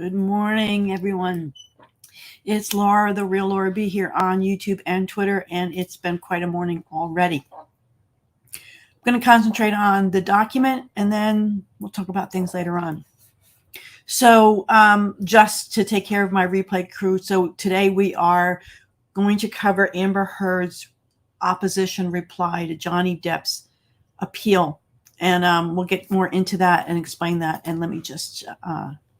Good morning, everyone. It's Laura, the real Laura B, here on YouTube and Twitter, and it's been quite a morning already. I'm going to concentrate on the document, and then we'll talk about things later on. So just to take care of my replay crew, so today we are going to cover Amber Heard's opposition reply to Johnny Depp's appeal, and we'll get more into that and explain that. And let me just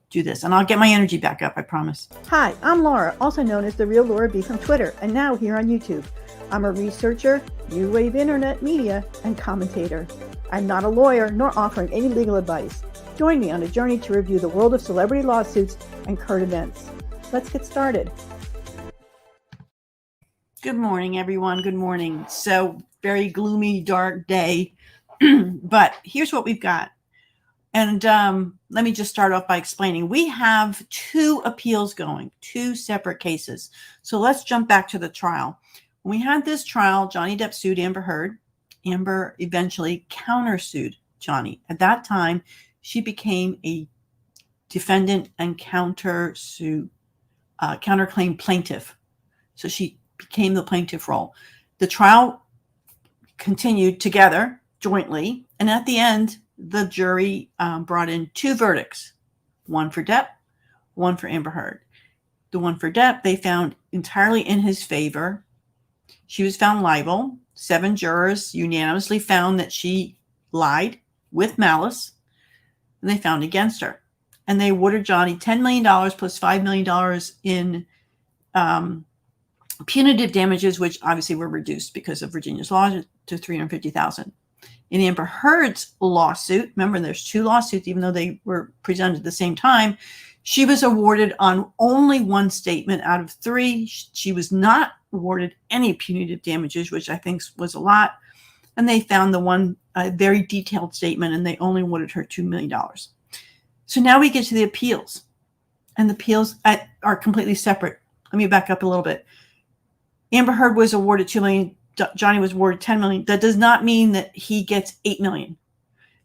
do this, and I'll get my energy back up, I promise. Hi, I'm Laura, also known as TheRealLauraB from Twitter, and now here on YouTube. I'm a researcher, new wave internet media, and commentator. I'm not a lawyer, nor offering any legal advice. Join me on a journey to review the world of celebrity lawsuits and current events. Let's get started. Good morning, everyone. Good morning. So very gloomy, dark day, but here's what we've got. And let me just start off by explaining. We have two appeals going, two separate cases. So let's jump back to the trial. When we had this trial, Johnny Depp sued Amber Heard. Amber eventually countersued Johnny. At that time, she became a defendant and counterclaim plaintiff. So she became the plaintiff role. The trial continued together jointly, and at the end, the jury brought in two verdicts, one for Depp, one for Amber Heard. The one for Depp, they found entirely in his favor. She was found liable. 7 jurors unanimously found that she lied with malice, and they found against her. And they awarded Johnny $10 million plus $5 million in punitive damages, which obviously were reduced because of Virginia's law to $350,000. In Amber Heard's lawsuit, remember there's 2 lawsuits, even though they were presented at the same time, she was awarded on only 1 statement out of 3. She was not awarded any punitive damages, which I think was a lot. And they found the one very detailed statement, and they only awarded her $2 million. So now we get to the appeals. And the appeals are completely separate. Let me back up a little bit. Amber Heard was awarded $2 million. Johnny was awarded $10 million. That does not mean that he gets $8 million,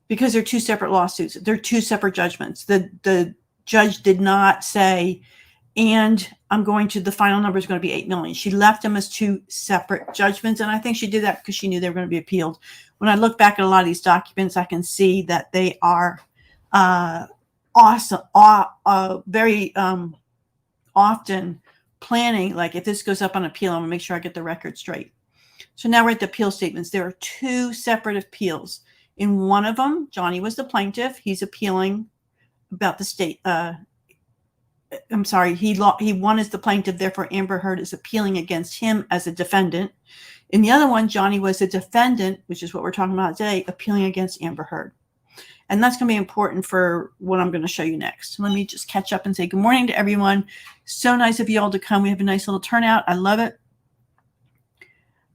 because they're 2 separate lawsuits. They're 2 separate judgments. The judge did not say, and the final number is going to be $8 million. She left them as 2 separate judgments. And I think she did that because she knew they were going to be appealed. When I look back at a lot of these documents, I can see that they are very often planning, like if this goes up on appeal, I'm going to make sure I get the record straight. So now we're at the appeal statements. There are 2 separate appeals. In one of them, Johnny was the plaintiff. He's appealing about the state. He won as the plaintiff. Therefore, Amber Heard is appealing against him as a defendant. In the other one, Johnny was a defendant, which is what we're talking about today, appealing against Amber Heard. And that's going to be important for what I'm going to show you next. Let me just catch up and say good morning to everyone. So nice of you all to come. We have a nice little turnout. I love it.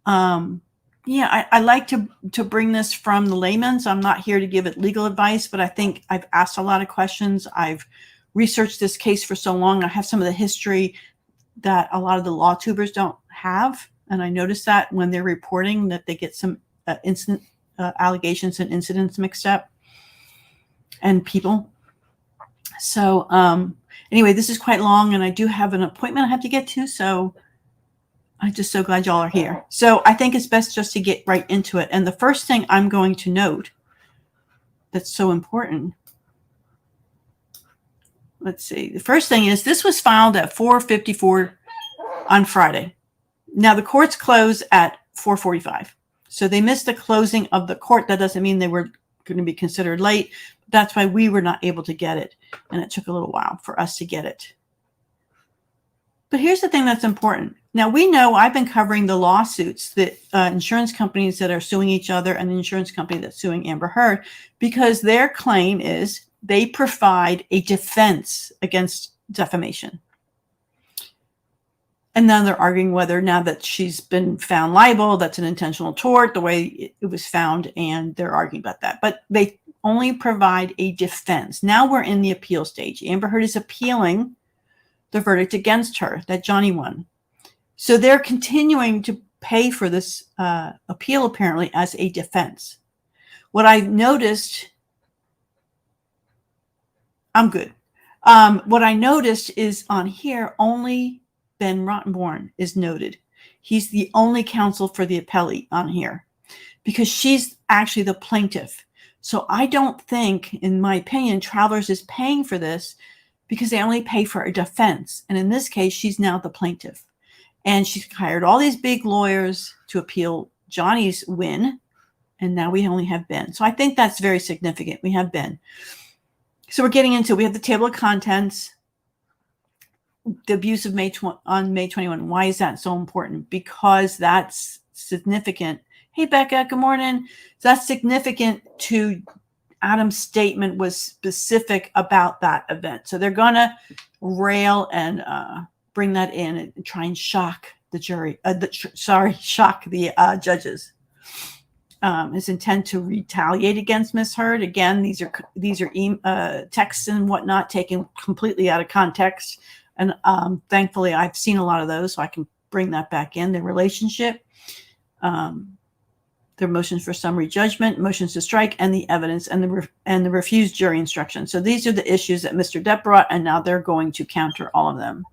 I like to bring this from the layman's. I'm not here to give it legal advice, but I think I've asked a lot of questions. I've researched this case for so long. I have some of the history that a lot of the law tubers don't have. And I noticed that when they're reporting that they get some allegations and incidents mixed up and people. So anyway, this is quite long, and I do have an appointment I have to get to. So I'm just so glad y'all are here. So I think it's best just to get right into it. And the first thing I'm going to note that's so important. Let's see. The first thing is this was filed at 4:54 on Friday. Now the courts close at 4:45. So they missed the closing of the court. That doesn't mean they were going to be considered late. That's why we were not able to get it. And it took a little while for us to get it. But here's the thing that's important. Now, we know I've been covering the lawsuits that insurance companies that are suing each other and the insurance company that's suing Amber Heard, because their claim is they provide a defense against defamation. And then they're arguing whether, now that she's been found liable, that's an intentional tort, the way it was found, and they're arguing about that. But they only provide a defense. Now we're in the appeal stage. Amber Heard is appealing the verdict against her that Johnny won. So they're continuing to pay for this appeal, apparently, as a defense. What I noticed, I'm good. What I noticed is on here, only Ben Rottenborn is noted. He's the only counsel for the appellee on here because she's actually the plaintiff. So I don't think, in my opinion, Travelers is paying for this because they only pay for a defense. And in this case, she's now the plaintiff. And she's hired all these big lawyers to appeal Johnny's win. And now we only have Ben. So I think that's very significant. We have Ben. So we're getting into, we have the table of contents, the abuse of on May 21. Why is that so important? Because that's significant. Hey, Becca, good morning. That's significant to Adam's statement was specific about that event. So they're going to rail and bring that in and try and shock the jury. Shock the judges. His intent to retaliate against Miss Heard. Again, these are texts and whatnot taken completely out of context. And thankfully, I've seen a lot of those, so I can bring that back in. The relationship, their motions for summary judgment, motions to strike, and the evidence, and the refused jury instruction. So these are the issues that Mr. Depp brought, and now they're going to counter all of them.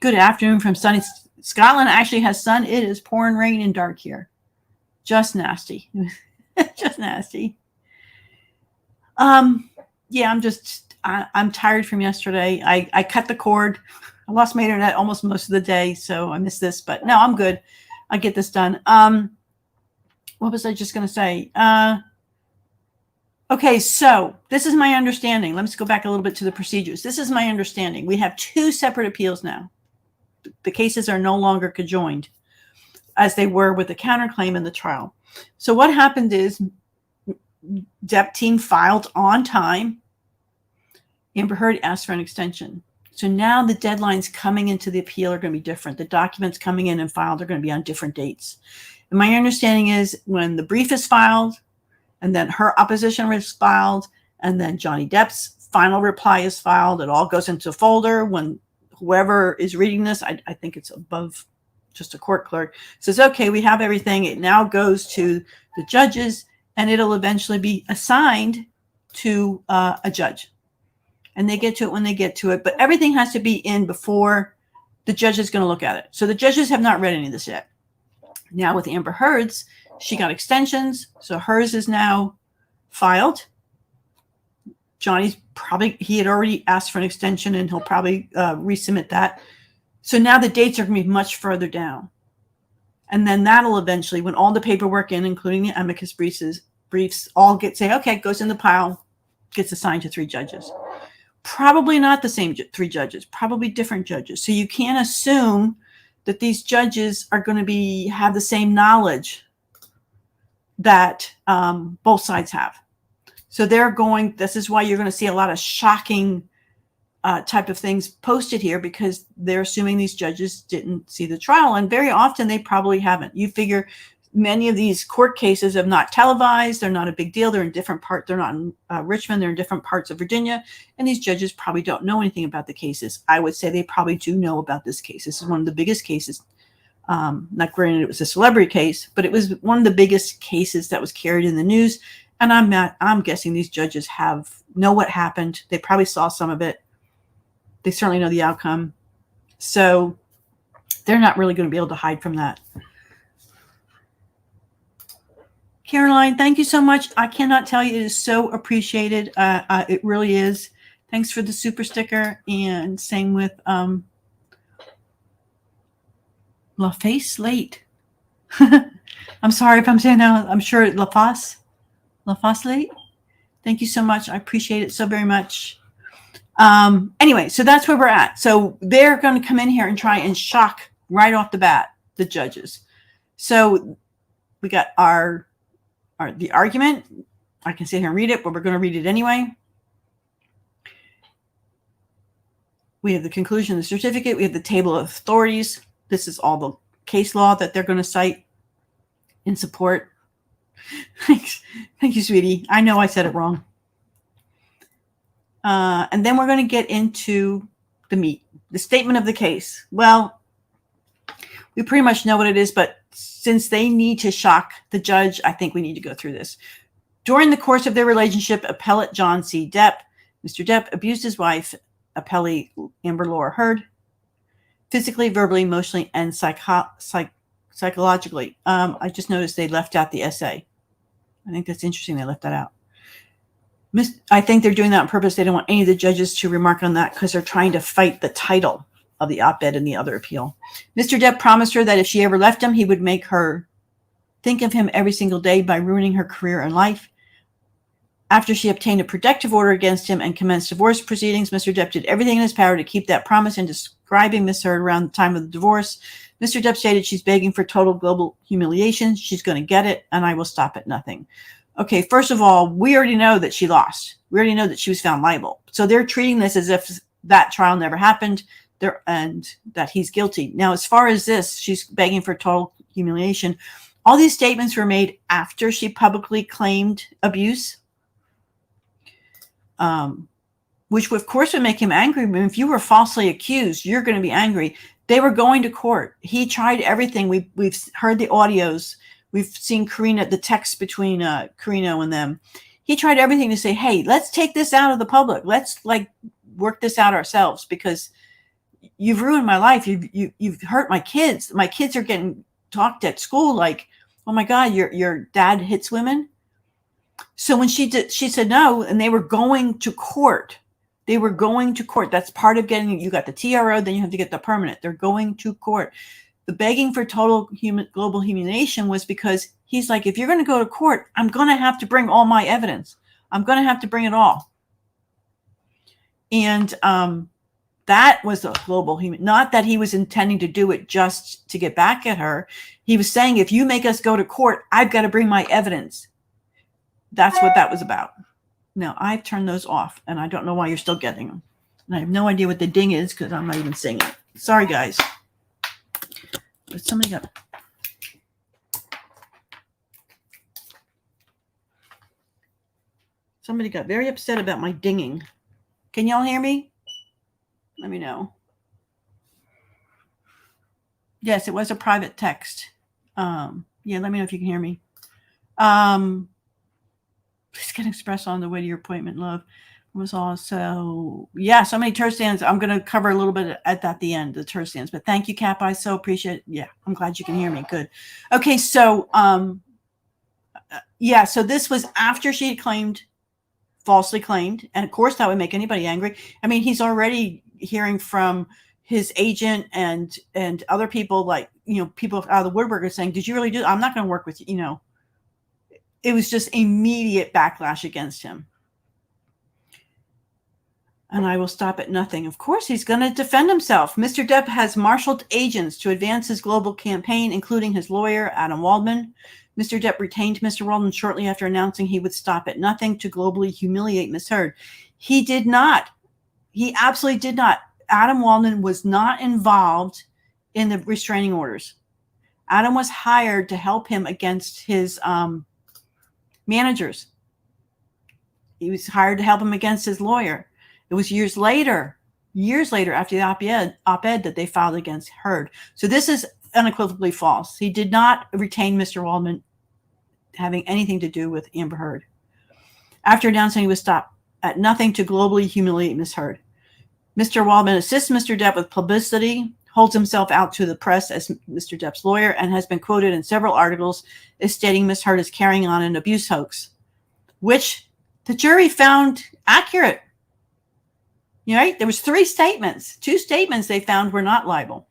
Good afternoon from sunny Scotland. Actually has sun. It is pouring rain and dark here. Just nasty. Just nasty. Yeah, I'm tired from yesterday. I cut the cord. I lost my internet almost most of the day, so I missed this, but no, I'm good. I'll get this done. What was I just going to say? Okay, so this is my understanding. Let's go back a little bit to the procedures. This is my understanding. We have two separate appeals now. The cases are no longer conjoined as they were with the counterclaim in the trial. So what happened is Depp team filed on time. Amber Heard asked for an extension. So now the deadlines coming into the appeal are going to be different. The documents coming in and filed are going to be on different dates. And my understanding is when the brief is filed, and then her opposition is filed, and then Johnny Depp's final reply is filed, it all goes into a folder. When whoever is reading this, I think it's above just a court clerk, says, okay, we have everything. It now goes to the judges, and it'll eventually be assigned to a judge. And they get to it when they get to it. But everything has to be in before the judge is going to look at it. So the judges have not read any of this yet. Now with Amber Heard's, she got extensions. So hers is now filed. Johnny's he had already asked for an extension, and he'll probably resubmit that. So now the dates are going to be much further down. And then that'll eventually, when all the paperwork in, including the amicus briefs all say, okay, it goes in the pile, gets assigned to 3 judges. Probably not the same 3 judges, probably different judges. So you can't assume that these judges are going to have the same knowledge that both sides have. So this is why you're going to see a lot of shocking type of things posted here, because they're assuming these judges didn't see the trial. And very often they probably haven't. You figure many of these court cases have not televised. They're not a big deal. They're in different parts. They're not in Richmond. They're in different parts of Virginia. And these judges probably don't know anything about the cases. I would say they probably do know about this case. This is one of the biggest cases. Not granted, it was a celebrity case, but it was one of the biggest cases that was carried in the news. And I'm guessing these judges know what happened. They probably saw some of it. They certainly know the outcome. So they're not really going to be able to hide from that. Caroline, thank you so much. I cannot tell you, it is so appreciated. It really is. Thanks for the super sticker. And same with La Face Late. I'm sorry if I'm saying that. I'm sure La Face Late. Thank you so much. I appreciate it so very much. Anyway, so that's where we're at. So they're going to come in here and try and shock right off the bat the judges. So we got the argument. I can sit here and read it, but we're going to read it anyway. We have the conclusion of the certificate. We have the table of authorities. This is all the case law that they're going to cite in support. Thanks. Thank you, sweetie. I know I said it wrong. And then we're going to get into the meat, the statement of the case. Well, we pretty much know what it is, but since they need to shock the judge, I think we need to go through this. During the course of their relationship, appellate John C. Depp, Mr. Depp abused his wife appellee Amber Laura Heard, physically, verbally, emotionally, and psychologically. I just noticed they left out the essay. I think that's interesting they left that out. I think they're doing that on purpose. They don't want any of the judges to remark on that because they're trying to fight the title of the op-ed in the other appeal. Mr. Depp promised her that if she ever left him, he would make her think of him every single day by ruining her career and life. After she obtained a protective order against him and commenced divorce proceedings, Mr. Depp did everything in his power to keep that promise. In describing Ms. Heard around the time of the divorce, Mr. Depp stated she's begging for total global humiliation. She's going to get it, and I will stop at nothing. Okay, first of all, we already know that she lost. We already know that she was found liable. So they're treating this as if that trial never happened and that he's guilty. Now, as far as this, she's begging for total humiliation. All these statements were made after she publicly claimed abuse, which of course would make him angry. I mean, if you were falsely accused, you're going to be angry. They were going to court. He tried everything. We've heard the audios. We've seen the text between Carino and them. He tried everything to say, hey, let's take this out of the public. Let's work this out ourselves because you've ruined my life. You've hurt my kids. My kids are getting talked at school like, oh my God, your dad hits women. So when she said no, and they were going to court. They were going to court. That's part of getting, you got the TRO, then you have to get the permanent. They're going to court. The begging for total global humiliation was because he's like, if you're going to go to court, I'm going to have to bring all my evidence. I'm going to have to bring it all. And that was a global not that he was intending to do it just to get back at her. He was saying, if you make us go to court, I've got to bring my evidence. That's what that was about. Now, I've turned those off, and I don't know why you're still getting them. And I have no idea what the ding is because I'm not even saying it. Sorry, guys. But somebody got very upset about my dinging. Can y'all hear me? Let me know. Yes, it was a private text. Yeah, let me know if you can hear me. Please get express on the way to your appointment, love. It was also, yeah, so many turf stands. I'm going to cover a little bit at the end, the turf stands. But thank you, Cap. I so appreciate it. Yeah, I'm glad you can hear me. Good. Okay, so, yeah, so this was after she had falsely claimed. And, of course, that would make anybody angry. I mean, he's already hearing from his agent and other people, like, people out of the woodwork are saying, did you really do that? I'm not going to work with you, It was just immediate backlash against him. And I will stop at nothing. Of course, he's going to defend himself. Mr. Depp has marshaled agents to advance his global campaign, including his lawyer, Adam Waldman. Mr. Depp retained Mr. Waldman shortly after announcing he would stop at nothing to globally humiliate Ms. Heard. He did not. He absolutely did not. Adam Waldman was not involved in the restraining orders. Adam was hired to help him against his managers. He was hired to help him against his lawyer. It was years later after the op-ed that they filed against Heard. So this is unequivocally false. He did not retain Mr. Waldman having anything to do with Amber Heard. After announcing he would stop at nothing to globally humiliate Ms. Heard. Mr. Waldman assists Mr. Depp with publicity, holds himself out to the press as Mr. Depp's lawyer, and has been quoted in several articles as stating Ms. Heard is carrying on an abuse hoax, which the jury found accurate. Right? There was 3 statements. 2 statements they found were not liable.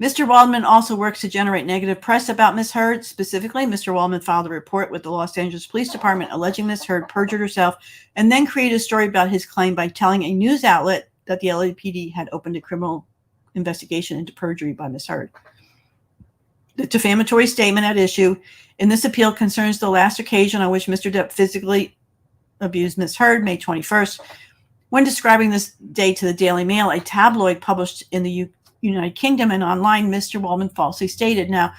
Mr. Waldman also works to generate negative press about Ms. Heard. Specifically, Mr. Waldman filed a report with the Los Angeles Police Department alleging Ms. Heard perjured herself and then created a story about his claim by telling a news outlet that the LAPD had opened a criminal investigation into perjury by Ms. Heard. The defamatory statement at issue in this appeal concerns the last occasion on which Mr. Depp physically abused Ms. Heard, May 21st. When describing this day to the Daily Mail, a tabloid published in the United Kingdom and online, Mr. Waldman falsely stated. Now,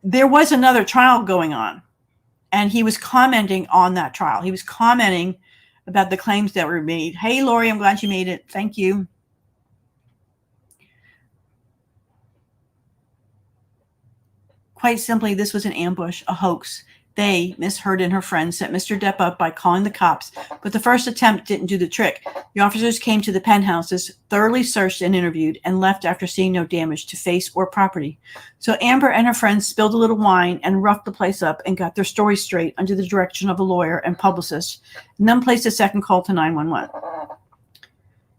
there was another trial going on, and he was commenting on that trial. He was commenting about the claims that were made. Hey, Lori, I'm glad you made it. Thank you. Quite simply, this was an ambush, a hoax. They, Miss Heard and her friends, set Mr. Depp up by calling the cops, but the first attempt didn't do the trick. The officers came to the penthouses, thoroughly searched and interviewed, and left after seeing no damage to face or property. So Amber and her friends spilled a little wine and roughed the place up and got their story straight under the direction of a lawyer and publicist, and then placed a second call to 911.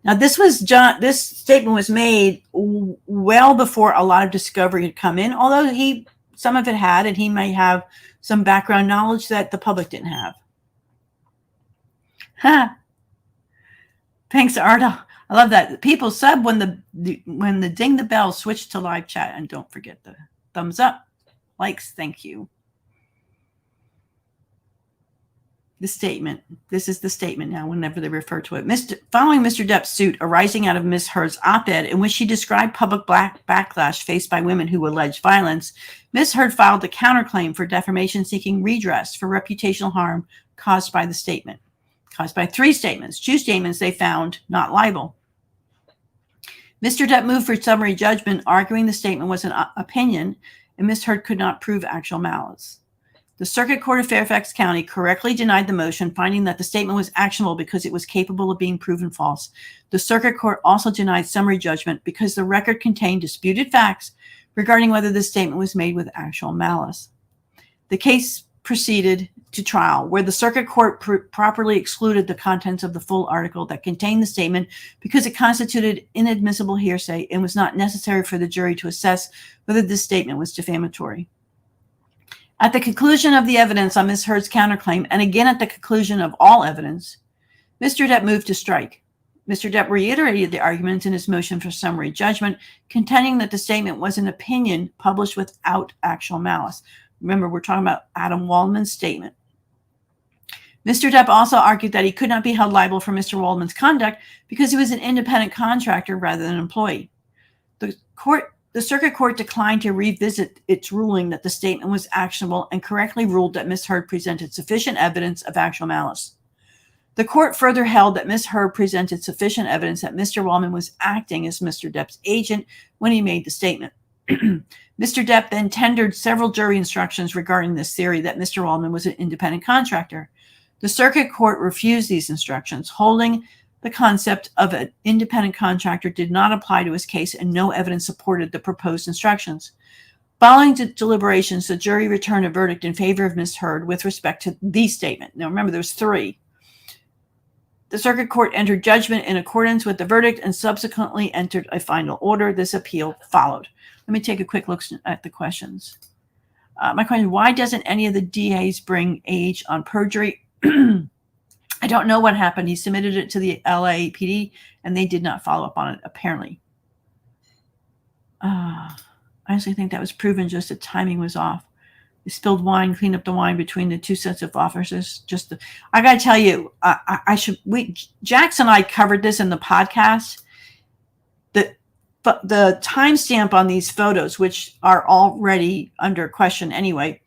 Now, this statement was made well before a lot of discovery had come in, although some of it had, and he may have some background knowledge that the public didn't have. Thanks, Arda. I love that. People sub when the ding the bell switch to live chat, and don't forget the thumbs up, likes. Thank you. The statement. This is the statement now whenever they refer to it. Following Mr. Depp's suit arising out of Ms. Heard's op-ed in which she described public backlash faced by women who alleged violence, Ms. Heard filed a counterclaim for defamation seeking redress for reputational harm caused by the statement. Caused by 3 statements. 2 statements they found not liable. Mr. Depp moved for summary judgment, arguing the statement was an opinion and Ms. Heard could not prove actual malice. The Circuit Court of Fairfax County correctly denied the motion, finding that the statement was actionable because it was capable of being proven false. The Circuit Court also denied summary judgment because the record contained disputed facts regarding whether the statement was made with actual malice. The case proceeded to trial, where the Circuit Court properly excluded the contents of the full article that contained the statement because it constituted inadmissible hearsay and was not necessary for the jury to assess whether this statement was defamatory. At the conclusion of the evidence on Ms. Heard's counterclaim, and again at the conclusion of all evidence, Mr. Depp moved to strike. Mr. Depp reiterated the arguments in his motion for summary judgment, contending that the statement was an opinion published without actual malice. Remember, we're talking about Adam Waldman's statement. Mr. Depp also argued that he could not be held liable for Mr. Waldman's conduct because he was an independent contractor rather than an employee. The Circuit Court declined to revisit its ruling that the statement was actionable and correctly ruled that Ms. Heard presented sufficient evidence of actual malice. The court further held that Ms. Heard presented sufficient evidence that Mr. Waldman was acting as Mr. Depp's agent when he made the statement. Mr. Depp then tendered several jury instructions regarding this theory that Mr. Waldman was an independent contractor. The Circuit Court refused these instructions, holding the concept of an independent contractor did not apply to his case and no evidence supported the proposed instructions. Following deliberations, the jury returned a verdict in favor of Ms. Heard with respect to the statement. Now remember, there's 3. The Circuit Court entered judgment in accordance with the verdict and subsequently entered a final order. This appeal followed. Let me take a quick look at the questions. My question, why doesn't any of the DAs bring age on perjury? I don't know what happened. He submitted it to the LAPD, and they did not follow up on it, apparently. I honestly think that was proven, just the timing was off. They spilled wine, cleaned up the wine between the 2 sets of officers. I got to tell you, Jax and I covered this in the podcast. The timestamp on these photos, which are already under question anyway,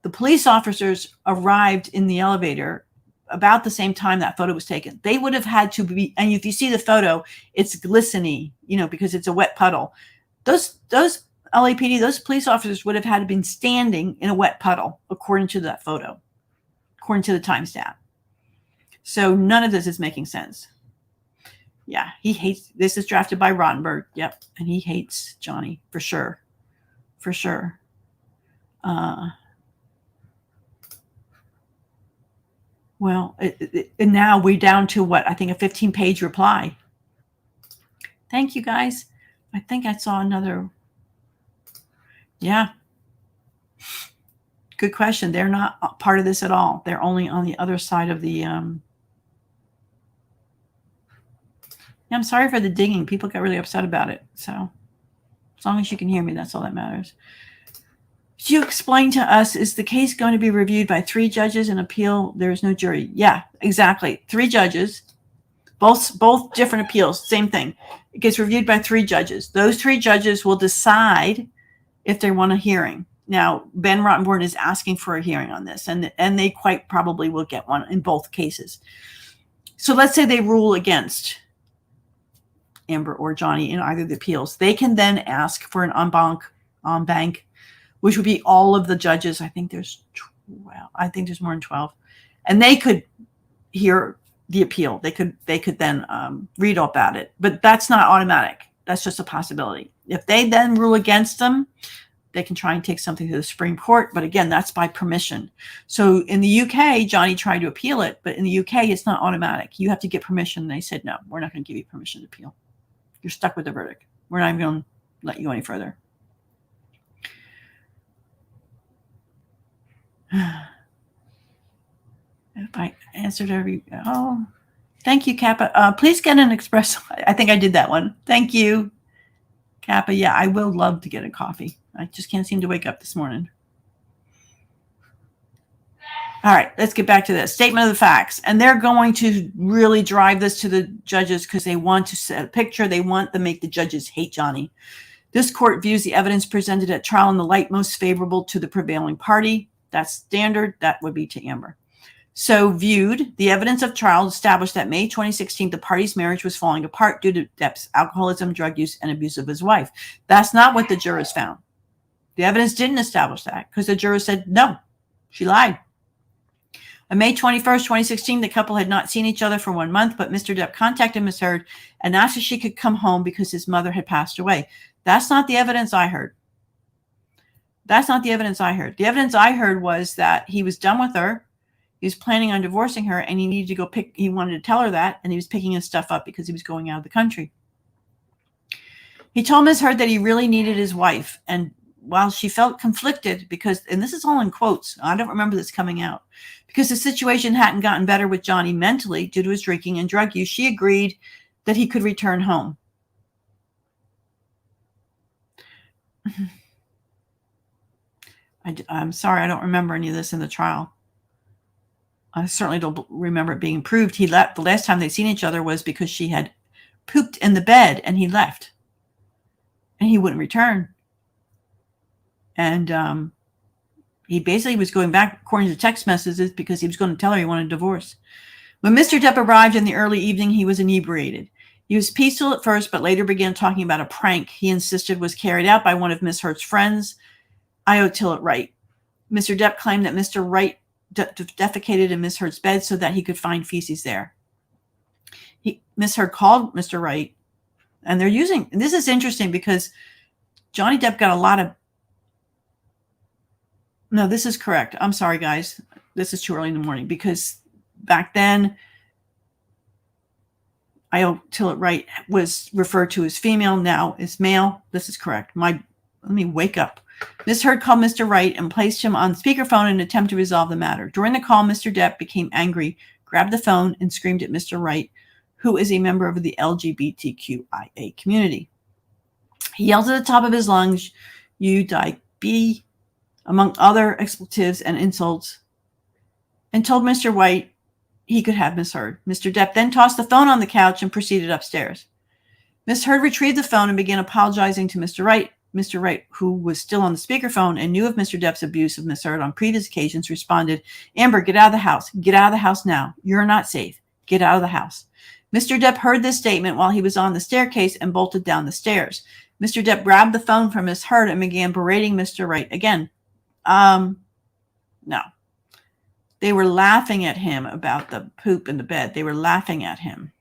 the police officers arrived in the elevator about the same time that photo was taken. They would have had to be, and if you see the photo, it's glistening, because it's a wet puddle. Those LAPD, those police officers would have had to been standing in a wet puddle, according to that photo, according to the timestamp. So none of this is making sense. Yeah, he hates, this is drafted by Rottenberg. Yep. And he hates Johnny for sure. For sure. Well, and now we're down to what? I think a 15-page reply. Thank you, guys. I think I saw another. Yeah. Good question. They're not part of this at all. They're only on the other side of the. Yeah, I'm sorry for the dinging. People got really upset about it. So as long as you can hear me, that's all that matters. Could you explain to us, is the case going to be reviewed by 3 judges and appeal? There is no jury. Yeah, exactly. 3 judges, both different appeals, same thing. It gets reviewed by 3 judges. Those 3 judges will decide if they want a hearing. Now, Ben Rottenborn is asking for a hearing on this, and they quite probably will get one in both cases. So let's say they rule against Amber or Johnny in either of the appeals. They can then ask for an en banc, which would be all of the judges. I think there's Well, I think there's more than 12. And they could hear the appeal. They could then read all about it. But that's not automatic. That's just a possibility. If they then rule against them, they can try and take something to the Supreme Court. But again, that's by permission. So in the UK, Johnny tried to appeal it. But in the UK, it's not automatic. You have to get permission. And they said, no, we're not going to give you permission to appeal. You're stuck with the verdict. We're not even going to let you go any further. If I answered thank you, Kappa. Please get an espresso. I think I did that one. Thank you, Kappa. Yeah, I will love to get a coffee. I just can't seem to wake up this morning. All right, let's get back to this statement of the facts. And they're going to really drive this to the judges because they want to set a picture. They want to make the judges hate Johnny. This court views the evidence presented at trial in the light most favorable to the prevailing party. That's standard. That would be to Amber. So viewed, the evidence of trial established that May 2016, the party's marriage was falling apart due to Depp's alcoholism, drug use, and abuse of his wife. That's not what the jurors found. The evidence didn't establish that because the jurors said, no, she lied. On May 21st, 2016, the couple had not seen each other for 1 month, but Mr. Depp contacted Ms. Heard and asked if she could come home because his mother had passed away. That's not the evidence I heard. That's not the evidence I heard. The evidence I heard was that he was done with her. He was planning on divorcing her and he needed to go he wanted to tell her that, and he was picking his stuff up because he was going out of the country. He told Ms. Heard that he really needed his wife. And while she felt conflicted because, and this is all in quotes, I don't remember this coming out, because the situation hadn't gotten better with Johnny mentally due to his drinking and drug use, she agreed that he could return home. I'm sorry, I don't remember any of this in the trial. I certainly don't remember it being proved. He left. The last time they'd seen each other was because she had pooped in the bed and he left. And he wouldn't return. And he basically was going back, according to text messages, because he was going to tell her he wanted a divorce. When Mr. Depp arrived in the early evening, he was inebriated. He was peaceful at first, but later began talking about a prank he insisted was carried out by one of Miss Heard's friends, Tillit Wright. Mr. Depp claimed that Mr. Wright defecated in Miss Heard's bed so that he could find feces there. Miss Heard called Mr. Wright, and they're using, and this is interesting because Johnny Depp got a lot of, no, this is correct. I'm sorry, guys. This is too early in the morning because back then, Tillit Wright was referred to as female. Now is male. This is correct. Let me wake up. Miss Heard called Mr. Wright and placed him on speakerphone in an attempt to resolve the matter. During the call, Mr. Depp became angry, grabbed the phone, and screamed at Mr. Wright, who is a member of the LGBTQIA community. He yelled at the top of his lungs, "You dyke B," among other expletives and insults, and told Mr. Wright he could have Miss Heard. Mr. Depp then tossed the phone on the couch and proceeded upstairs. Miss Heard retrieved the phone and began apologizing to Mr. Wright. Mr. Wright, who was still on the speakerphone and knew of Mr. Depp's abuse of Miss Heard on previous occasions, responded, "Amber, get out of the house. Get out of the house now. You're not safe. Get out of the house." Mr. Depp heard this statement while he was on the staircase and bolted down the stairs. Mr. Depp grabbed the phone from Miss Heard and began berating Mr. Wright again. No. They were laughing at him about the poop in the bed. They were laughing at him.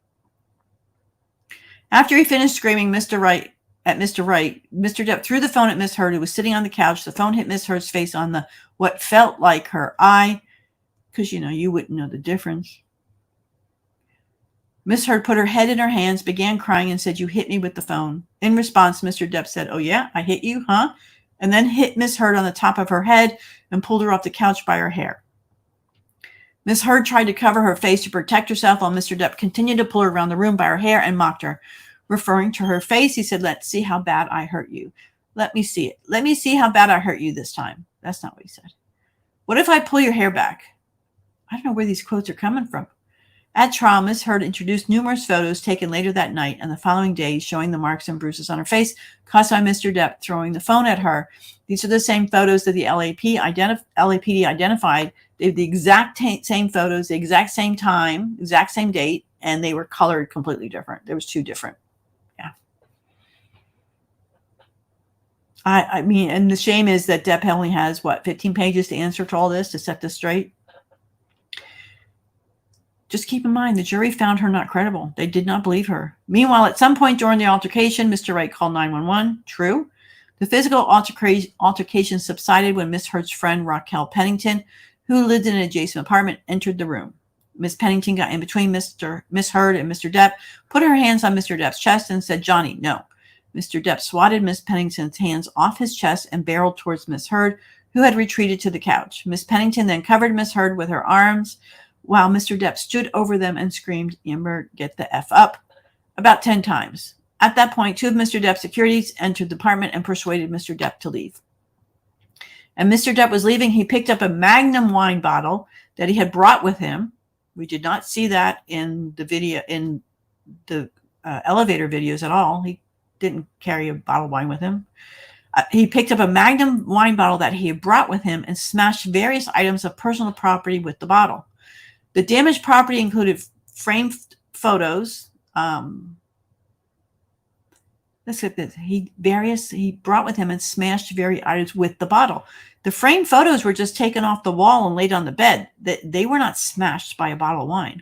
After he finished screaming Mr. Wright, Mr. Depp threw the phone at Miss Heard, who was sitting on the couch. The phone hit Miss Heard's face on the what felt like her eye, because you wouldn't know the difference. Miss Heard put her head in her hands, began crying, and said, "You hit me with the phone." In response, Mr. Depp said, "Oh yeah, I hit you, huh?" And then hit Miss Heard on the top of her head and pulled her off the couch by her hair. Miss Heard tried to cover her face to protect herself while Mr. Depp continued to pull her around the room by her hair and mocked her. Referring to her face, he said, "Let's see how bad I hurt you. Let me see it. Let me see how bad I hurt you this time." That's not what he said. "What if I pull your hair back?" I don't know where these quotes are coming from. At trial, Miss Heard introduced numerous photos taken later that night and the following days showing the marks and bruises on her face caused by Mr. Depp throwing the phone at her. These are the same photos that the LAPD identified. They have the exact same photos, the exact same time, exact same date, and they were colored completely different. There was two different. Yeah. I mean, and the shame is that Depp only has, what, 15 pages to answer to all this, to set this straight? Just keep in mind, the jury found her not credible. They did not believe her. Meanwhile, at some point during the altercation, Mr. Wright called 911. True. The physical altercation subsided when Miss Heard's friend, Raquel Pennington, who lived in an adjacent apartment, entered the room. Miss Pennington got in between Miss Heard and Mr. Depp, put her hands on Mr. Depp's chest, and said, "Johnny, no." Mr. Depp swatted Miss Pennington's hands off his chest and barreled towards Miss Heard, who had retreated to the couch. Miss Pennington then covered Miss Heard with her arms, while Mr. Depp stood over them and screamed, "Amber, get the F up," about 10 times. At that point, 2 of Mr. Depp's securities entered the apartment and persuaded Mr. Depp to leave. And Mr. Depp was leaving. He picked up a Magnum wine bottle that he had brought with him. We did not see that in the video, in the elevator videos at all. He didn't carry a bottle of wine with him. He picked up a Magnum wine bottle that he had brought with him and smashed various items of personal property with the bottle. The damaged property included framed photos. Let's get this. He brought with him and smashed various items with the bottle. The framed photos were just taken off the wall and laid on the bed. They were not smashed by a bottle of wine.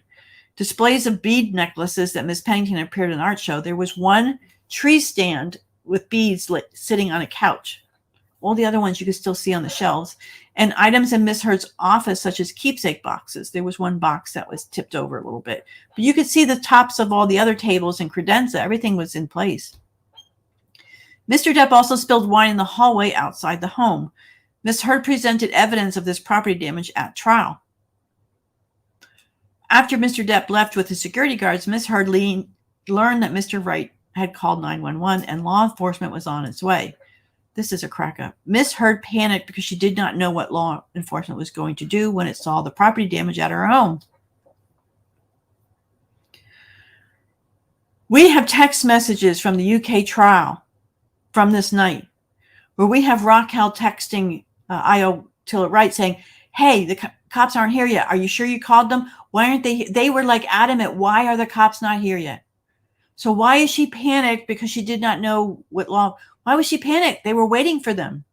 Displays of bead necklaces that Miss Pennington appeared in an art show. There was one tree stand with beads sitting on a couch. All the other ones you could still see on the shelves. And items in Miss Heard's office, such as keepsake boxes. There was one box that was tipped over a little bit. But you could see the tops of all the other tables and credenza. Everything was in place. Mr. Depp also spilled wine in the hallway outside the home. Miss Heard presented evidence of this property damage at trial. After Mr. Depp left with his security guards, Miss Heard learned that Mr. Wright had called 911 and law enforcement was on its way. This is a crack up. Miss Heard panicked because she did not know what law enforcement was going to do when it saw the property damage at her home. We have text messages from the UK trial from this night where we have Raquel texting I.O. Tillett Wright saying, "Hey, the cops aren't here yet. Are you sure you called them? Why aren't they? They were like adamant. Why are the cops not here yet?" So why is she panicked? Because she did not know what law. Why was she panicked? They were waiting for them.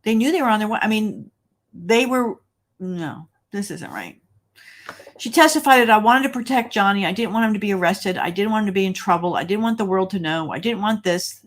They knew they were on their way. I mean, no, this isn't right. She testified that I wanted to protect Johnny. I didn't want him to be arrested. I didn't want him to be in trouble. I didn't want the world to know. I didn't want this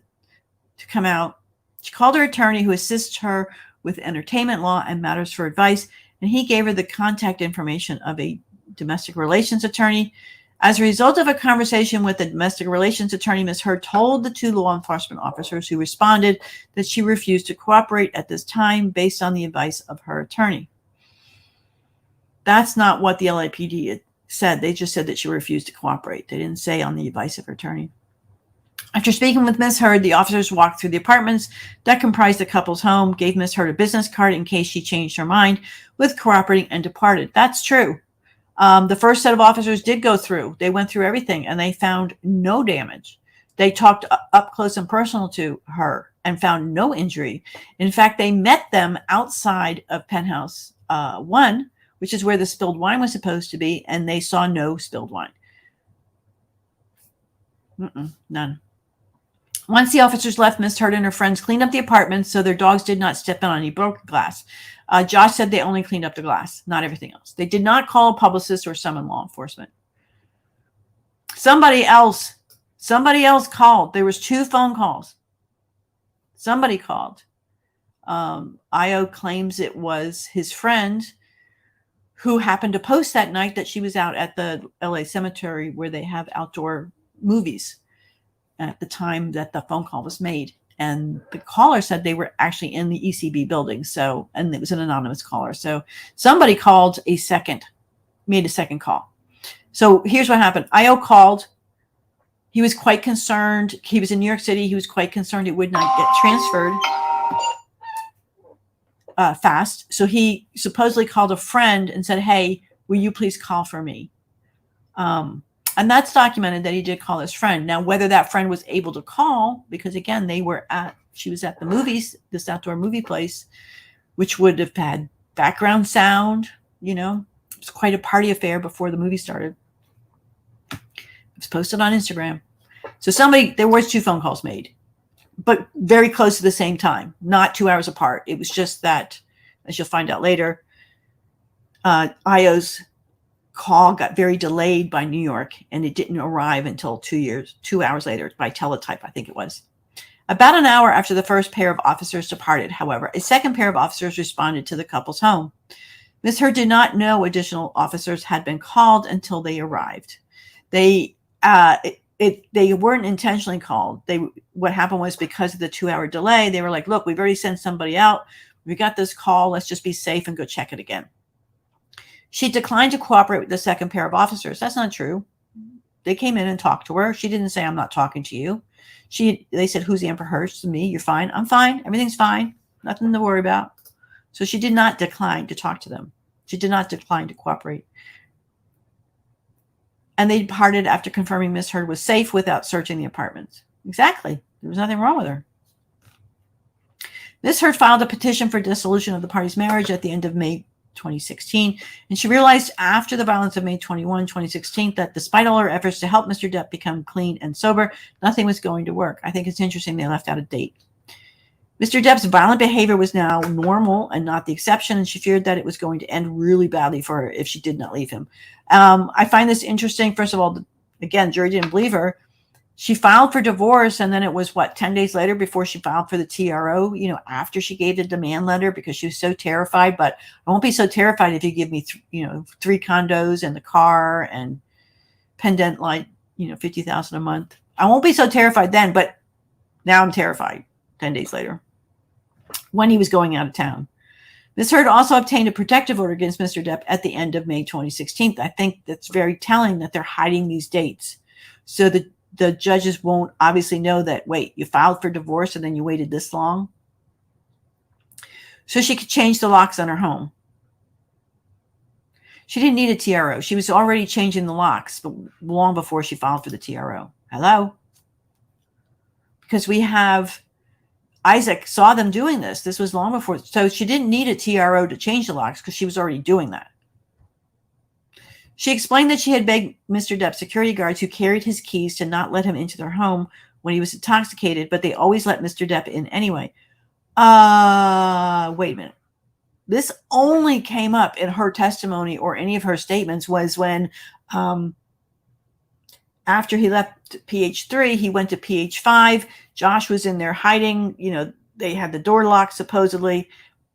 to come out. She called her attorney who assists her with entertainment law and matters for advice, and he gave her the contact information of a domestic relations attorney. As a result of a conversation with the domestic relations attorney, Ms. Heard told the 2 law enforcement officers who responded that she refused to cooperate at this time based on the advice of her attorney. That's not what the LAPD said. They just said that she refused to cooperate. They didn't say on the advice of her attorney. After speaking with Ms. Heard, the officers walked through the apartments that comprised the couple's home, gave Ms. Heard a business card in case she changed her mind with cooperating, and departed. That's true. The first set of officers did go through. They went through everything, and they found no damage. They talked up close and personal to her and found no injury. In fact, they met them outside of Penthouse 1, which is where the spilled wine was supposed to be, and they saw no spilled wine. None. Once the officers left, Miss Heard and her friends cleaned up the apartment so their dogs did not step on any broken glass. Josh said they only cleaned up the glass, not everything else. They did not call a publicist or summon law enforcement. Somebody else called. There was 2 phone calls. Somebody called. I.O. claims it was his friend who happened to post that night that she was out at the LA cemetery where they have outdoor movies at the time that the phone call was made. And the caller said they were actually in the ECB building. So, and it was an anonymous caller. So somebody made a second call. So here's what happened. I.O. called. He was quite concerned. He was in New York City. He was quite concerned it would not get transferred fast. So he supposedly called a friend and said, "Hey, will you please call for me?" And that's documented that he did call his friend. Now, whether that friend was able to call, because again, she was at the movies, this outdoor movie place, which would have had background sound, it was quite a party affair before the movie started. It was posted on Instagram. So there was 2 phone calls made. but very close to the same time, not 2 hours apart. It was just that, as you'll find out later, Io's call got very delayed by New York, and it didn't arrive until 2 hours later by teletype, I think it was. About an hour after the first pair of officers departed, however, a second pair of officers responded to the couple's home. Ms. Heard did not know additional officers had been called until they arrived. They weren't intentionally called. What happened was, because of the 2 hour delay, they were like, look, we've already sent somebody out. We got this call. Let's just be safe and go check it again. She declined to cooperate with the second pair of officers. That's not true. They came in and talked to her. She didn't say, I'm not talking to you. They said, who's Amber Heard? To me, you're fine. I'm fine. Everything's fine. Nothing to worry about. So she did not decline to talk to them. She did not decline to cooperate. And they departed after confirming Miss Heard was safe without searching the apartments. Exactly. There was nothing wrong with her. Miss Heard filed a petition for dissolution of the party's marriage at the end of May 2016, and she realized after the violence of May 21, 2016, that despite all her efforts to help Mr. Depp become clean and sober, nothing was going to work. I think it's interesting they left out a date. Mr. Depp's violent behavior was now normal and not the exception, and she feared that it was going to end really badly for her if she did not leave him. I find this interesting. First of all, again, jury didn't believe her. She filed for divorce, and then it was, 10 days later before she filed for the TRO, after she gave the demand letter, because she was so terrified. But I won't be so terrified if you give me, 3 condos and the car and pendant, $50,000 a month. I won't be so terrified then, but now I'm terrified 10 days later when he was going out of town. Ms. Heard also obtained a protective order against Mr. Depp at the end of May 2016. I think that's very telling that they're hiding these dates. So the judges won't obviously know that, wait, you filed for divorce and then you waited this long? So she could change the locks on her home. She didn't need a TRO. She was already changing the locks long before she filed for the TRO. Hello? Because we have Isaac saw them doing this. This was long before. So she didn't need a TRO to change the locks because she was already doing that. She explained that she had begged Mr. Depp's security guards who carried his keys to not let him into their home when he was intoxicated, but they always let Mr. Depp in anyway. Wait a minute. This only came up in her testimony or any of her statements was when after he left PH3, he went to PH5. Josh was in there hiding. They had the door locked supposedly,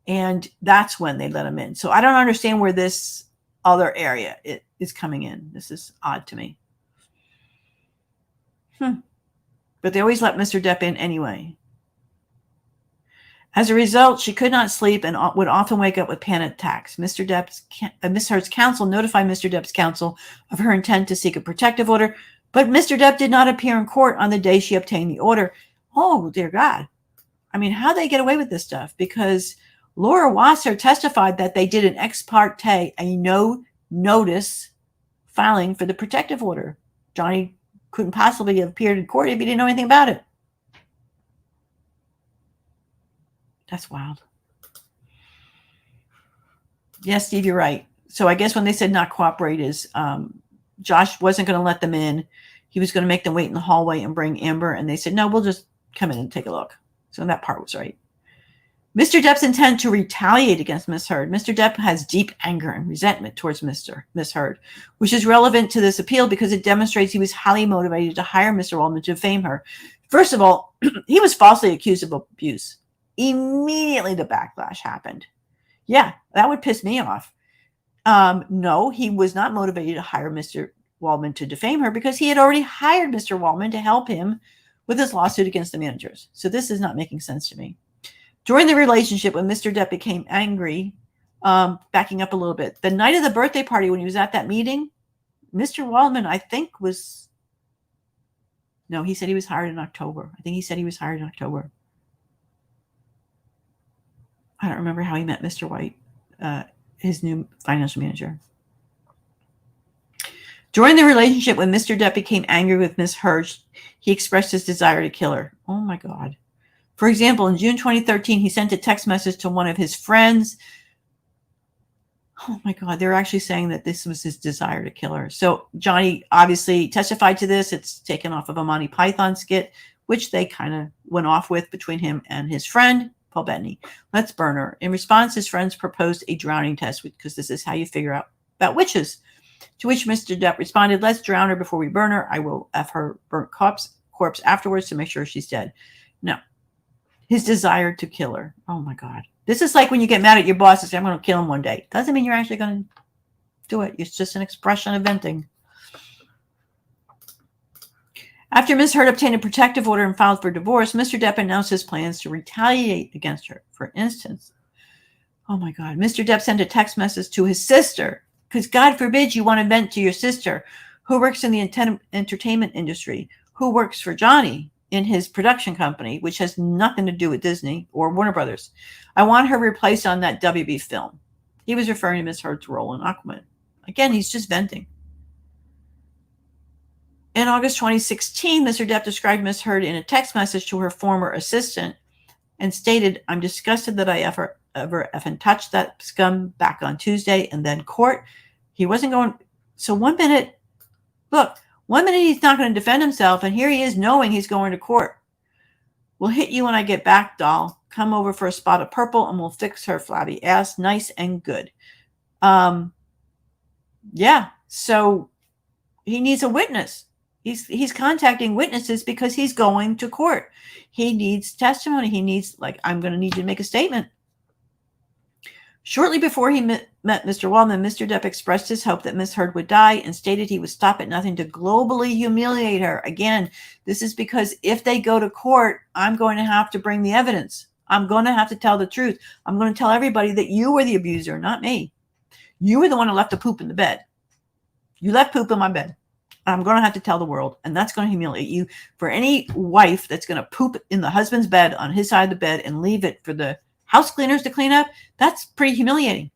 and that's when they let him in. So I don't understand where this other area is coming in. This is odd to me. But they always let Mr. Depp in anyway. As a result, she could not sleep and would often wake up with panic attacks. Miss Heard's counsel notified Mr. Depp's counsel of her intent to seek a protective order, but Mr. Depp did not appear in court on the day she obtained the order. Oh, dear God. I mean, how they get away with this stuff? Because Laura Wasser testified that they did an ex parte, a no notice filing for the protective order. Johnny couldn't possibly have appeared in court if he didn't know anything about it. That's wild. Yes, Steve, you're right. So I guess when they said not cooperate is Josh wasn't going to let them in. He was going to make them wait in the hallway and bring Amber. And they said, no, we'll just come in and take a look. So that part was right. Mr. Depp's intent to retaliate against Miss Heard. Mr. Depp has deep anger and resentment towards Miss Heard, which is relevant to this appeal because it demonstrates he was highly motivated to hire Mr. Waldman to defame her. First of all, he was falsely accused of abuse. Immediately the backlash happened. Yeah, that would piss me off. No, he was not motivated to hire Mr. Waldman to defame her because he had already hired Mr. Waldman to help him with his lawsuit against the managers. So this is not making sense to me. During the relationship, when Mr. Depp became angry, backing up a little bit, the night of the birthday party when he was at that meeting, Mr. Waldman, I think he said he was hired in October. I think he said he was hired in October. I don't remember how he met Mr. White, his new financial manager. During the relationship, when Mr. Depp became angry with Miss Heard, he expressed his desire to kill her. Oh, my God. For example, in June 2013, he sent a text message to one of his friends. Oh, my God. They're actually saying that this was his desire to kill her. So Johnny obviously testified to this. It's taken off of a Monty Python skit which they kind of went off with between him and his friend, Paul Bettany. Let's burn her. In response, his friends proposed a drowning test because this is how you figure out about witches. To which Mr. Depp responded, let's drown her before we burn her. I will F her burnt corpse afterwards to make sure she's dead. No. His desire to kill her. Oh my God. This is like when you get mad at your boss and say, I'm going to kill him one day. Doesn't mean you're actually going to do it. It's just an expression of venting. After Ms. Heard obtained a protective order and filed for divorce, Mr. Depp announced his plans to retaliate against her. For instance, oh my God, Mr. Depp sent a text message to his sister, because God forbid you want to vent to your sister, who works in the entertainment industry, who works for Johnny in his production company, which has nothing to do with Disney or Warner Brothers. I want her replaced on that WB film. He was referring to Ms. Heard's role in Aquaman. Again, he's just venting. In August 2016, Mr. Depp described Ms. Heard in a text message to her former assistant and stated, I'm disgusted that I ever effing touched that scum back on Tuesday and then court. He wasn't going. So 1 minute, look, 1 minute he's not going to defend himself. And here he is knowing he's going to court. We'll hit you when I get back, doll. Come over for a spot of purple and we'll fix her flabby ass nice and good. Yeah. So he needs a witness. He's contacting witnesses because he's going to court. He needs testimony. He needs, like, I'm going to need you to make a statement. Shortly before he met Mr. Waldman, Mr. Depp expressed his hope that Ms. Heard would die and stated he would stop at nothing to globally humiliate her. Again, this is because if they go to court, I'm going to have to bring the evidence. I'm going to have to tell the truth. I'm going to tell everybody that you were the abuser, not me. You were the one who left the poop in the bed. You left poop in my bed. I'm going to have to tell the world, and that's going to humiliate you. For any wife that's going to poop in the husband's bed on his side of the bed and leave it for the house cleaners to clean up, that's pretty humiliating.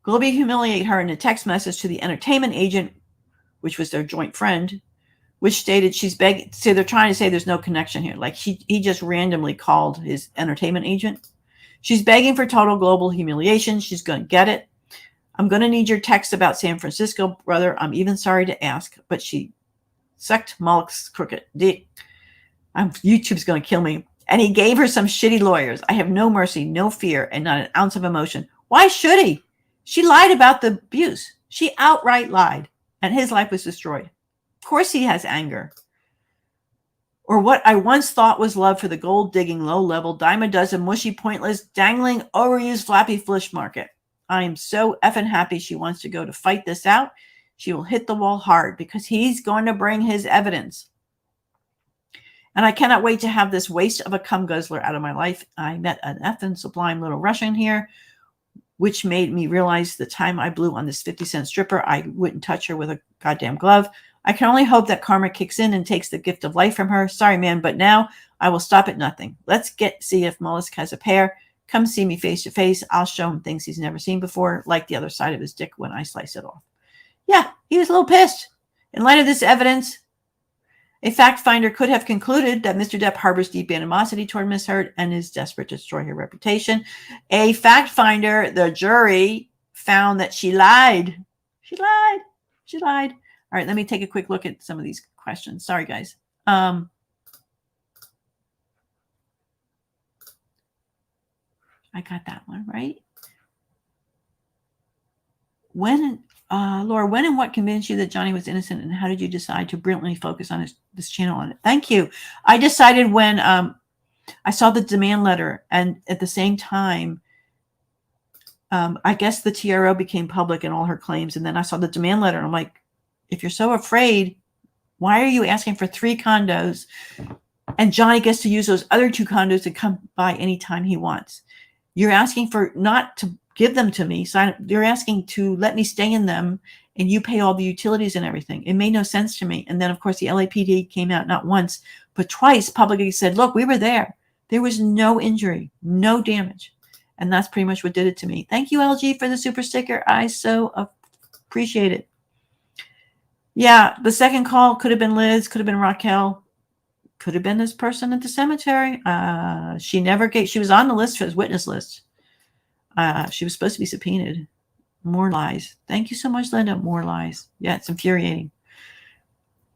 Globally humiliate her in a text message to the entertainment agent, which was their joint friend, which stated she's begging. So they're trying to say there's no connection here. Like he just randomly called his entertainment agent. She's begging for total global humiliation. She's going to get it. I'm going to need your text about San Francisco, brother. I'm even sorry to ask, but she sucked Malice's crooked dick. YouTube's going to kill me. And he gave her some shitty lawyers. I have no mercy, no fear, and not an ounce of emotion. Why should he? She lied about the abuse. She outright lied, and his life was destroyed. Of course he has anger. Or what I once thought was love for the gold-digging, low-level, dime-a-dozen, mushy, pointless, dangling, overused, flappy flish market. I am so effing happy she wants to go to fight this out. She will hit the wall hard because he's going to bring his evidence. And I cannot wait to have this waste of a cum guzzler out of my life. I met an effing sublime little Russian here, which made me realize the time I blew on this 50-cent stripper, I wouldn't touch her with a goddamn glove. I can only hope that karma kicks in and takes the gift of life from her. Sorry, man, but now I will stop at nothing. Let's see if Malice has a pair. Come see me face to face. I'll show him things he's never seen before, like the other side of his dick when I slice it off. Yeah, he was a little pissed. In light of this evidence, a fact finder could have concluded that Mr. Depp harbors deep animosity toward Ms. Heard and is desperate to destroy her reputation. A fact finder, the jury, found that she lied. She lied. She lied. All right, let me take a quick look at some of these questions. Sorry, guys. I got that one right. Laura, when and what convinced you that Johnny was innocent, and how did you decide to brilliantly focus on this channel on it? Thank you. I decided when I saw the demand letter, and at the same time, I guess the TRO became public and all her claims, and then I saw the demand letter, and I'm like, if you're so afraid, why are you asking for 3 condos? And Johnny gets to use those other 2 condos to come by anytime he wants. You're asking for not to give them to me. So you're asking to let me stay in them and you pay all the utilities and everything. It made no sense to me. And then, of course, the LAPD came out not once, but twice publicly said, look, we were there. There was no injury, no damage. And that's pretty much what did it to me. Thank you, LG, for the super sticker. I so appreciate it. Yeah, the second call could have been Liz, could have been Raquel. Could have been this person at the cemetery. She never gave. She was on the list for his witness list. She was supposed to be subpoenaed. More lies. Thank you so much, Linda. More lies. Yeah, it's infuriating.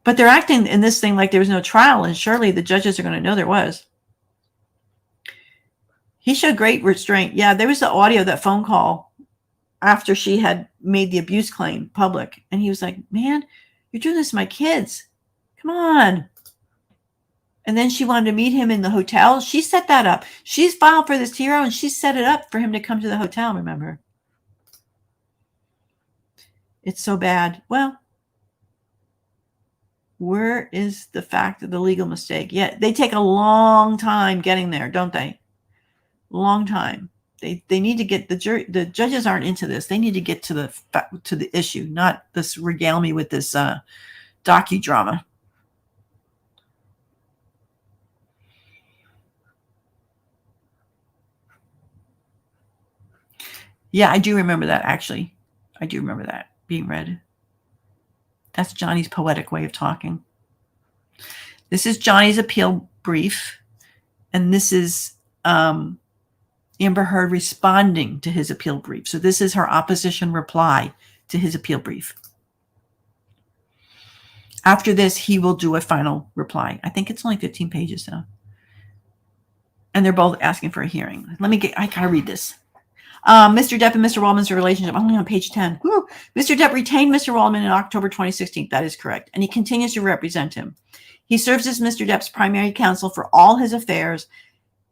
But they're acting in this thing like there was no trial, and surely the judges are going to know there was. He showed great restraint. Yeah, there was the audio, that phone call after she had made the abuse claim public. And he was like, man, you're doing this to my kids. Come on. And then she wanted to meet him in the hotel. She set that up. She's filed for this TRO, and she set it up for him to come to the hotel, remember? It's so bad. Well, where is the fact of the legal mistake? Yeah, they take a long time getting there, don't they? Long time. They need to get the judges aren't into this. They need to get to the issue, not this regale me with this docudrama. Yeah, I do remember that, actually. I do remember that being read. That's Johnny's poetic way of talking. This is Johnny's appeal brief, and this is Amber Heard responding to his appeal brief. So this is her opposition reply to his appeal brief. After this, he will do a final reply. I think it's only 15 pages though. And they're both asking for a hearing. I gotta read this. Mr. Depp and Mr. Waldman's relationship, only on page 10. Woo. Mr. Depp retained Mr. Waldman in October 2016. That is correct. And he continues to represent him. He serves as Mr. Depp's primary counsel for all his affairs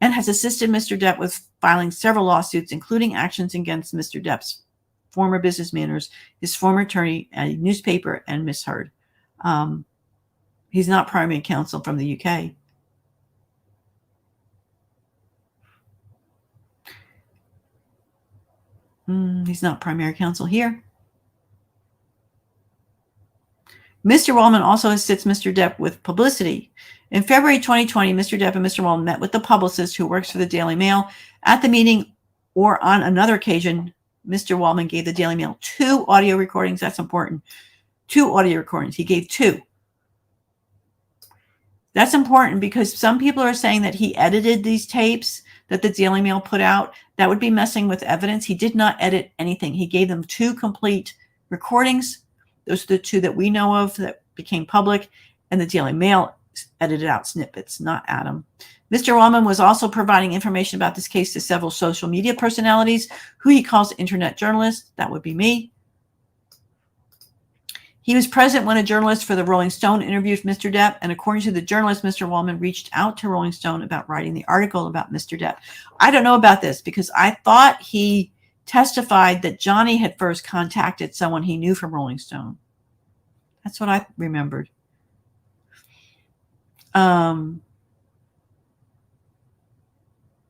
and has assisted Mr. Depp with filing several lawsuits, including actions against Mr. Depp's former business managers, his former attorney, a newspaper, and Miss Heard. He's not primary counsel from the UK. He's not primary counsel here. Mr. Waldman also assists Mr. Depp with publicity. In February 2020, Mr. Depp and Mr. Waldman met with the publicist who works for the Daily Mail. At the meeting, or on another occasion, Mr. Waldman gave the Daily Mail 2 audio recordings. That's important. 2 audio recordings. He gave 2. That's important because some people are saying that he edited these tapes that the Daily Mail put out. That would be messing with evidence. He did not edit anything. He gave them 2 complete recordings. Those are the 2 that we know of that became public, and the Daily Mail edited out snippets, not Adam. Mr. Waldman was also providing information about this case to several social media personalities who he calls internet journalists. That would be me. He was present when a journalist for the Rolling Stone interviewed Mr. Depp, and according to the journalist, Mr. Waldman reached out to Rolling Stone about writing the article about Mr. Depp. I don't know about this because I thought he testified that Johnny had first contacted someone he knew from Rolling Stone. That's what I remembered.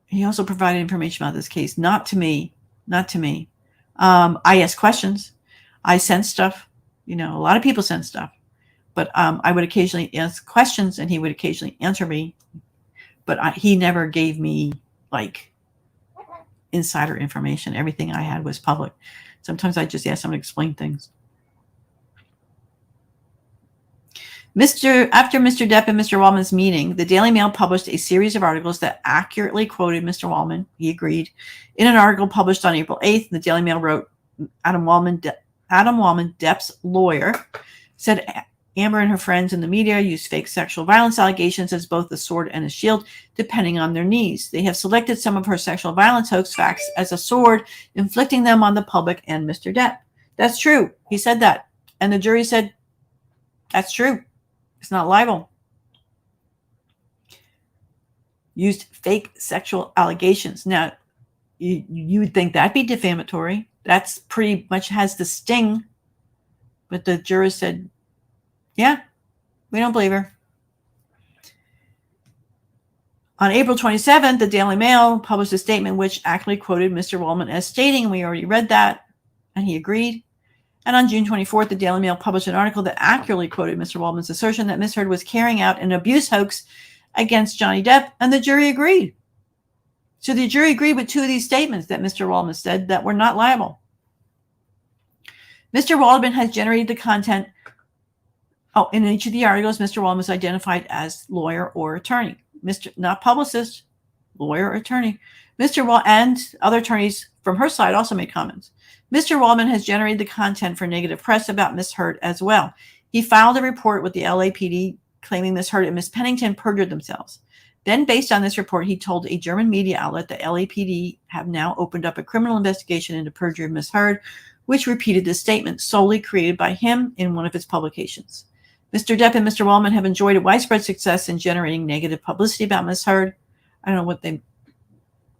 He also provided information about this case, not to me. I asked questions. I sent stuff. A lot of people send stuff, but I would occasionally ask questions and he would occasionally answer me, but he never gave me like insider information. Everything I had was public. Sometimes I just ask someone to explain things. After Mr. Depp and Mr. Waldman's meeting, the Daily Mail published a series of articles that accurately quoted Mr. Waldman. He agreed. In an article published on April 8th, the Daily Mail wrote, Adam Waldman, Depp's lawyer, said Amber and her friends in the media use fake sexual violence allegations as both a sword and a shield, depending on their needs. They have selected some of her sexual violence hoax facts as a sword, inflicting them on the public and Mr. Depp. That's true. He said that. And the jury said, that's true. It's not libel. Used fake sexual allegations. Now, you would think that'd be defamatory. That's pretty much has the sting. But the jurors said, yeah, we don't believe her. On April 27th, the Daily Mail published a statement which accurately quoted Mr. Waldman as stating, and we already read that, and he agreed. And on June 24th, the Daily Mail published an article that accurately quoted Mr. Waldman's assertion that Ms. Heard was carrying out an abuse hoax against Johnny Depp, and the jury agreed. So the jury agreed with 2 of these statements that Mr. Waldman said that were not liable. Mr. Waldman has generated the content. In each of the articles, Mr. Waldman was identified as lawyer or attorney. Not publicist, lawyer or attorney. And other attorneys from her side also made comments. Mr. Waldman has generated the content for negative press about Ms. Heard as well. He filed a report with the LAPD claiming Ms. Heard and Ms. Pennington perjured themselves. Then, based on this report, he told a German media outlet that LAPD have now opened up a criminal investigation into perjury of Ms. Heard, which repeated this statement solely created by him in one of his publications. Mr. Depp and Mr. Wallman have enjoyed a widespread success in generating negative publicity about Ms. Heard. I don't know what they...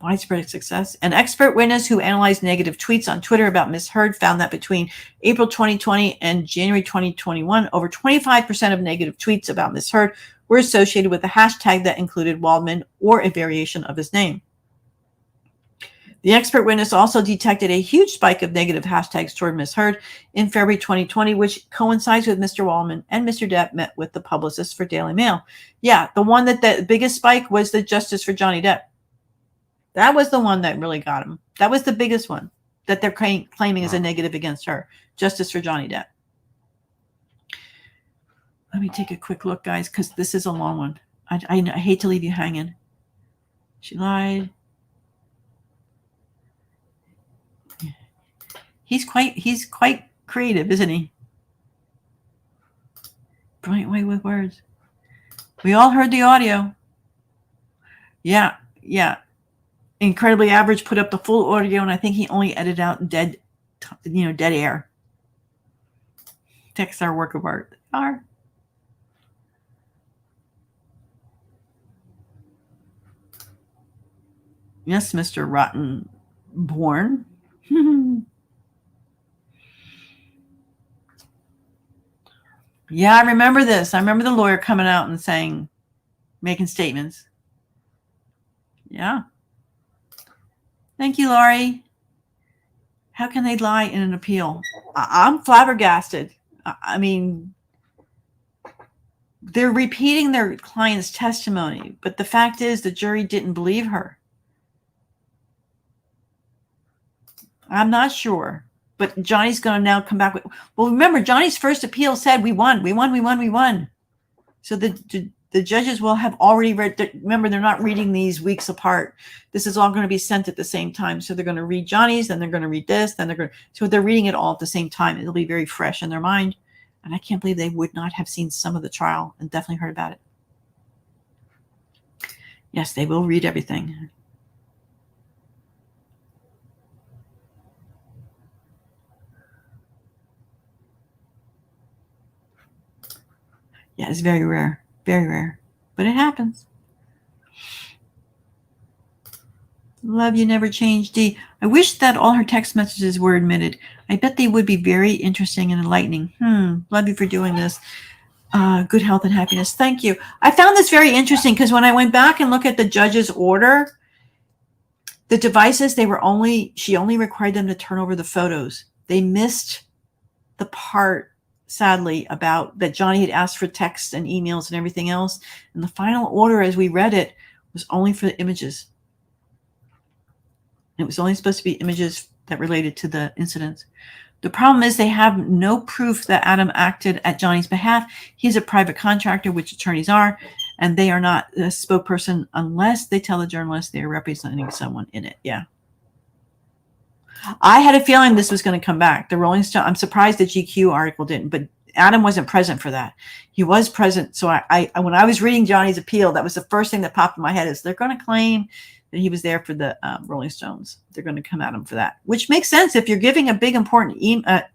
Widespread success. An expert witness who analyzed negative tweets on Twitter about Ms. Heard found that between April 2020 and January 2021, over 25% of negative tweets about Ms. Heard were associated with a hashtag that included Waldman or a variation of his name. The expert witness also detected a huge spike of negative hashtags toward Ms. Heard in February 2020, which coincides with Mr. Waldman and Mr. Depp met with the publicist for Daily Mail. Yeah, the one that the biggest spike was the Justice for Johnny Depp. That was the one that really got him. That was the biggest one that they're claiming is a negative against her. Justice for Johnny Depp. Let me take a quick look, guys, because this is a long one. I hate to leave you hanging. She lied. He's quite creative, isn't he? Brilliant way with words. We all heard the audio. Yeah. Incredibly Average put up the full audio, and I think he only edited out dead air. Texts are a work of art. They are. Yes, Mr. Rottenborn. Yeah, I remember this. I remember the lawyer coming out and making statements. Yeah. Thank you, Laurie. How can they lie in an appeal? I'm flabbergasted. I mean, they're repeating their client's testimony, but the fact is the jury didn't believe her. I'm not sure, but Johnny's going to now come back with, well, remember, Johnny's first appeal said we won. So the judges will have already read. Remember, they're not reading these weeks apart. This is all going to be sent at the same time. So they're going to read Johnny's, then they're going to read this, so they're reading it all at the same time. It'll be very fresh in their mind. And I can't believe they would not have seen some of the trial and definitely heard about it. Yes, they will read everything. Yeah, it's very rare, but it happens. Love you, never change, D. I wish that all her text messages were admitted. I bet they would be very interesting and enlightening. Love you for doing this. Good health and happiness. Thank you. I found this very interesting because when I went back and looked at the judge's order, the devices, she only required them to turn over the photos. They missed the part, sadly, about that Johnny had asked for texts and emails and everything else. And the final order, as we read it, was only for the images. It was only supposed to be images that related to the incidents. The problem is they have no proof that Adam acted at Johnny's behalf. He's a private contractor, which attorneys are, and they are not a spokesperson unless they tell the journalist they're representing someone in it. Yeah. I had a feeling this was going to come back. The Rolling Stone, I'm surprised the GQ article didn't, but Adam wasn't present for that. He was present. So I when I was reading Johnny's appeal, that was the first thing that popped in my head is they're going to claim that he was there for the Rolling Stones. They're going to come at him for that, which makes sense. If you're giving a big, important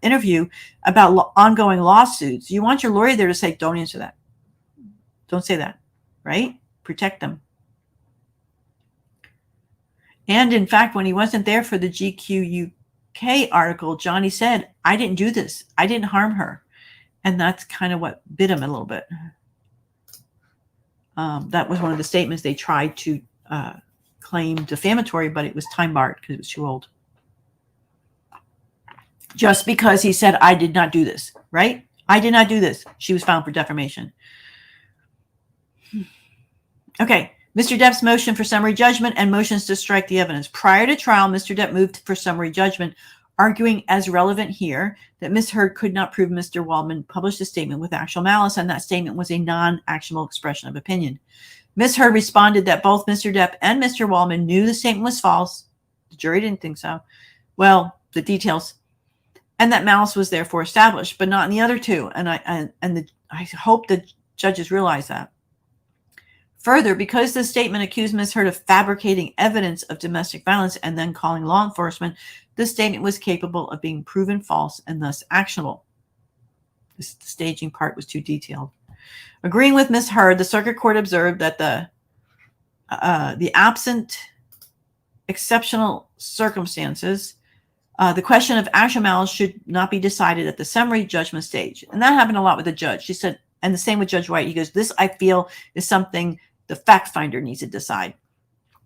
interview about ongoing lawsuits, you want your lawyer there to say, don't answer that. Don't say that, right? Protect them. And in fact, when he wasn't there for the GQ UK article, Johnny said, I didn't do this. I didn't harm her. And that's kind of what bit him a little bit. That was one of the statements they tried to claim defamatory, but it was time barred because it was too old. Just because he said, I did not do this, right? I did not do this. She was found for defamation. Okay. Mr. Depp's motion for summary judgment and motions to strike the evidence. Prior to trial, Mr. Depp moved for summary judgment, arguing as relevant here that Ms. Heard could not prove Mr. Waldman published a statement with actual malice, and that statement was a non-actionable expression of opinion. Ms. Heard responded that both Mr. Depp and Mr. Waldman knew the statement was false. The jury didn't think so. Well, the details. and that malice was therefore established, but not in the other two. And I hope the judges realize that. Further, because the statement accused Ms. Heard of fabricating evidence of domestic violence and then calling law enforcement, the statement was capable of being proven false and thus actionable. The staging part was too detailed. Agreeing with Ms. Heard, the circuit court observed that the absent exceptional circumstances, the question of actual malice should not be decided at the summary judgment stage. And that happened a lot with the judge. She said, and the same with Judge White. He goes, this, I feel, is something the fact finder needs to decide.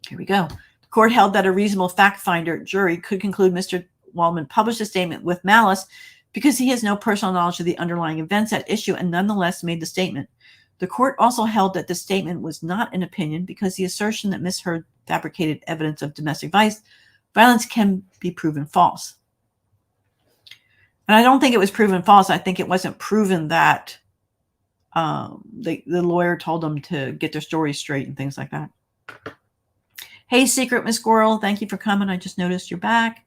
Here we go. The court held that a reasonable fact finder jury could conclude Mr. Waldman published a statement with malice because he has no personal knowledge of the underlying events at issue and nonetheless made the statement. The court also held that the statement was not an opinion because the assertion that Ms. Heard fabricated evidence of domestic violence can be proven false. And I don't think it was proven false. I think it wasn't proven that the lawyer told them to get their story straight and things like that. Hey, Secret Miss Squirrel, thank you for coming. I just noticed you're back.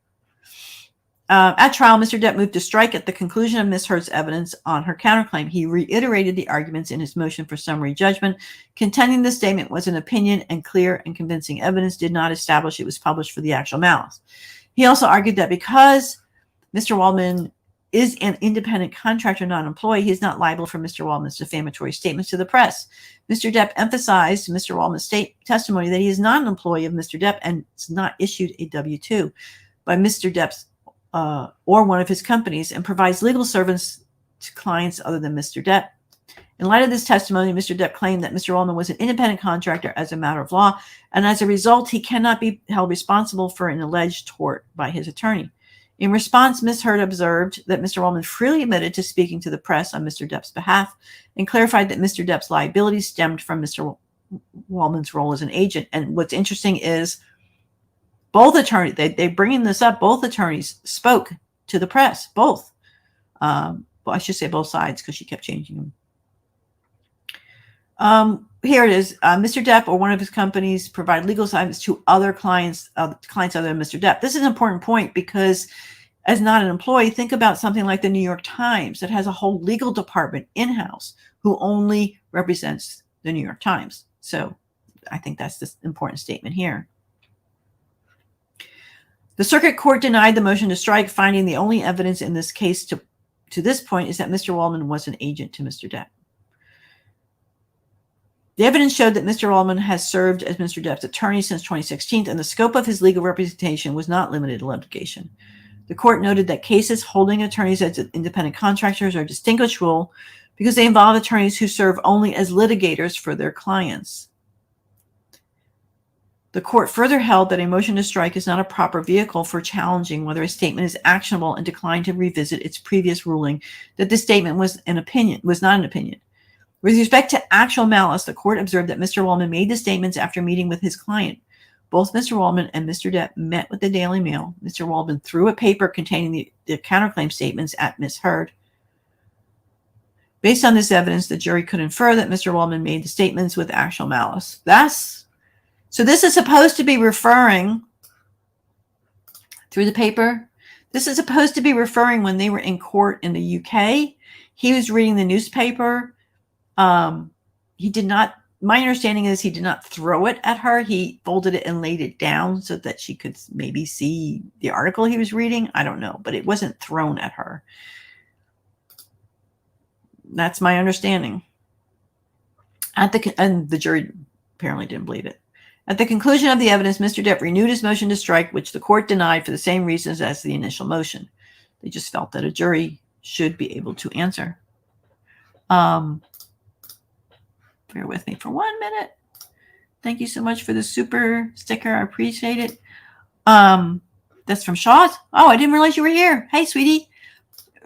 At trial, Mr. Depp moved to strike at the conclusion of Ms. Heard's evidence on her counterclaim. He reiterated the arguments in his motion for summary judgment, contending the statement was an opinion and clear and convincing evidence did not establish it was published for the actual malice. He also argued that because Mr. Waldman is an independent contractor, not an employee, he is not liable for Mr. Waldman's defamatory statements to the press. Mr. Depp emphasized Mr. Waldman's testimony that he is not an employee of Mr. Depp and is not issued a W-2 by Mr. Depp's or one of his companies and provides legal service to clients other than Mr. Depp. In light of this testimony, Mr. Depp claimed that Mr. Waldman was an independent contractor as a matter of law, and as a result, he cannot be held responsible for an alleged tort by his attorney. In response, Ms. Heard observed that Mr. Waldman freely admitted to speaking to the press on Mr. Depp's behalf and clarified that Mr. Depp's liability stemmed from Mr. Waldman's role as an agent. And what's interesting is both attorneys, they bringing this up, both attorneys spoke to the press, both. Well, I should say both sides because she kept changing them. Here it is. Mr. Depp or one of his companies provide legal service to other clients other than Mr. Depp. This is an important point because as not an employee, think about something like the New York Times that has a whole legal department in-house who only represents the New York Times. So I think that's the important statement here. The circuit court denied the motion to strike, finding the only evidence in this case to this point is that Mr. Waldman was an agent to Mr. Depp. The evidence showed that Mr. Waldman has served as Mr. Depp's attorney since 2016, and the scope of his legal representation was not limited to litigation. The court noted that cases holding attorneys as independent contractors are distinguishable because they involve attorneys who serve only as litigators for their clients. The court further held that a motion to strike is not a proper vehicle for challenging whether a statement is actionable and declined to revisit its previous ruling that the statement was not an opinion. With respect to actual malice, the court observed that Mr. Waldman made the statements after meeting with his client. Both Mr. Waldman and Mr. Depp met with the Daily Mail. Mr. Waldman threw a paper containing the counterclaim statements at Ms. Heard. Based on this evidence, the jury could infer that Mr. Waldman made the statements with actual malice. So this is supposed to be referring through the paper. This is supposed to be referring when they were in court in the UK. He was reading the newspaper. He did not, my understanding is he did not throw it at her. He folded it and laid it down so that she could maybe see the article he was reading. I don't know, but it wasn't thrown at her. That's my understanding. And the jury apparently didn't believe it. At the conclusion of the evidence, Mr. Depp renewed his motion to strike, which the court denied for the same reasons as the initial motion. They just felt that a jury should be able to answer. Bear with me for 1 minute. Thank you so much for the super sticker. I appreciate it. That's from Shaw's. Oh, I didn't realize you were here. Hey, sweetie.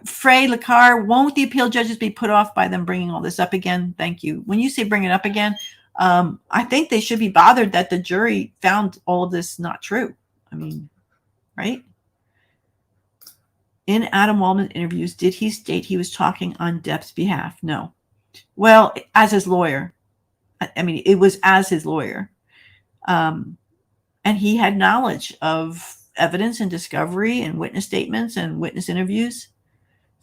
Frey Lacar, won't the appeal judges be put off by them bringing all this up again? Thank you. When you say bring it up again, I think they should be bothered that the jury found all of this not true. I mean, right? In Adam Waldman interviews, did he state he was talking on Depp's behalf? No. Well, as his lawyer. I mean, it was as his lawyer. And he had knowledge of evidence and discovery and witness statements and witness interviews.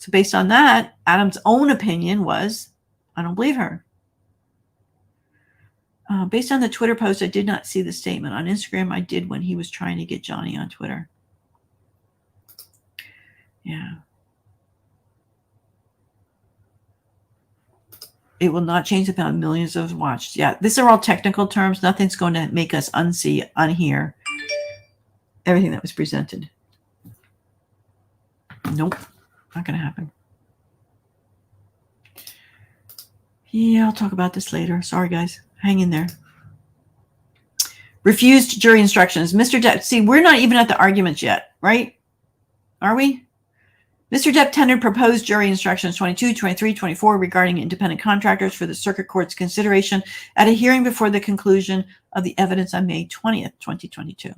So based on that, Adam's own opinion was, I don't believe her. Based on the Twitter post, I did not see the statement. On Instagram, I did when he was trying to get Johnny on Twitter. Yeah. It will not change the amount of millions of watched. Yeah, these are all technical terms. Nothing's going to make us unhear everything that was presented. Nope, not going to happen. Yeah, I'll talk about this later. Sorry, guys. Hang in there. Refused jury instructions. Mr. Depp, see, we're not even at the arguments yet, right? Are we? Mr. Depp tendered proposed jury instructions 22, 23, 24 regarding independent contractors for the circuit court's consideration at a hearing before the conclusion of the evidence on May 20th, 2022.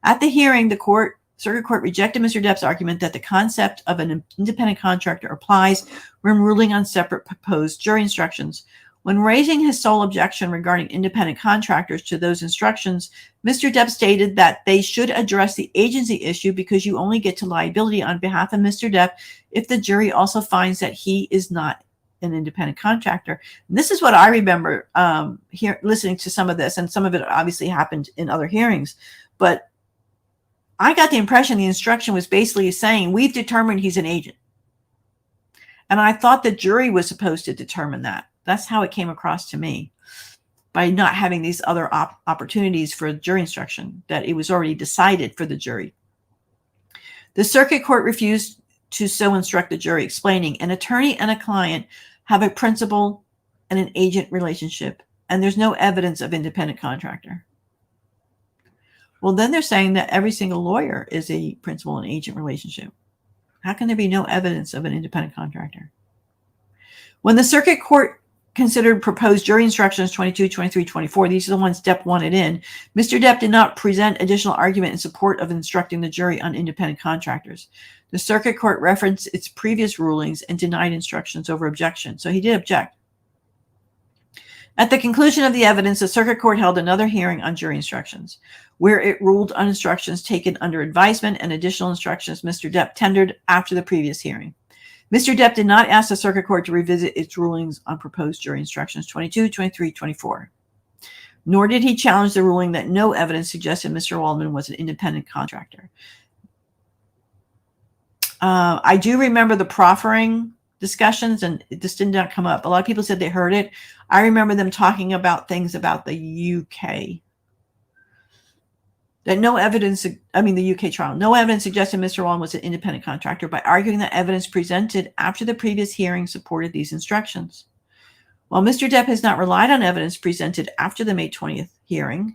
At the hearing, the circuit court rejected Mr. Depp's argument that the concept of an independent contractor applies when ruling on separate proposed jury instructions. When raising his sole objection regarding independent contractors to those instructions, Mr. Depp stated that they should address the agency issue because you only get to liability on behalf of Mr. Depp if the jury also finds that he is not an independent contractor. And this is what I remember listening to some of this, and some of it obviously happened in other hearings. But I got the impression the instruction was basically saying, we've determined he's an agent. And I thought the jury was supposed to determine that. That's how it came across to me, by not having these other opportunities for jury instruction, that it was already decided for the jury. The circuit court refused to so instruct the jury, explaining an attorney and a client have a principal and an agent relationship, and there's no evidence of independent contractor. Well, then they're saying that every single lawyer is a principal and agent relationship. How can there be no evidence of an independent contractor? When the circuit court considered proposed jury instructions 22, 23, 24, these are the ones Depp wanted in, Mr. Depp did not present additional argument in support of instructing the jury on independent contractors. The circuit court referenced its previous rulings and denied instructions over objection. So he did object. At the conclusion of the evidence, the circuit court held another hearing on jury instructions, where it ruled on instructions taken under advisement and additional instructions Mr. Depp tendered after the previous hearing. Mr. Depp did not ask the circuit court to revisit its rulings on proposed jury instructions 22, 23, 24. Nor did he challenge the ruling that no evidence suggested Mr. Waldman was an independent contractor. I do remember the proffering discussions, and this did not come up. A lot of people said they heard it. I remember them talking about things about the UK. That no evidence, the UK trial, no evidence suggested Mr. Waldman was an independent contractor, by arguing that evidence presented after the previous hearing supported these instructions. While Mr. Depp has not relied on evidence presented after the May 20th hearing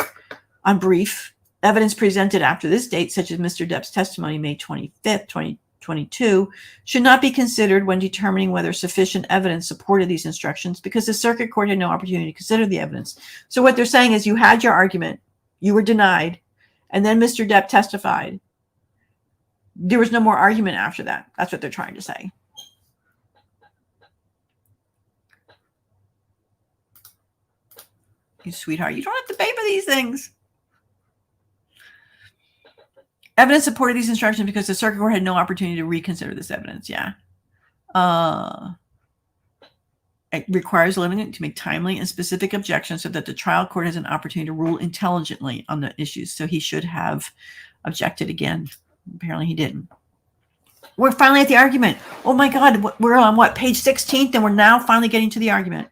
on brief, evidence presented after this date, such as Mr. Depp's testimony May 25th, 2022, should not be considered when determining whether sufficient evidence supported these instructions, because the circuit court had no opportunity to consider the evidence. So what they're saying is, you had your argument, you were denied, and then Mr. Depp testified. There was no more argument after that. That's what they're trying to say. You sweetheart, you don't have to pay for these things. Evidence supported these instructions because the circuit court had no opportunity to reconsider this evidence. Yeah. It requires the litigant to make timely and specific objections so that the trial court has an opportunity to rule intelligently on the issues. So he should have objected again. Apparently he didn't. We're finally at the argument. Oh my God, we're on page 16th, and we're now finally getting to the argument.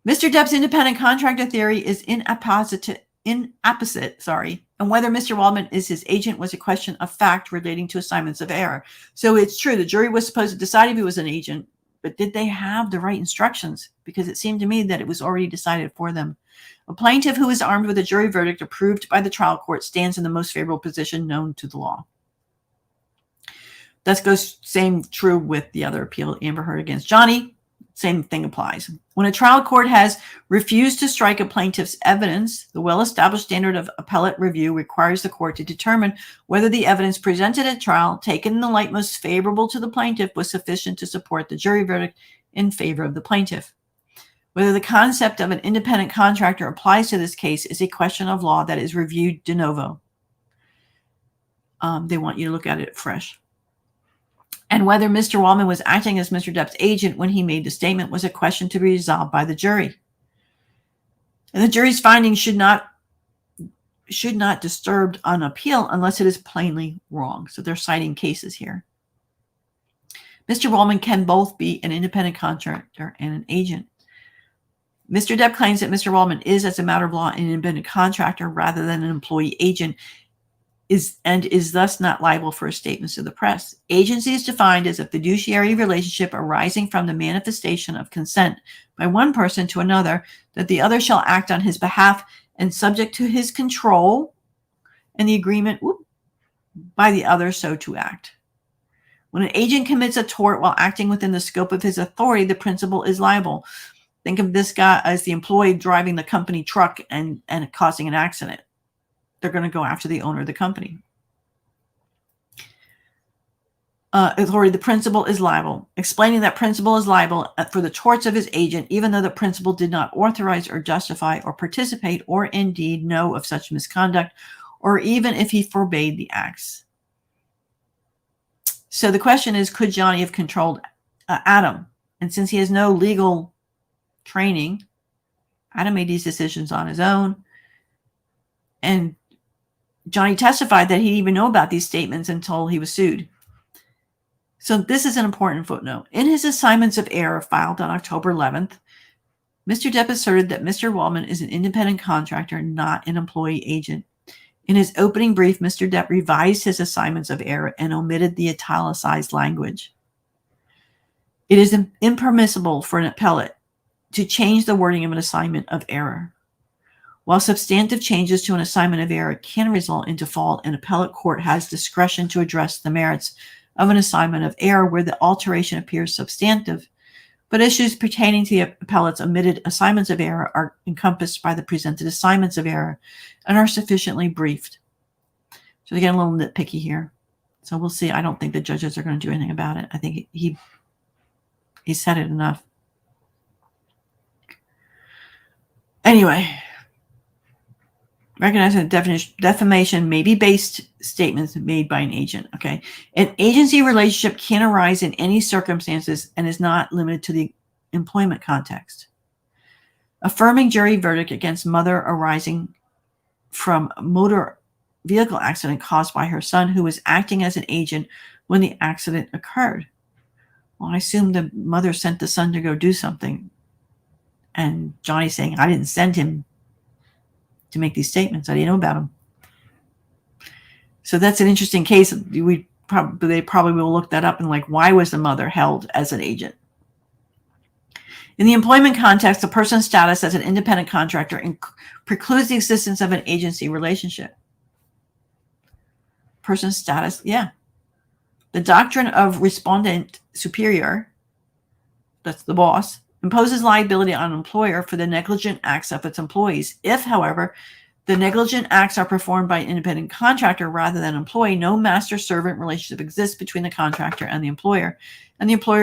Mr. Depp's independent contractor theory is inapposite, and whether Mr. Waldman is his agent was a question of fact relating to assignments of error. So it's true, the jury was supposed to decide if he was an agent, but did they have the right instructions? Because it seemed to me that it was already decided for them. A plaintiff who is armed with a jury verdict approved by the trial court stands in the most favorable position known to the law. That goes same true with the other appeal, Amber Heard against Johnny. Same thing applies. When a trial court has refused to strike a plaintiff's evidence, the well-established standard of appellate review requires the court to determine whether the evidence presented at trial, taken in the light most favorable to the plaintiff, was sufficient to support the jury verdict in favor of the plaintiff. Whether the concept of an independent contractor applies to this case is a question of law that is reviewed de novo. They want you to look at it fresh. And whether Mr. Wallman was acting as Mr. Depp's agent when he made the statement was a question to be resolved by the jury. And the jury's findings should not disturbed on appeal unless it is plainly wrong. So they're citing cases here. Mr. Wallman can both be an independent contractor and an agent. Mr. Depp claims that Mr. Wallman is, as a matter of law, an independent contractor rather than an employee agent, is thus not liable for his statements to the press. Agency is defined as a fiduciary relationship arising from the manifestation of consent by one person to another that the other shall act on his behalf and subject to his control and the agreement by the other so to act. When an agent commits a tort while acting within the scope of his authority, the principal is liable. Think of this guy as the employee driving the company truck and causing an accident. They're going to go after the owner of the company. Authority, the principal is liable. Explaining that principal is liable for the torts of his agent, even though the principal did not authorize or justify or participate or indeed know of such misconduct, or even if he forbade the acts. So the question is, could Johnny have controlled Adam? And since he has no legal training, Adam made these decisions on his own. And Johnny testified that he didn't even know about these statements until he was sued. So this is an important footnote. In his assignments of error filed on October 11th, Mr. Depp asserted that Mr. Wallman is an independent contractor, not an employee agent. In his opening brief, Mr. Depp revised his assignments of error and omitted the italicized language. It is impermissible for an appellate to change the wording of an assignment of error. While substantive changes to an assignment of error can result in default, an appellate court has discretion to address the merits of an assignment of error where the alteration appears substantive, but issues pertaining to the appellate's omitted assignments of error are encompassed by the presented assignments of error and are sufficiently briefed. So they get a little nitpicky here. So we'll see. I don't think the judges are going to do anything about it. I think he said it enough. Anyway, recognizing that defamation may be based statements made by an agent. Okay. An agency relationship can arise in any circumstances and is not limited to the employment context. Affirming jury verdict against mother arising from motor vehicle accident caused by her son who was acting as an agent when the accident occurred. Well, I assume the mother sent the son to go do something. And Johnny's saying, I didn't send him to make these statements. I didn't know about them. So that's an interesting case. They probably will look that up and why was the mother held as an agent? In the employment context, a person's status as an independent contractor precludes the existence of an agency relationship. Person's status, yeah. The doctrine of respondent superior, that's the boss, imposes liability on an employer for the negligent acts of its employees. If, however, the negligent acts are performed by an independent contractor rather than employee, no master-servant relationship exists between the contractor and the employer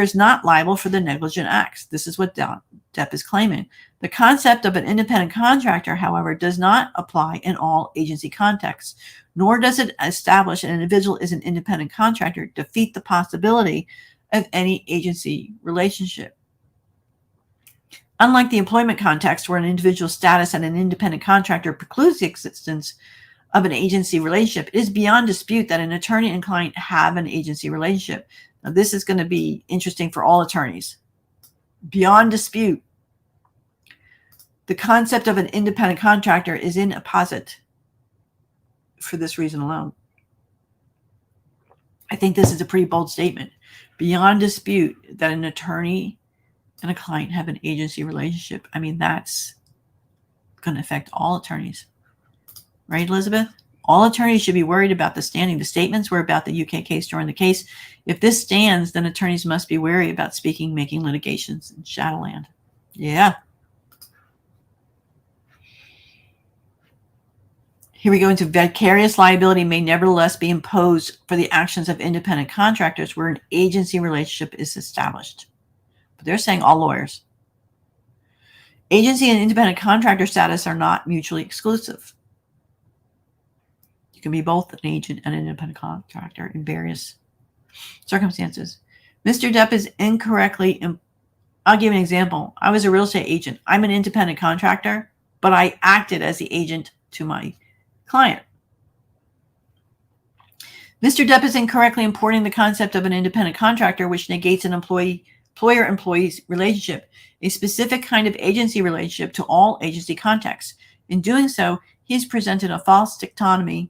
is not liable for the negligent acts. This is what Depp is claiming. The concept of an independent contractor, however, does not apply in all agency contexts, nor does it establish an individual is an independent contractor defeat the possibility of any agency relationship. Unlike the employment context, where an individual's status as an independent contractor precludes the existence of an agency relationship, it is beyond dispute that an attorney and client have an agency relationship. Now, this is going to be interesting for all attorneys. Beyond dispute. The concept of an independent contractor is in apposite for this reason alone. I think this is a pretty bold statement. Beyond dispute that an attorney and a client have an agency relationship. I mean, that's going to affect all attorneys. Right, Elizabeth? All attorneys should be worried about the standing. The statements were about the UK case during the case. If this stands, then attorneys must be wary about speaking, making litigations in Shadowland. Yeah. Here we go into vicarious liability may nevertheless be imposed for the actions of independent contractors where an agency relationship is established. But they're saying all lawyers. Agency and independent contractor status are not mutually exclusive. You can be both an agent and an independent contractor in various Circumstances. Mr. Depp is incorrectly, I'll give you an example. I was a real estate agent. I'm an independent contractor, but I acted as the agent to my client. Mr. Depp is incorrectly importing the concept of an independent contractor, which negates an employer-employee relationship, a specific kind of agency relationship to all agency contexts. In doing so, he's presented a false dichotomy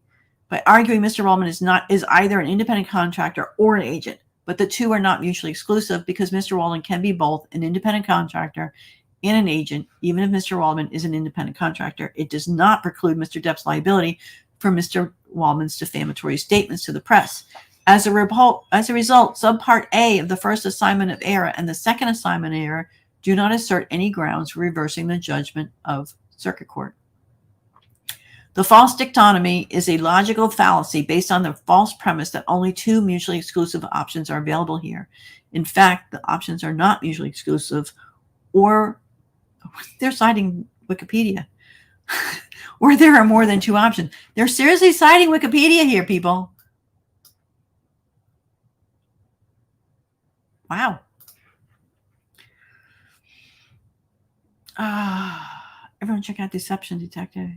by arguing Mr. Wallman is either an independent contractor or an agent, but the two are not mutually exclusive because Mr. Wallman can be both an independent contractor and an agent. Even if Mr. Wallman is an independent contractor, it does not preclude Mr. Depp's liability for Mr. Wallman's defamatory statements to the press. As a result, subpart A of the first assignment of error and the second assignment of error do not assert any grounds for reversing the judgment of circuit court. The false dichotomy is a logical fallacy based on the false premise that only two mutually exclusive options are available here. In fact, the options are not mutually exclusive, or they're citing Wikipedia, or there are more than two options. They're seriously citing Wikipedia here, people. Wow. Everyone check out Deception Detective.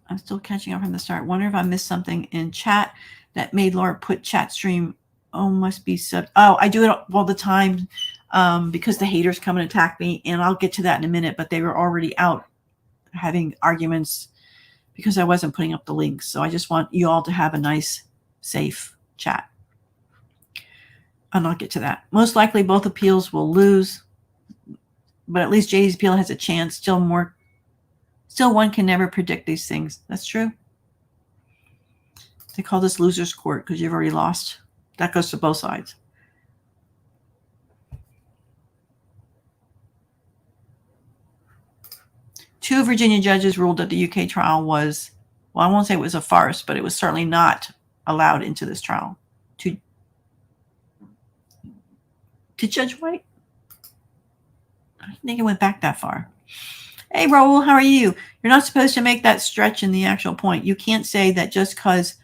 I'm still catching up from the start. Wonder if I missed something in chat that made Laura put chat stream. Oh, must be sub. Oh, I do it all the time because the haters come and attack me, and I'll get to that in a minute. But they were already out having arguments because I wasn't putting up the links. So I just want you all to have a nice, safe chat. And I'll get to that. Most likely both appeals will lose, but at least JD's appeal has a chance. Still, one can never predict these things. That's true. They call this loser's court because you've already lost. That goes to both sides. Two Virginia judges ruled that the UK trial was, well, I won't say it was a farce, but it was certainly not allowed into this trial. To Judge White? I don't think it went back that far. Hey, Raul, how are you? You're not supposed to make that stretch in the actual point. You can't say that just because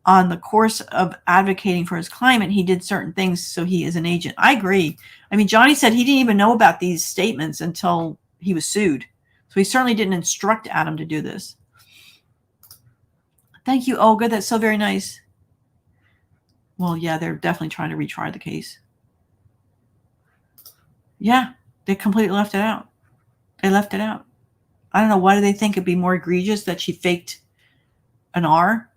on the course of advocating for his client, he did certain things, so he is an agent. I agree. I mean, Johnny said he didn't even know about these statements until he was sued. So he certainly didn't instruct Adam to do this. Thank you, Olga. That's so very nice. Well, yeah, they're definitely trying to retry the case. Yeah, they completely left it out. They left it out. I don't know. Why do they think it'd be more egregious that she faked an R?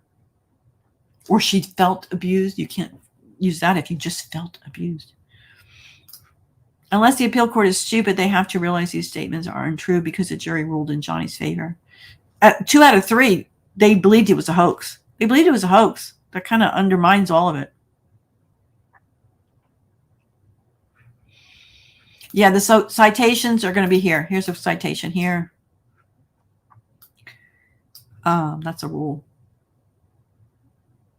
Or she felt abused? You can't use that if you just felt abused. Unless the appeal court is stupid, they have to realize these statements are untrue because the jury ruled in Johnny's favor. 2 out of 3, they believed it was a hoax. They believed it was a hoax. That kind of undermines all of it. Yeah, the citations are going to be here. Here's a citation here. That's a rule.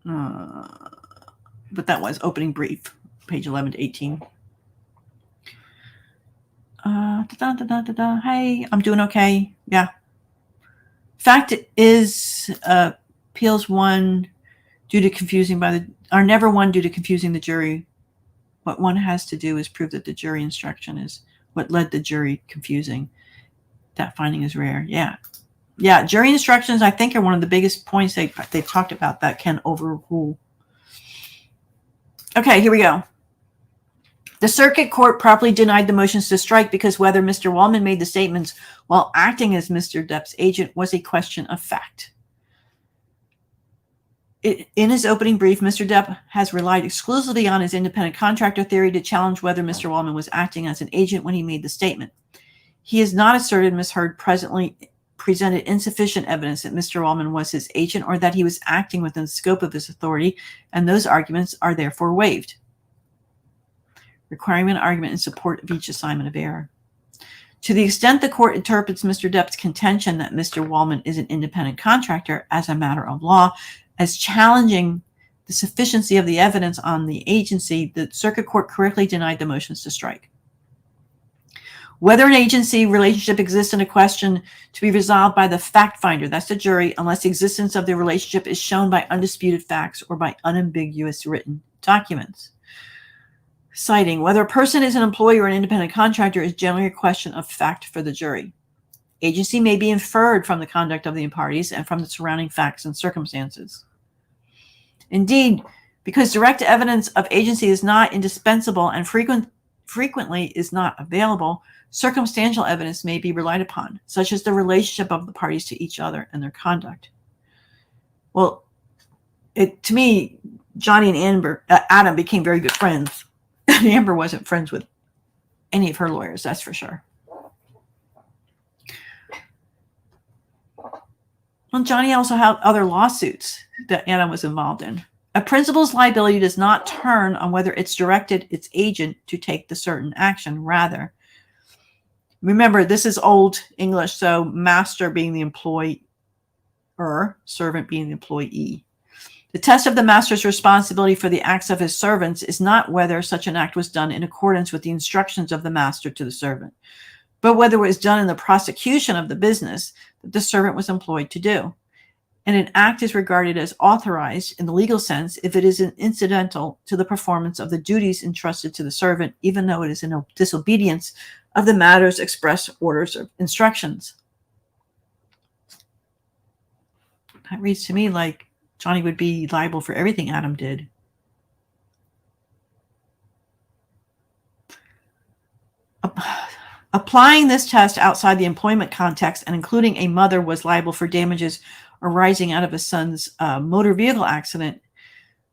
But that was opening brief, page 11 to 18. Hey, I'm doing okay. Yeah. Fact is, appeals won due to confusing are never won due to confusing the jury. What one has to do is prove that the jury instruction is what led the jury confusing. That finding is rare. Yeah. Yeah. Jury instructions, I think, are one of the biggest points they've talked about that can overrule. Okay, here we go. The circuit court properly denied the motions to strike because whether Mr. Wallman made the statements while acting as Mr. Depp's agent was a question of fact. In his opening brief, Mr. Depp has relied exclusively on his independent contractor theory to challenge whether Mr. Wallman was acting as an agent when he made the statement. He has not asserted Ms. Heard presently presented insufficient evidence that Mr. Wallman was his agent or that he was acting within the scope of his authority, and those arguments are therefore waived, requiring an argument in support of each assignment of error. To the extent the court interprets Mr. Depp's contention that Mr. Wallman is an independent contractor as a matter of law as challenging the sufficiency of the evidence on the agency, the circuit court correctly denied the motions to strike. Whether an agency relationship exists in a question to be resolved by the fact finder, that's the jury, unless the existence of the relationship is shown by undisputed facts or by unambiguous written documents. Citing, whether a person is an employee or an independent contractor is generally a question of fact for the jury. Agency may be inferred from the conduct of the parties and from the surrounding facts and circumstances. Indeed, because direct evidence of agency is not indispensable and frequently is not available, circumstantial evidence may be relied upon, such as the relationship of the parties to each other and their conduct. Well, to me, Johnny and Adam became very good friends. Amber wasn't friends with any of her lawyers, that's for sure. Well, Johnny also had other lawsuits that Adam was involved in. A principal's liability does not turn on whether it's directed its agent to take the certain action. Rather, remember, this is old English, so master being the employer, servant being the employee. The test of the master's responsibility for the acts of his servants is not whether such an act was done in accordance with the instructions of the master to the servant, but whether it was done in the prosecution of the business that the servant was employed to do. And an act is regarded as authorized in the legal sense if it is incidental to the performance of the duties entrusted to the servant, even though it is in disobedience of the master's express orders or instructions. That reads to me like Johnny would be liable for everything Adam did. Applying this test outside the employment context and including a mother was liable for damages arising out of a son's motor vehicle accident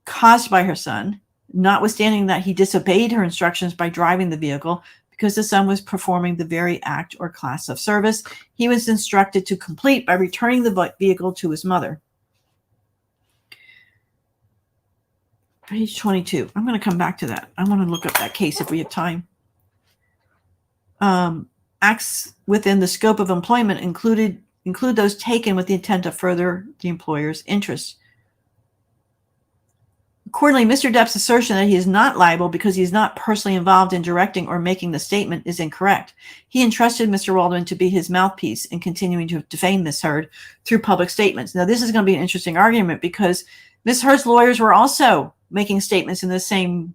caused by her son, notwithstanding that he disobeyed her instructions by driving the vehicle because the son was performing the very act or class of service he was instructed to complete by returning the vehicle to his mother. Page 22. I'm going to come back to that. I want to look up that case if we have time. Acts within the scope of employment include those taken with the intent to further the employer's interests. Accordingly, Mr. Depp's assertion that he is not liable because he is not personally involved in directing or making the statement is incorrect. He entrusted Mr. Waldman to be his mouthpiece in continuing to defame Ms. Heard through public statements. Now, this is going to be an interesting argument because Ms. Heard's lawyers were also making statements in the same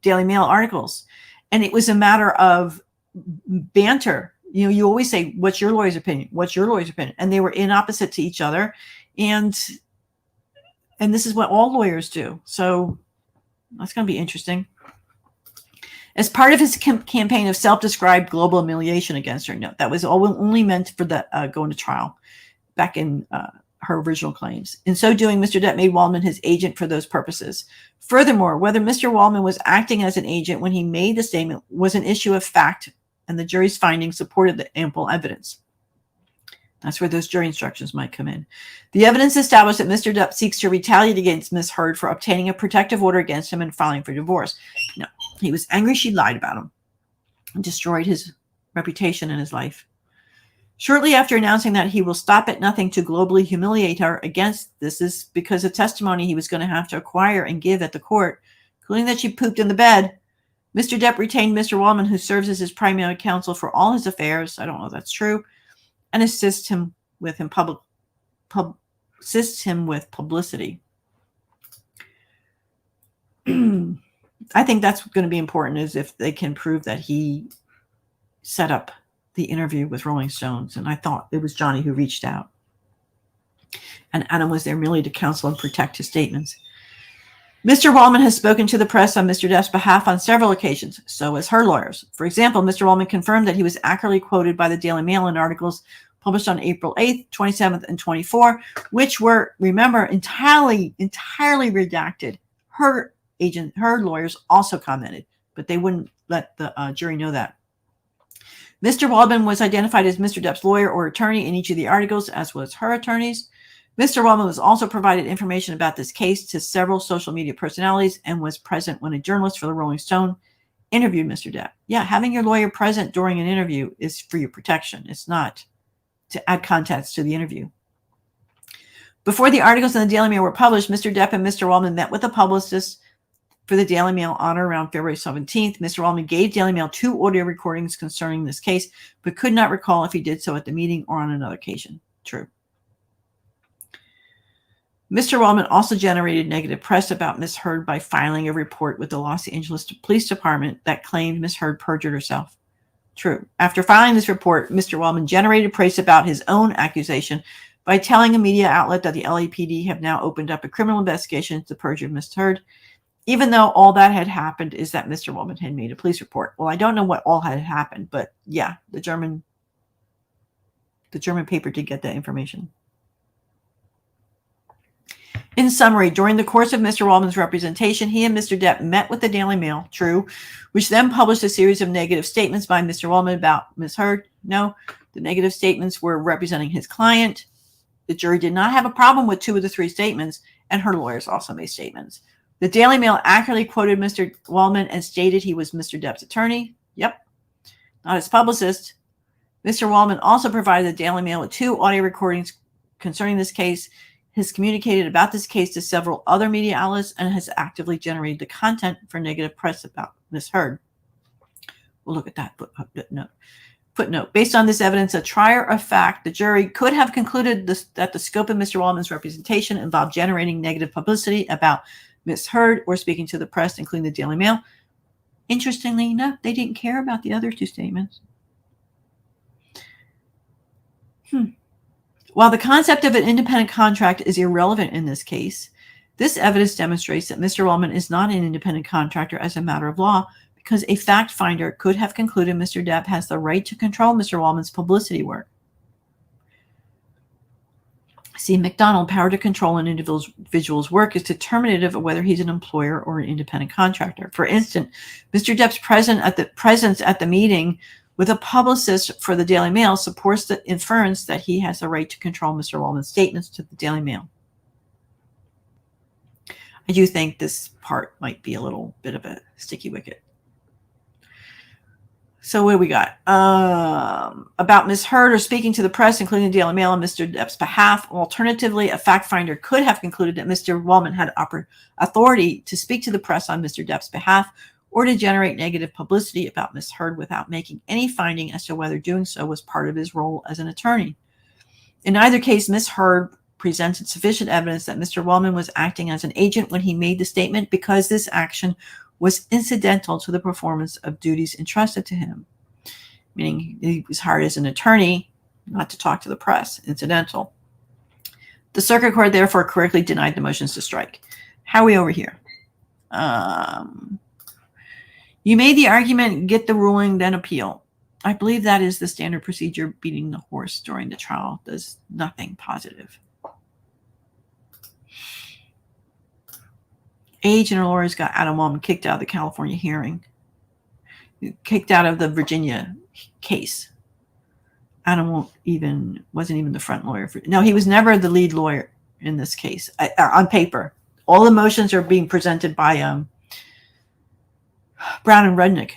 Daily Mail articles. And it was a matter of banter. You know, you always say, what's your lawyer's opinion? What's your lawyer's opinion? And they were in opposite to each other. And this is what all lawyers do. So that's going to be interesting. As part of his campaign of self-described global humiliation against her, no, that was only meant for the going to trial back in her original claims. In so doing, Mr. Depp made Waldman his agent for those purposes. Furthermore, whether Mr. Waldman was acting as an agent when he made the statement was an issue of fact, and the jury's findings supported the ample evidence. That's where those jury instructions might come in. The evidence established that Mr. Depp seeks to retaliate against Ms. Heard for obtaining a protective order against him and filing for divorce. No, he was angry she lied about him and destroyed his reputation and his life. Shortly after announcing that he will stop at nothing to globally humiliate her against this is because of testimony he was going to have to acquire and give at the court, including that she pooped in the bed, Mr. Depp retained Mr. Waldman, who serves as his primary counsel for all his affairs. I don't know if that's true. And assists him with publicity. I think that's going to be important, is if they can prove that he set up the interview with Rolling Stones. And I thought it was Johnny who reached out. And Adam was there merely to counsel and protect his statements. Mr. Waldman has spoken to the press on Mr. Depp's behalf on several occasions. So has her lawyers. For example, Mr. Waldman confirmed that he was accurately quoted by the Daily Mail in articles published on April 8th, 27th, and 24, which were, remember, entirely redacted. Her lawyers also commented, but they wouldn't let the jury know that. Mr. Waldman was identified as Mr. Depp's lawyer or attorney in each of the articles, as was her attorneys. Mr. Waldman was also provided information about this case to several social media personalities and was present when a journalist for the Rolling Stone interviewed Mr. Depp. Yeah, having your lawyer present during an interview is for your protection. It's not to add context to the interview. Before the articles in the Daily Mail were published, Mr. Depp and Mr. Waldman met with the publicist for the Daily Mail on or around February 17th. Mr. Waldman gave Daily Mail 2 audio recordings concerning this case, but could not recall if he did so at the meeting or on another occasion. True. Mr. Waldman also generated negative press about Ms. Heard by filing a report with the Los Angeles Police Department that claimed Ms. Heard perjured herself. True. After filing this report, Mr. Waldman generated praise about his own accusation by telling a media outlet that the LAPD have now opened up a criminal investigation into the perjury of Ms. Heard, even though all that had happened is that Mr. Waldman had made a police report. Well, I don't know what all had happened, but yeah, the German paper did get that information. In summary, during the course of Mr. Waldman's representation, he and Mr. Depp met with the Daily Mail, true, which then published a series of negative statements by Mr. Waldman about Ms. Heard. No, the negative statements were representing his client. The jury did not have a problem with 2 of the 3 statements, and her lawyers also made statements. The Daily Mail accurately quoted Mr. Waldman and stated he was Mr. Depp's attorney. Yep, not his publicist. Mr. Waldman also provided the Daily Mail with 2 audio recordings concerning this case, has communicated about this case to several other media outlets, and has actively generated the content for negative press about Ms. Heard. We'll look at that footnote. Footnote. Based on this evidence, a trier of fact, the jury could have concluded that the scope of Mr. Waldman's representation involved generating negative publicity about Ms. Heard or speaking to the press, including the Daily Mail. Interestingly enough, they didn't care about the other 2 statements. While the concept of an independent contract is irrelevant in this case, this evidence demonstrates that Mr. Waldman is not an independent contractor as a matter of law, because a fact finder could have concluded Mr. Depp has the right to control Mr. Waldman's publicity work. See, McDonald, power to control an individual's work is determinative of whether he's an employer or an independent contractor. For instance, Mr. Depp's presence at the meeting with a publicist for the Daily Mail supports the inference that he has the right to control Mr. Waldman's statements to the Daily Mail. I do think this part might be a little bit of a sticky wicket. So what do we got? About Ms. Heard or speaking to the press, including the Daily Mail on Mr. Depp's behalf. Alternatively, a fact finder could have concluded that Mr. Waldman had authority to speak to the press on Mr. Depp's behalf, or to generate negative publicity about Ms. Heard without making any finding as to whether doing so was part of his role as an attorney. In either case, Ms. Heard presented sufficient evidence that Mr. Waldman was acting as an agent when he made the statement, because this action was incidental to the performance of duties entrusted to him. Meaning he was hired as an attorney, not to talk to the press, incidental. The circuit court therefore correctly denied the motions to strike. How are we over here? You made the argument, get the ruling, then appeal. I believe that is the standard procedure. Beating the horse during the trial does nothing positive. Age and her lawyers got Adam Waldman kicked out of the California hearing. Kicked out of the Virginia case. Adam wasn't even the front lawyer. No, he was never the lead lawyer in this case. On paper. All the motions are being presented by Brown and Rudnick.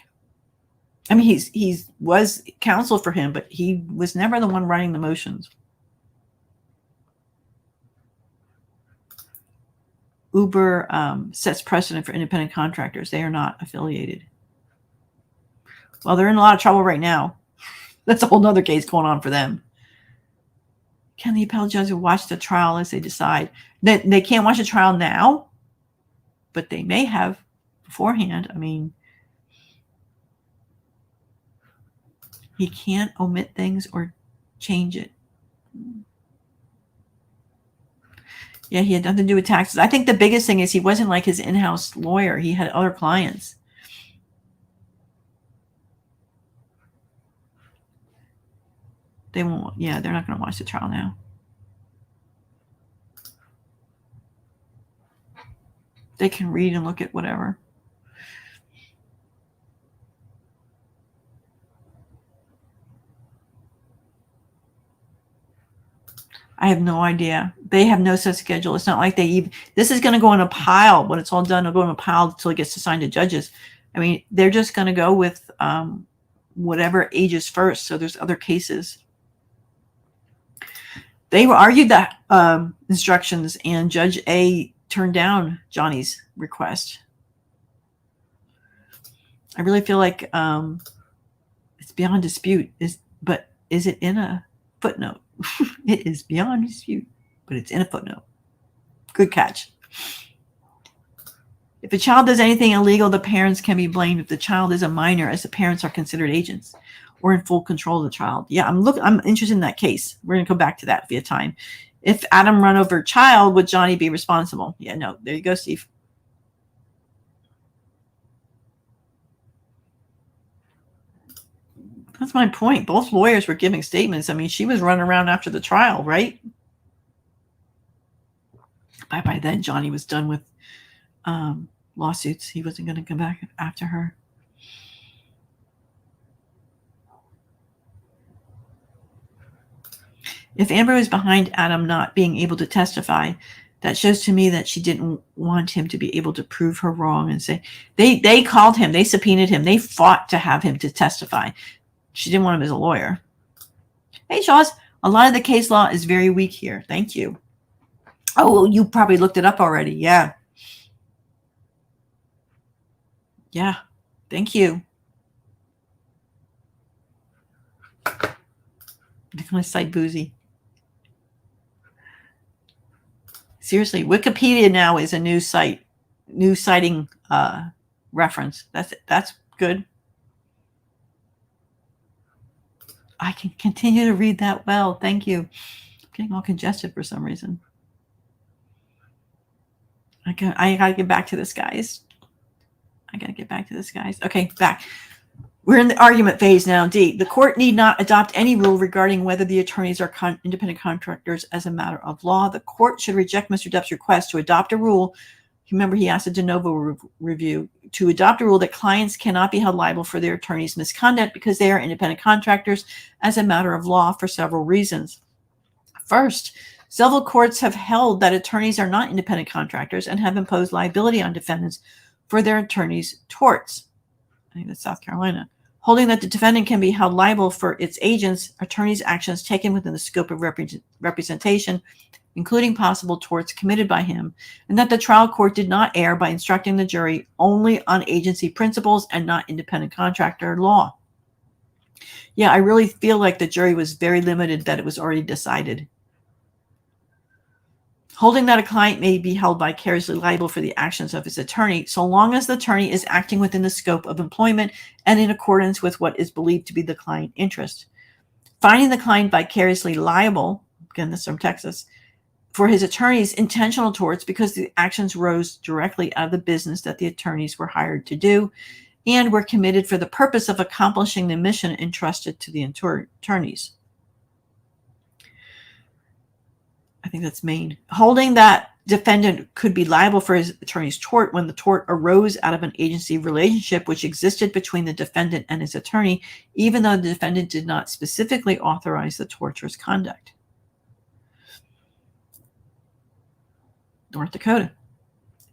I mean, he was counsel for him, but he was never the one running the motions. Uber sets precedent for independent contractors. They are not affiliated. Well, they're in a lot of trouble right now. That's a whole nother case going on for them. Can the appellate judge watch the trial as they decide? They can't watch the trial now, but they may have beforehand. I mean, he can't omit things or change it. Yeah, he had nothing to do with taxes. I think the biggest thing is he wasn't like his in-house lawyer. He had other clients. They won't, yeah, they're not going to watch the trial now. They can read and look at whatever. I have no idea. They have no set schedule. It's not like they even, this is going to go in a pile. When it's all done, it'll go in a pile until it gets assigned to judges. I mean, they're just going to go with whatever ages first. So there's other cases. They argued that instructions, and Judge A turned down Johnny's request. I really feel like it's beyond dispute. But is it in a footnote? It is beyond dispute, but it's in a footnote. Good catch. If a child does anything illegal, the parents can be blamed if the child is a minor, as the parents are considered agents or in full control of the child. Yeah, I'm interested in that case. We're going to go back to that if we have time. If Adam run over a child, would Johnny be responsible? Yeah, no. There you go, Steve. That's my point. Both lawyers were giving statements. I mean, she was running around after the trial, right? By then, Johnny was done with lawsuits. He wasn't going to come back after her. If Amber was behind Adam not being able to testify, that shows to me that she didn't want him to be able to prove her wrong and say, they called him, they subpoenaed him, they fought to have him to testify. She didn't want him as a lawyer. Hey, Shaws, a lot of the case law is very weak here. Thank you. Oh, well, you probably looked it up already. Yeah. Yeah. Thank you. They're going to cite Boozy. Seriously, Wikipedia now is a new site, new citing reference. That's good. I can continue to read that well. Thank you. I'm getting all congested for some reason. I gotta get back to this, guys. Okay, back. We're in the argument phase now. D. The court need not adopt any rule regarding whether the attorneys are independent contractors as a matter of law. The court should reject Mr. Depp's request to adopt a rule. Remember, he asked a de novo review to adopt a rule that clients cannot be held liable for their attorney's misconduct because they are independent contractors as a matter of law for several reasons. First, several courts have held that attorneys are not independent contractors and have imposed liability on defendants for their attorneys' torts. I think that's South Carolina. Holding that the defendant can be held liable for its agents' attorneys' actions taken within the scope of representation, including possible torts committed by him, and that the trial court did not err by instructing the jury only on agency principles and not independent contractor law. Yeah, I really feel like the jury was very limited, that it was already decided. Holding that a client may be held vicariously liable for the actions of his attorney, so long as the attorney is acting within the scope of employment and in accordance with what is believed to be the client interest. Finding the client vicariously liable, again, this is from Texas, for his attorney's intentional torts because the actions rose directly out of the business that the attorneys were hired to do and were committed for the purpose of accomplishing the mission entrusted to the attorneys. I think that's Maine. Holding that defendant could be liable for his attorney's tort when the tort arose out of an agency relationship which existed between the defendant and his attorney, even though the defendant did not specifically authorize the torturous conduct. North Dakota.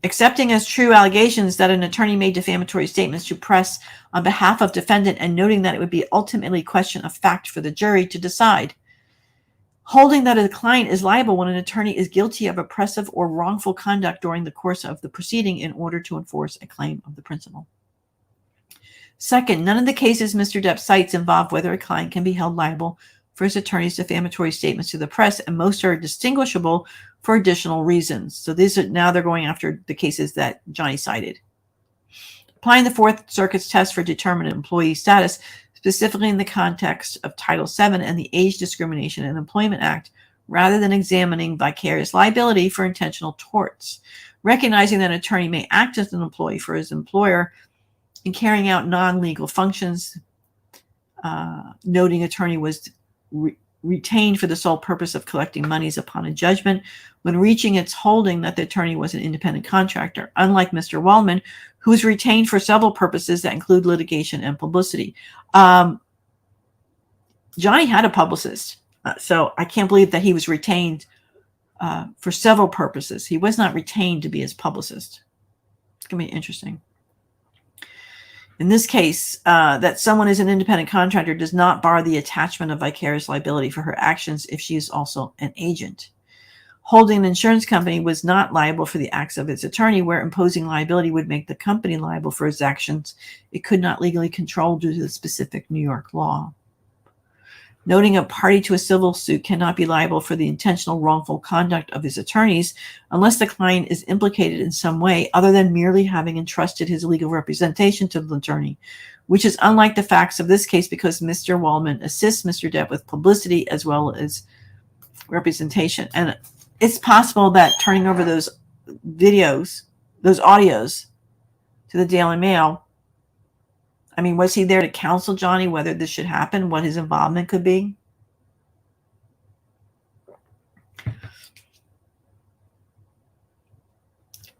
Accepting as true allegations that an attorney made defamatory statements to press on behalf of defendant and noting that it would be ultimately a question of fact for the jury to decide. Holding that a client is liable when an attorney is guilty of oppressive or wrongful conduct during the course of the proceeding in order to enforce a claim of the principle. Second, none of the cases Mr. Depp cites involve whether a client can be held liable for his attorney's defamatory statements to the press, and most are distinguishable for additional reasons. So these are now they're going after the cases that Johnny cited. Applying the Fourth Circuit's test for determinate employee status, specifically in the context of Title VII and the Age Discrimination and Employment Act, rather than examining vicarious liability for intentional torts. Recognizing that an attorney may act as an employee for his employer in carrying out non-legal functions, noting attorney was retained for the sole purpose of collecting monies upon a judgment, when reaching its holding that the attorney was an independent contractor, unlike Mr. Waldman, who was retained for several purposes that include litigation and publicity. Johnny had a publicist, so I can't believe that he was retained for several purposes. He was not retained to be his publicist. It's going to be interesting. In this case, that someone is an independent contractor does not bar the attachment of vicarious liability for her actions if she is also an agent. holding an insurance company was not liable for the acts of its attorney, where imposing liability would make the company liable for its actions it could not legally control due to the specific New York law. Noting a party to a civil suit cannot be liable for the intentional wrongful conduct of his attorneys unless the client is implicated in some way other than merely having entrusted his legal representation to the attorney, which is unlike the facts of this case because Mr. Waldman assists Mr. Depp with publicity as well as representation. And it's possible that turning over those videos, those audios to the Daily Mail, I mean, was he there to counsel Johnny whether this should happen, what his involvement could be?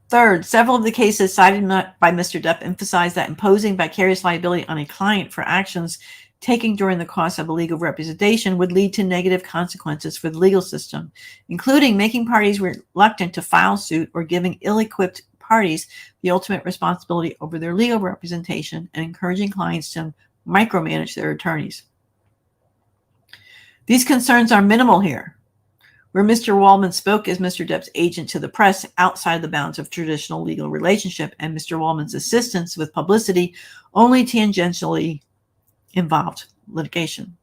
Third, several of the cases cited by Mr. Depp emphasize that imposing vicarious liability on a client for actions taken during the course of a legal representation would lead to negative consequences for the legal system, including making parties reluctant to file suit or giving ill-equipped parties the ultimate responsibility over their legal representation and encouraging clients to micromanage their attorneys. These concerns are minimal here, where Mr. Waldman spoke as Mr. Depp's agent to the press outside the bounds of traditional legal relationship, and Mr. Waldman's assistance with publicity only tangentially involved litigation.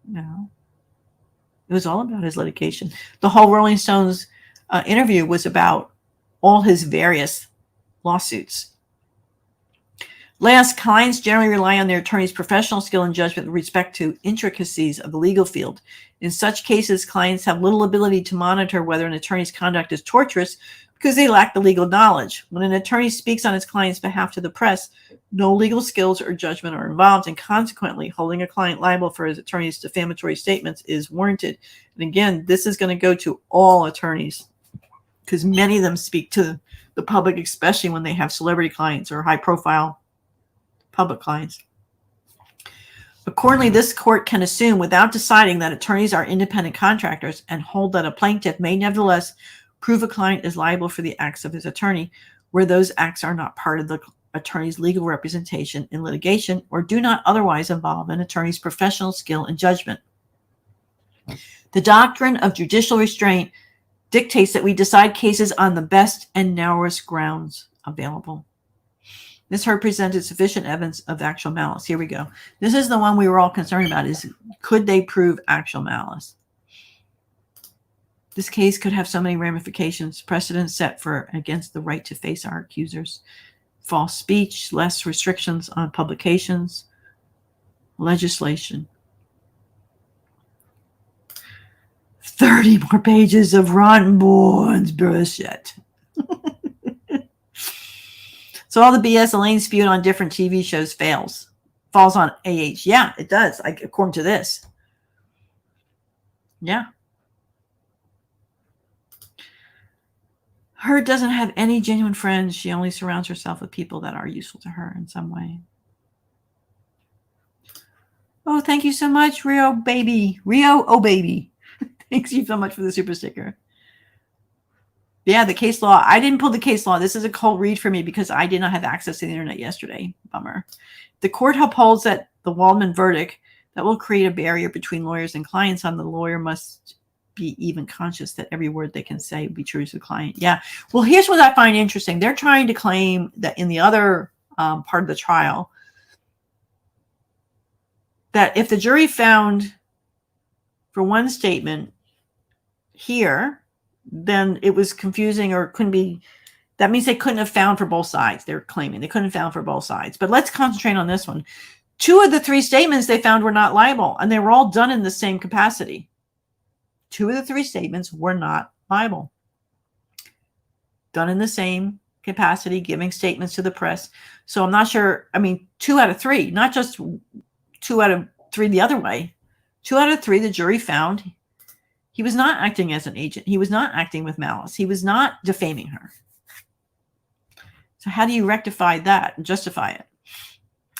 No, it was all about his litigation. The whole Rolling Stones interview was about all his various lawsuits. Last, clients generally rely on their attorney's professional skill and judgment with respect to intricacies of the legal field. In such cases, clients have little ability to monitor whether an attorney's conduct is tortious because they lack the legal knowledge. When an attorney speaks on his client's behalf to the press, no legal skills or judgment are involved, and consequently, holding a client liable for his attorney's defamatory statements is warranted. And again, this is going to go to all attorneys because many of them speak to the public, especially when they have celebrity clients or high-profile public clients. Accordingly, this court can assume without deciding that attorneys are independent contractors and hold that a plaintiff may nevertheless prove a client is liable for the acts of his attorney where those acts are not part of the attorney's legal representation in litigation or do not otherwise involve an attorney's professional skill and judgment. The doctrine of judicial restraint dictates that we decide cases on the best and narrowest grounds available. This heard presented sufficient evidence of actual malice. Here we go. This is the one we were all concerned about, is could they prove actual malice? This case could have so many ramifications. Precedents set for against the right to face our accusers. False speech, less restrictions on publications, legislation. 30 more pages of rotten bones bullshit. So all the BS Elaine spewed on different TV shows falls on AH. Yeah, it does, according to this. Yeah. Her doesn't have any genuine friends. She only surrounds herself with people that are useful to her in some way. Oh, thank you so much, Rio Baby. Rio, oh baby. Thanks you so much for the super sticker. Yeah, the case law. I didn't pull the case law. This is a cold read for me because I did not have access to the internet yesterday. Bummer. The court upholds that the Waldman verdict that will create a barrier between lawyers and clients on the lawyer must be even conscious that every word they can say will be true to the client. Yeah. Well, here's what I find interesting. They're trying to claim that in the other part of the trial, that if the jury found for one statement here, then it was confusing or couldn't be. That means they couldn't have found for both sides. They're claiming they couldn't have found for both sides. But let's concentrate on this one. 2 of the 3 statements they found were not liable, and they were all done in the same capacity. 2 of the 3 statements were not liable. Done in the same capacity, giving statements to the press. So I'm not sure. I mean, 2 out of 3, not just 2 out of 3 the other way. 2 out of 3, the jury found he was not acting as an agent. He was not acting with malice. He was not defaming her. So how do you rectify that and justify it?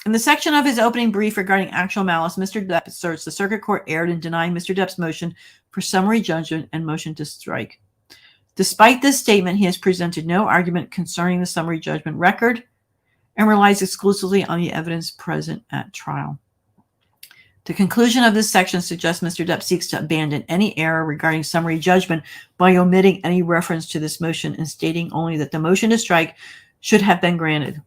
In the section of his opening brief regarding actual malice, Mr. Depp asserts the circuit court erred in denying Mr. Depp's motion for summary judgment and motion to strike. Despite this statement, he has presented no argument concerning the summary judgment record and relies exclusively on the evidence present at trial. The conclusion of this section suggests Mr. Depp seeks to abandon any error regarding summary judgment by omitting any reference to this motion and stating only that the motion to strike should have been granted.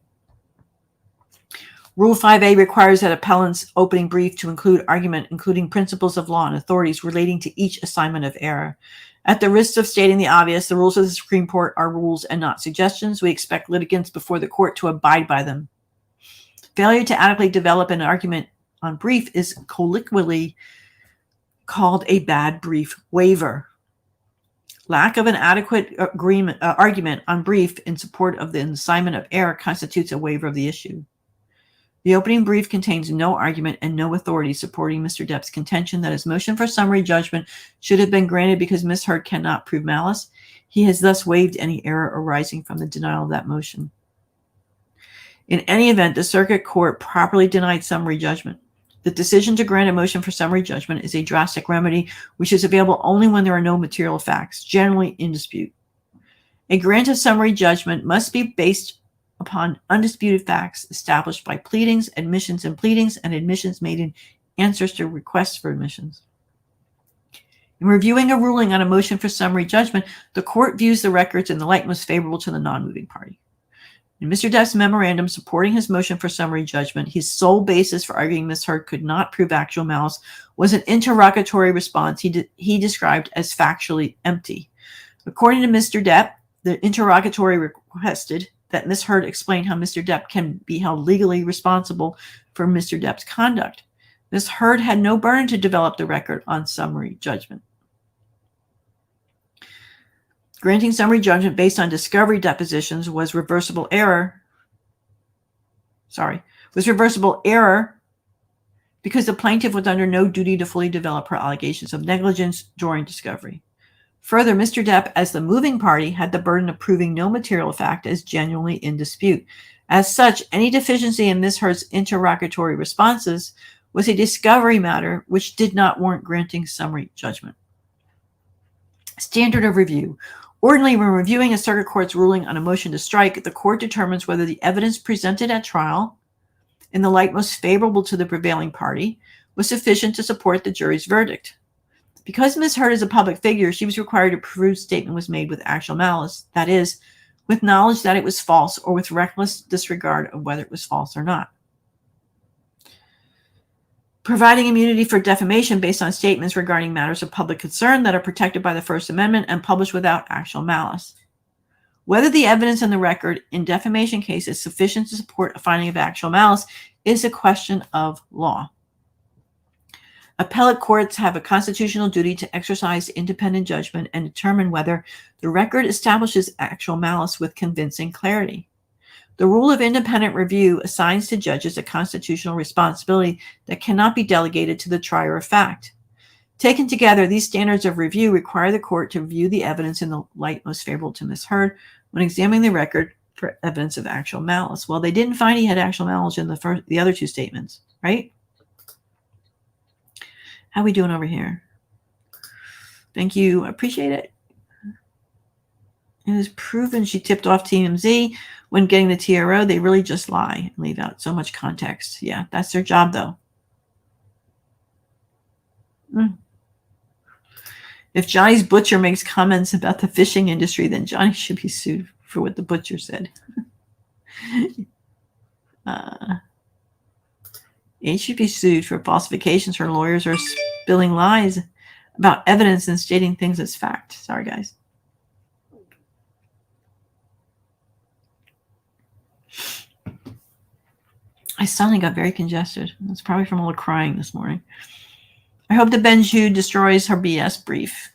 Rule 5A requires that appellant's opening brief to include argument including principles of law and authorities relating to each assignment of error. At the risk of stating the obvious, the rules of the Supreme Court are rules and not suggestions. We expect litigants before the court to abide by them. Failure to adequately develop an argument on brief is colloquially called a bad brief waiver. Lack of an adequate argument on brief in support of the assignment of error constitutes a waiver of the issue. The opening brief contains no argument and no authority supporting Mr. Depp's contention that his motion for summary judgment should have been granted because Ms. Heard cannot prove malice. He has thus waived any error arising from the denial of that motion. In any event, the circuit court properly denied summary judgment. The decision to grant a motion for summary judgment is a drastic remedy which is available only when there are no material facts, generally in dispute. A grant of summary judgment must be based upon undisputed facts established by pleadings, admissions in pleadings, and admissions made in answers to requests for admissions. In reviewing a ruling on a motion for summary judgment, the court views the records in the light most favorable to the non-moving party. In Mr. Depp's memorandum supporting his motion for summary judgment, his sole basis for arguing Ms. Heard could not prove actual malice was an interrogatory response he described as factually empty. According to Mr. Depp, the interrogatory requested that Ms. Heard explain how Mr. Depp can be held legally responsible for Mr. Depp's conduct. Ms. Heard had no burden to develop the record on summary judgment. Granting summary judgment based on discovery depositions was reversible error. Was reversible error because the plaintiff was under no duty to fully develop her allegations of negligence during discovery. Further, Mr. Depp, as the moving party, had the burden of proving no material fact as genuinely in dispute. As such, any deficiency in Ms. Heard's interrogatory responses was a discovery matter which did not warrant granting summary judgment. Standard of review. Ordinarily, when reviewing a circuit court's ruling on a motion to strike, the court determines whether the evidence presented at trial, in the light most favorable to the prevailing party, was sufficient to support the jury's verdict. Because Ms. Heard is a public figure, she was required to prove statement was made with actual malice, that is, with knowledge that it was false or with reckless disregard of whether it was false or not. Providing immunity for defamation based on statements regarding matters of public concern that are protected by the First Amendment and published without actual malice. Whether the evidence in the record in defamation case is sufficient to support a finding of actual malice is a question of law. Appellate courts have a constitutional duty to exercise independent judgment and determine whether the record establishes actual malice with convincing clarity. The rule of independent review assigns to judges a constitutional responsibility that cannot be delegated to the trier of fact. Taken together, these standards of review require the court to view the evidence in the light most favorable to Ms. Heard when examining the record for evidence of actual malice. Well, they didn't find he had actual malice in the other two statements, right? How we doing over here? Thank you. I appreciate it. It is proven she tipped off TMZ when getting the TRO. They really just lie and leave out so much context. Yeah, that's their job, though. If Johnny's butcher makes comments about the fishing industry, then Johnny should be sued for what the butcher said. He should be sued for falsifications. Her lawyers are spilling lies about evidence and stating things as fact. Sorry, guys. I suddenly got very congested. It's probably from all the crying this morning. I hope that Benju destroys her BS brief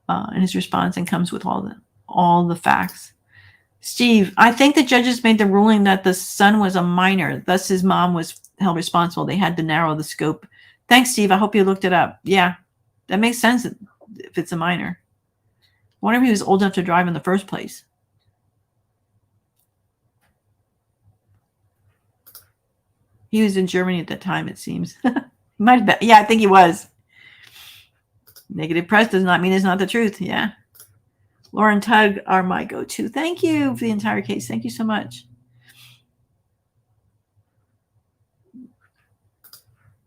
in his response and comes with all the facts. Steve, I think the judges made the ruling that the son was a minor, thus his mom was held responsible. They had to narrow the scope. Thanks, Steve. I hope you looked it up. Yeah, that makes sense if it's a minor. I wonder if he was old enough to drive in the first place. He was in Germany at that time, it seems. Might have been. Yeah, I think he was. Negative press does not mean it's not the truth. Yeah. Lauren Tugg are my go-to. Thank you for the entire case. Thank you so much.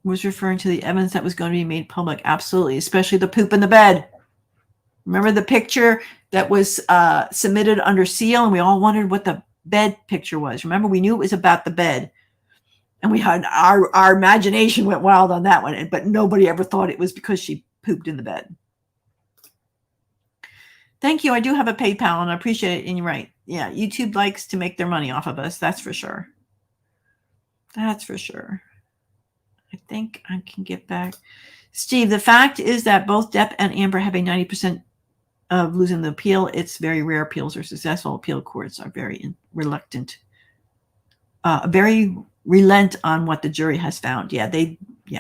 was referring to the evidence that was going to be made public. Absolutely, especially the poop in the bed. Remember the picture that was submitted under seal, and we all wondered what the bed picture was. Remember, we knew it was about the bed, and we had our imagination went wild on that one, but nobody ever thought it was because she pooped in the bed. Thank you. I do have a PayPal, and I appreciate it. And you're right. Yeah, YouTube likes to make their money off of us. That's for sure. That's for sure. I think I can get back. Steve, the fact is that both Depp and Amber have a 90% of losing the appeal. It's very rare appeals are successful. Appeal courts are very reluctant, very relent on what the jury has found. Yeah,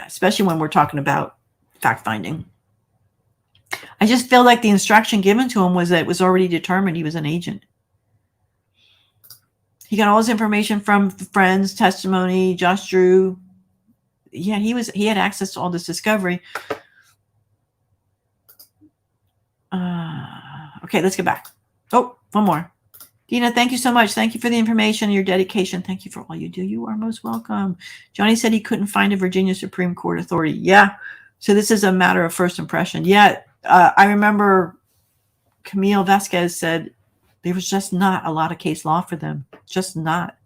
especially when we're talking about fact finding. I just feel like the instruction given to him was that it was already determined he was an agent. He got all his information from friends, testimony, Josh Drew. Yeah, he had access to all this discovery. Okay, let's get back. Oh, one more. Dina, thank you so much. Thank you for the information and your dedication. Thank you for all you do. You are most welcome. Johnny said he couldn't find a Virginia Supreme Court authority. Yeah, so this is a matter of first impression. Yeah, I remember Camille Vasquez said there was just not a lot of case law for them. Just not.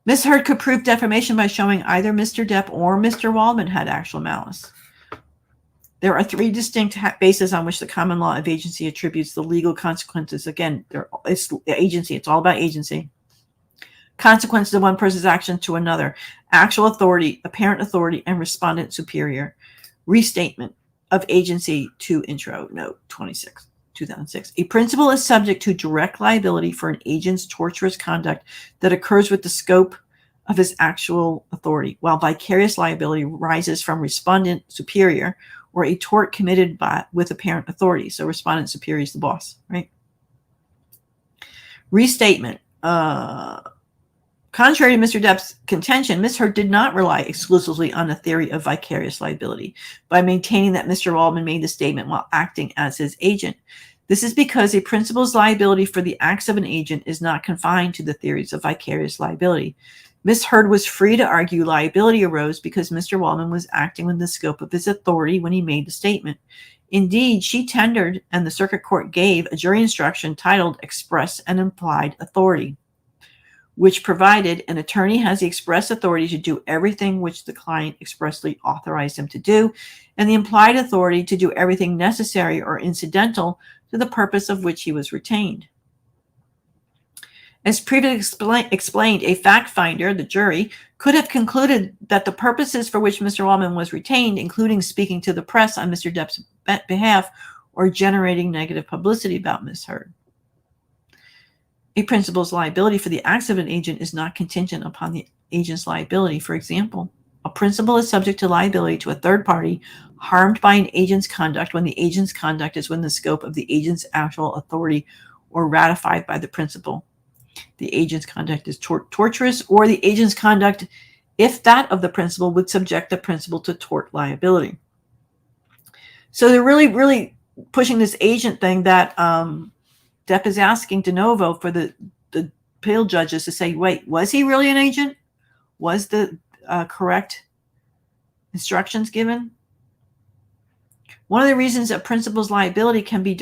Ms. Heard could prove defamation by showing either Mr. Depp or Mr. Waldman had actual malice. There are three distinct bases on which the common law of agency attributes the legal consequences. Again, it's agency. It's all about agency. Consequences of one person's action to another. Actual authority, apparent authority, and respondent superior. Restatement of agency to intro, note 26, 2006. A principal is subject to direct liability for an agent's torturous conduct that occurs with the scope of his actual authority, while vicarious liability arises from respondent superior or a tort committed with apparent authority. So respondent superior is the boss, right? Restatement. Contrary to Mr. Depp's contention, Ms. Heard did not rely exclusively on the theory of vicarious liability by maintaining that Mr. Waldman made the statement while acting as his agent. This is because a principal's liability for the acts of an agent is not confined to the theories of vicarious liability. Ms. Heard was free to argue liability arose because Mr. Waldman was acting within the scope of his authority when he made the statement. Indeed, she tendered, and the circuit court gave, a jury instruction titled Express and Implied Authority, which provided an attorney has the express authority to do everything which the client expressly authorized him to do, and the implied authority to do everything necessary or incidental to the purpose of which he was retained. As previously explained, a fact finder, the jury, could have concluded that the purposes for which Mr. Waldman was retained, including speaking to the press on Mr. Depp's behalf or generating negative publicity about Ms. Heard. A principal's liability for the acts of an agent is not contingent upon the agent's liability. For example, a principal is subject to liability to a third party harmed by an agent's conduct when the agent's conduct is within the scope of the agent's actual authority or ratified by the principal. The agent's conduct is torturous, or the agent's conduct, if that of the principal, would subject the principal to tort liability. So they're really, really pushing this agent thing that Depp is asking de novo for the appeal judges to say, wait, was he really an agent? Was the correct instructions given? One of the reasons that principal's liability can be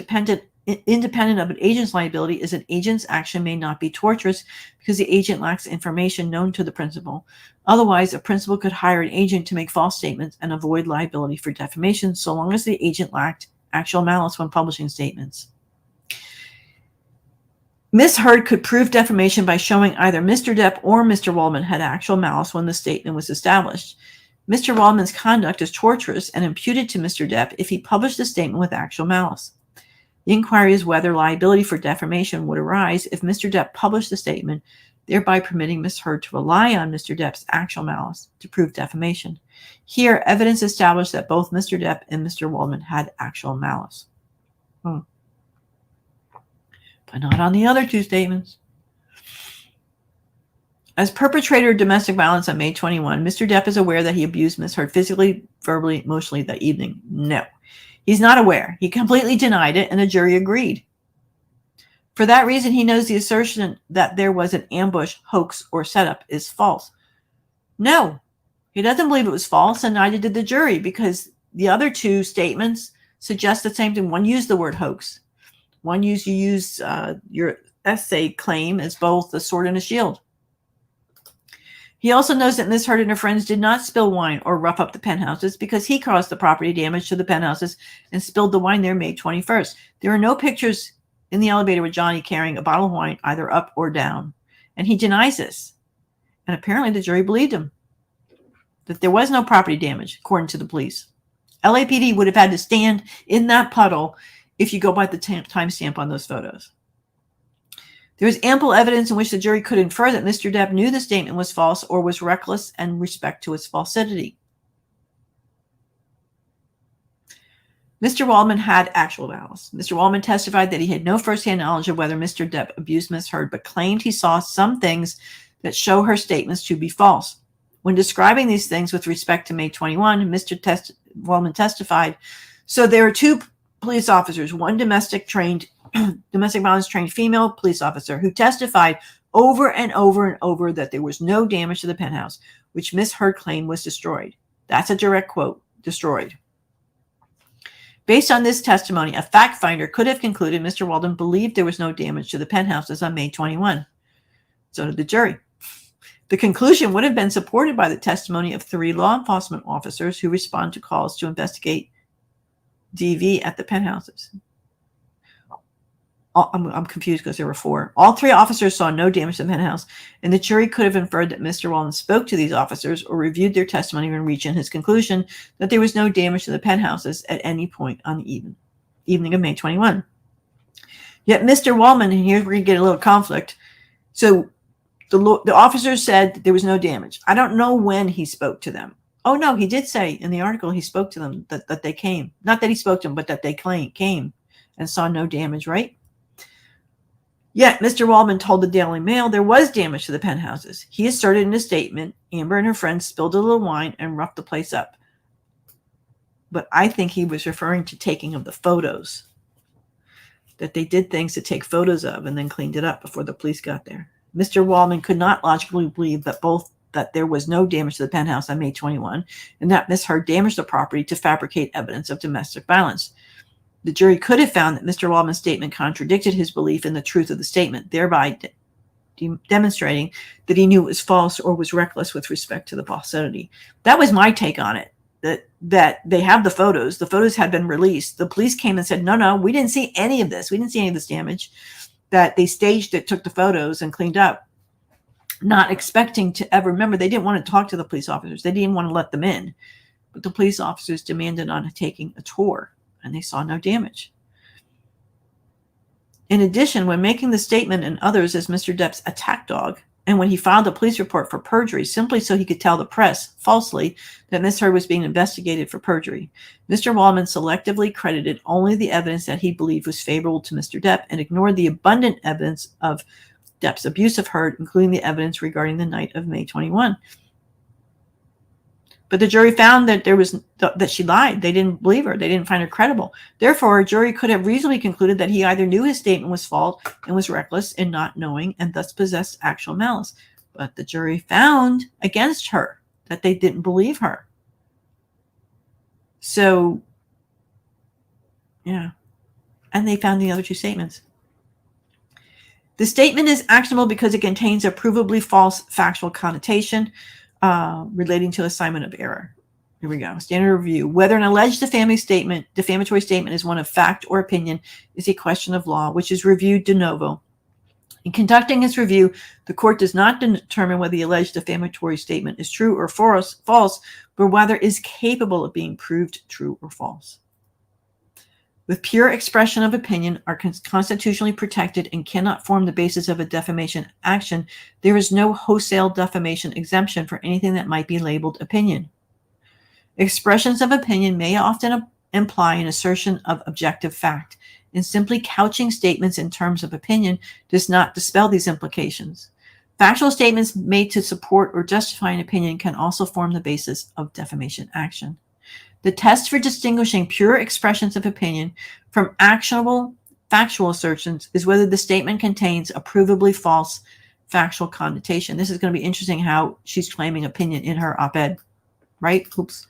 independent of an agent's liability is an agent's action may not be torturous because the agent lacks information known to the principal. Otherwise, a principal could hire an agent to make false statements and avoid liability for defamation so long as the agent lacked actual malice when publishing statements. Ms. Heard could prove defamation by showing either Mr. Depp or Mr. Waldman had actual malice when the statement was established. Mr. Waldman's conduct is torturous and imputed to Mr. Depp if he published the statement with actual malice. The inquiry is whether liability for defamation would arise if Mr. Depp published the statement, thereby permitting Ms. Heard to rely on Mr. Depp's actual malice to prove defamation. Here, evidence established that both Mr. Depp and Mr. Waldman had actual malice. But not on the other two statements. As perpetrator of domestic violence on May 21, Mr. Depp is aware that he abused Ms. Heard physically, verbally, emotionally that evening. No. He's not aware. He completely denied it, and the jury agreed. For that reason, he knows the assertion that there was an ambush, hoax, or setup is false. No, He doesn't believe it was false, and neither did the jury, because the other two statements suggest the same thing. One used the word hoax. One you use your essay claim as both a sword and a shield. He also knows that Miss Heard and her friends did not spill wine or rough up the penthouses because he caused the property damage to the penthouses and spilled the wine there May 21st. There are no pictures in the elevator with Johnny carrying a bottle of wine either up or down. And he denies this. And apparently the jury believed him, that there was no property damage, according to the police. LAPD would have had to stand in that puddle if you go by the timestamp on those photos. There is ample evidence in which the jury could infer that Mr. Depp knew the statement was false or was reckless in respect to its falsity. Mr. Waldman had actual malice. Mr. Waldman testified that he had no firsthand knowledge of whether Mr. Depp abused Miss Heard, but claimed he saw some things that show her statements to be false. When describing these things with respect to May 21, Mr. Waldman testified, so there are two police officers, one domestic violence trained female police officer who testified over and over and over that there was no damage to the penthouse, which Miss Heard claimed was destroyed. That's a direct quote, destroyed. Based on this testimony, a fact finder could have concluded Mr. Waldman believed there was no damage to the penthouses on May 21. So did the jury. The conclusion would have been supported by the testimony of 3 law enforcement officers who respond to calls to investigate DV at the penthouses. I'm confused because there were 4. All 3 officers saw no damage to the penthouse, and the jury could have inferred that Mr. Waldman spoke to these officers or reviewed their testimony when reaching his conclusion that there was no damage to the penthouses at any point on the evening of May 21. Yet Mr. Waldman, and here's where you get a little conflict. So the officers said that there was no damage. I don't know when he spoke to them. Oh, no, he did say in the article he spoke to them that they came. Not that he spoke to them, but that they came and saw no damage, right? Yet Mr. Waldman told the Daily Mail there was damage to the penthouses. He asserted in a statement, Amber and her friends spilled a little wine and roughed the place up. But I think he was referring to taking of the photos, that they did things to take photos of and then cleaned it up before the police got there. Mr. Waldman could not logically believe that there was no damage to the penthouse on May 21 and that Miss Heard damaged the property to fabricate evidence of domestic violence. The jury could have found that Mr. Waldman's statement contradicted his belief in the truth of the statement, thereby demonstrating that he knew it was false or was reckless with respect to the falsity. That was my take on it, that they have the photos. The photos had been released. The police came and said, no, we didn't see any of this. We didn't see any of this damage. That they staged it, took the photos, and cleaned up, not expecting to ever. Remember, they didn't want to talk to the police officers. They didn't want to let them in. But the police officers demanded on taking a tour, and they saw no damage. In addition, when making the statement and others as Mr. Depp's attack dog, and when he filed a police report for perjury simply so he could tell the press falsely that Miss Heard was being investigated for perjury, Mr. Waldman selectively credited only the evidence that he believed was favorable to Mr. Depp and ignored the abundant evidence of Depp's abuse of Heard, including the evidence regarding the night of May 21. But the jury found that she lied. They didn't believe her. They didn't find her credible. Therefore, a jury could have reasonably concluded that he either knew his statement was false and was reckless in not knowing and thus possessed actual malice. But the jury found against her, that they didn't believe her. So, yeah. And they found the other 2 statements. The statement is actionable because it contains a provably false factual connotation relating to assignment of error. Here we go. Standard review. Whether an alleged defamatory statement is one of fact or opinion is a question of law, which is reviewed de novo. In conducting its review, the court does not determine whether the alleged defamatory statement is true or false, but whether it is capable of being proved true or false. With pure expression of opinion are constitutionally protected and cannot form the basis of a defamation action, there is no wholesale defamation exemption for anything that might be labeled opinion. Expressions of opinion may often imply an assertion of objective fact, and simply couching statements in terms of opinion does not dispel these implications. Factual statements made to support or justify an opinion can also form the basis of defamation action. The test for distinguishing pure expressions of opinion from actionable factual assertions is whether the statement contains a provably false factual connotation. This is going to be interesting how she's claiming opinion in her op-ed. right? Oops.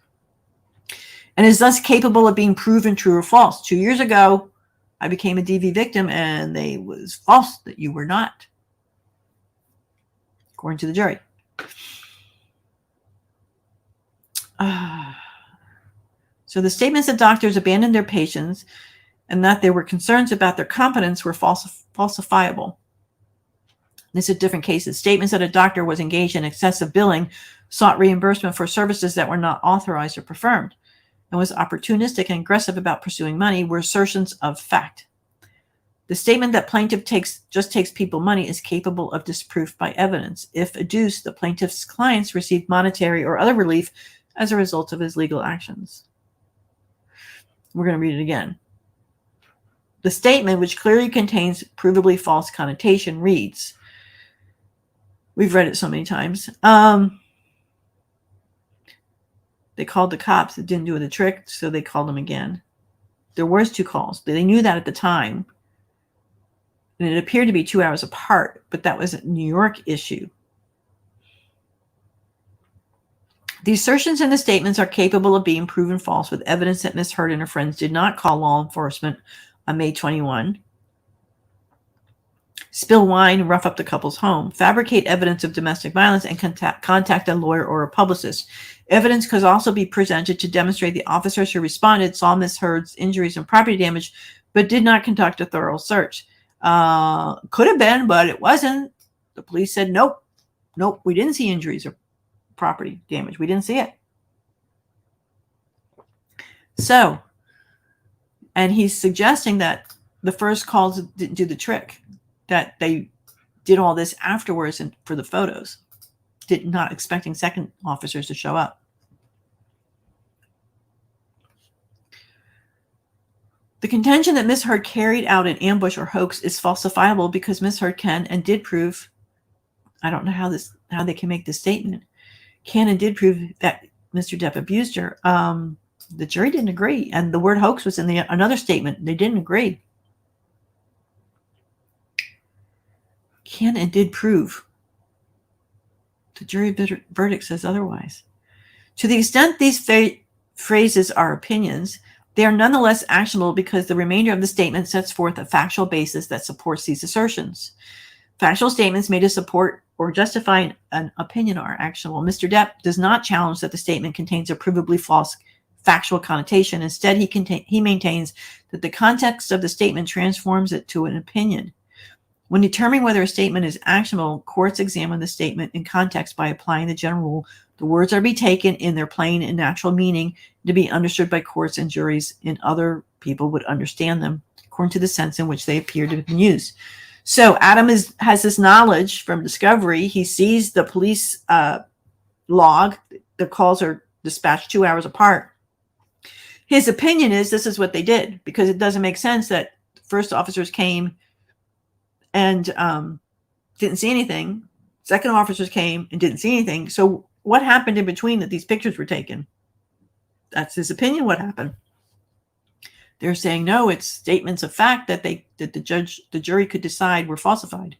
And is thus capable of being proven true or false. 2 years ago, I became a DV victim and they was false that you were not, according to the jury. So the statements that doctors abandoned their patients and that there were concerns about their competence were falsifiable. This is different cases. Statements that a doctor was engaged in excessive billing, sought reimbursement for services that were not authorized or performed, and was opportunistic and aggressive about pursuing money were assertions of fact. The statement that plaintiff just takes people money is capable of disproof by evidence. If adduced, the plaintiff's clients received monetary or other relief as a result of his legal actions. We're going to read it again. The statement, which clearly contains provably false connotation, reads, we've read it so many times. They called the cops. It didn't do the trick, so they called them again. There was 2 calls. They knew that at the time. And it appeared to be 2 hours apart, but that was a New York issue. The assertions in the statements are capable of being proven false with evidence that Ms. Heard and her friends did not call law enforcement on May 21, spill wine and rough up the couple's home, fabricate evidence of domestic violence, and contact a lawyer or a publicist. Evidence could also be presented to demonstrate the officers who responded saw Ms. Heard's injuries and property damage, but did not conduct a thorough search. Could have been, but it wasn't. The police said, nope, we didn't see injuries or property damage. We didn't see it. So, and he's suggesting that the first calls didn't do the trick, that they did all this afterwards and for the photos, not expecting second officers to show up. The contention that Ms. Heard carried out an ambush or hoax is falsifiable because Ms. Heard can and did prove, I don't know how they can make this statement, can and did prove that Mr. Depp abused her. The jury didn't agree, and the word hoax was in another statement. They didn't agree. Can and did prove. The jury verdict says otherwise. To the extent these phrases are opinions, they are nonetheless actionable because the remainder of the statement sets forth a factual basis that supports these assertions. Factual statements made to support or justify an opinion are actionable. Mr. Depp does not challenge that the statement contains a provably false factual connotation. Instead, he maintains that the context of the statement transforms it to an opinion. When determining whether a statement is actionable, courts examine the statement in context by applying the general rule. The words are to be taken in their plain and natural meaning to be understood by courts and juries, and other people would understand them according to the sense in which they appear to have been used. So Adam has this knowledge from discovery. He sees the police log. The calls are dispatched 2 hours apart. His opinion is this is what they did, because it doesn't make sense that first officers came and didn't see anything. Second officers came and didn't see anything. So what happened in between that these pictures were taken? That's his opinion. What happened? They're saying, no, it's statements of fact that the jury could decide were falsified.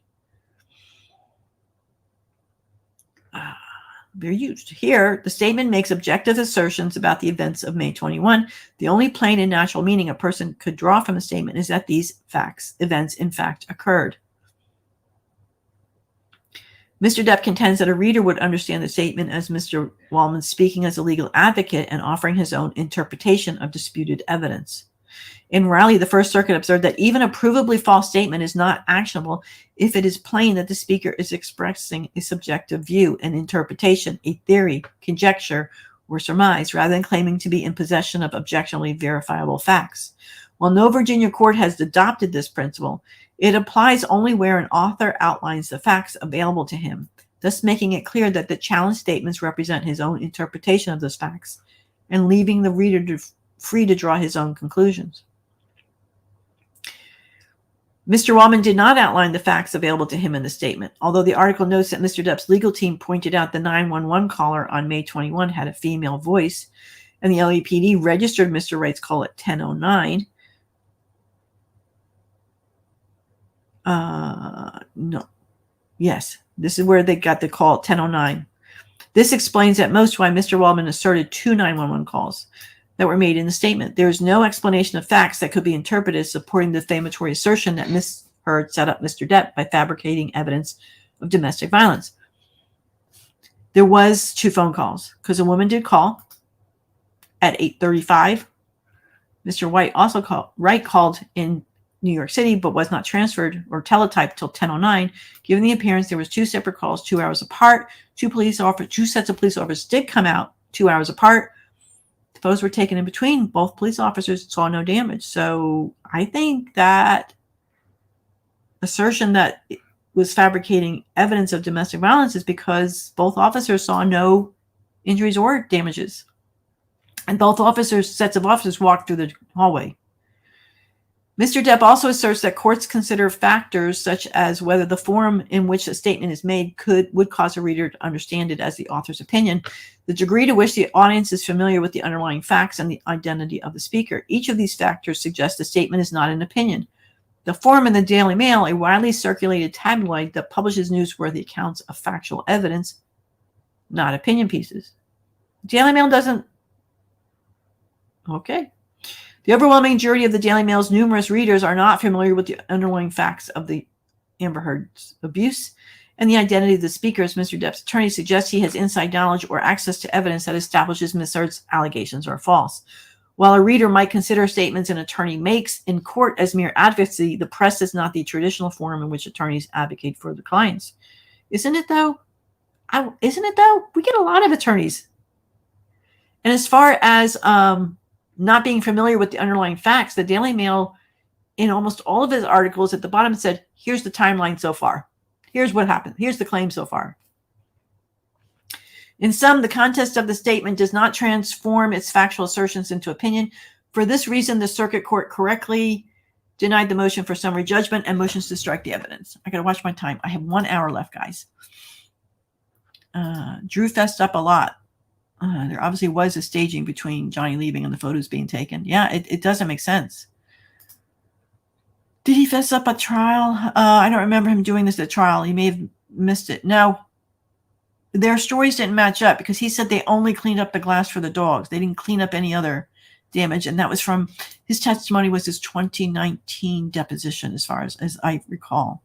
They're used. Here, the statement makes objective assertions about the events of May 21. The only plain and natural meaning a person could draw from the statement is that these events, in fact, occurred. Mr. Depp contends that a reader would understand the statement as Mr. Wallman speaking as a legal advocate and offering his own interpretation of disputed evidence. In Riley, the First Circuit observed that even a provably false statement is not actionable if it is plain that the speaker is expressing a subjective view, an interpretation, a theory, conjecture, or surmise, rather than claiming to be in possession of objectively verifiable facts. While no Virginia court has adopted this principle, it applies only where an author outlines the facts available to him, thus making it clear that the challenged statements represent his own interpretation of those facts and leaving the reader free to draw his own conclusions. Mr. Wallman did not outline the facts available to him in the statement, although the article notes that Mr. Depp's legal team pointed out the 911 caller on May 21 had a female voice, and the LAPD registered Mr. Wright's call at 10:09. No. Yes, this is where they got the call at 10:09. This explains at most why Mr. Waldman asserted 2 911 calls that were made in the statement. There is no explanation of facts that could be interpreted as supporting the defamatory assertion that Ms. Heard set up Mr. Depp by fabricating evidence of domestic violence. There was 2 phone calls because a woman did call at 8:35. Mr. Wright called in New York City, but was not transferred or teletyped till 10:09. Given the appearance, there was 2 separate calls, 2 hours apart. 2 sets of police officers did come out 2 hours apart. The photos were taken in between. Both police officers saw no damage. So I think that assertion that it was fabricating evidence of domestic violence is because both officers saw no injuries or damages. And both sets of officers walked through the hallway. Mr. Depp also asserts that courts consider factors such as whether the form in which a statement is made would cause a reader to understand it as the author's opinion, the degree to which the audience is familiar with the underlying facts, and the identity of the speaker. Each of these factors suggests the statement is not an opinion. The form in the Daily Mail, a widely circulated tabloid that publishes newsworthy accounts of factual evidence, not opinion pieces. Daily Mail doesn't. Okay. The overwhelming majority of the Daily Mail's numerous readers are not familiar with the underlying facts of the Amber Heard's abuse and the identity of the speaker. As Mr. Depp's attorney suggests, he has inside knowledge or access to evidence that establishes Ms. Heard's allegations are false. While a reader might consider statements an attorney makes in court as mere advocacy, the press is not the traditional forum in which attorneys advocate for their clients. Isn't it though? We get a lot of attorneys. And as far as not being familiar with the underlying facts, the Daily Mail, in almost all of his articles at the bottom, said, here's the timeline so far. Here's what happened. Here's the claim so far. In sum, the context of the statement does not transform its factual assertions into opinion. For this reason, the circuit court correctly denied the motion for summary judgment and motions to strike the evidence. I got to watch my time. I have 1 hour left, guys. Drew fessed up a lot. There obviously was a staging between Johnny leaving and the photos being taken. Yeah, it doesn't make sense. Did he fess up at trial? I don't remember him doing this at trial. He may have missed it. No, their stories didn't match up because he said they only cleaned up the glass for the dogs. They didn't clean up any other damage. And that was from his testimony was his 2019 deposition, as far as I recall.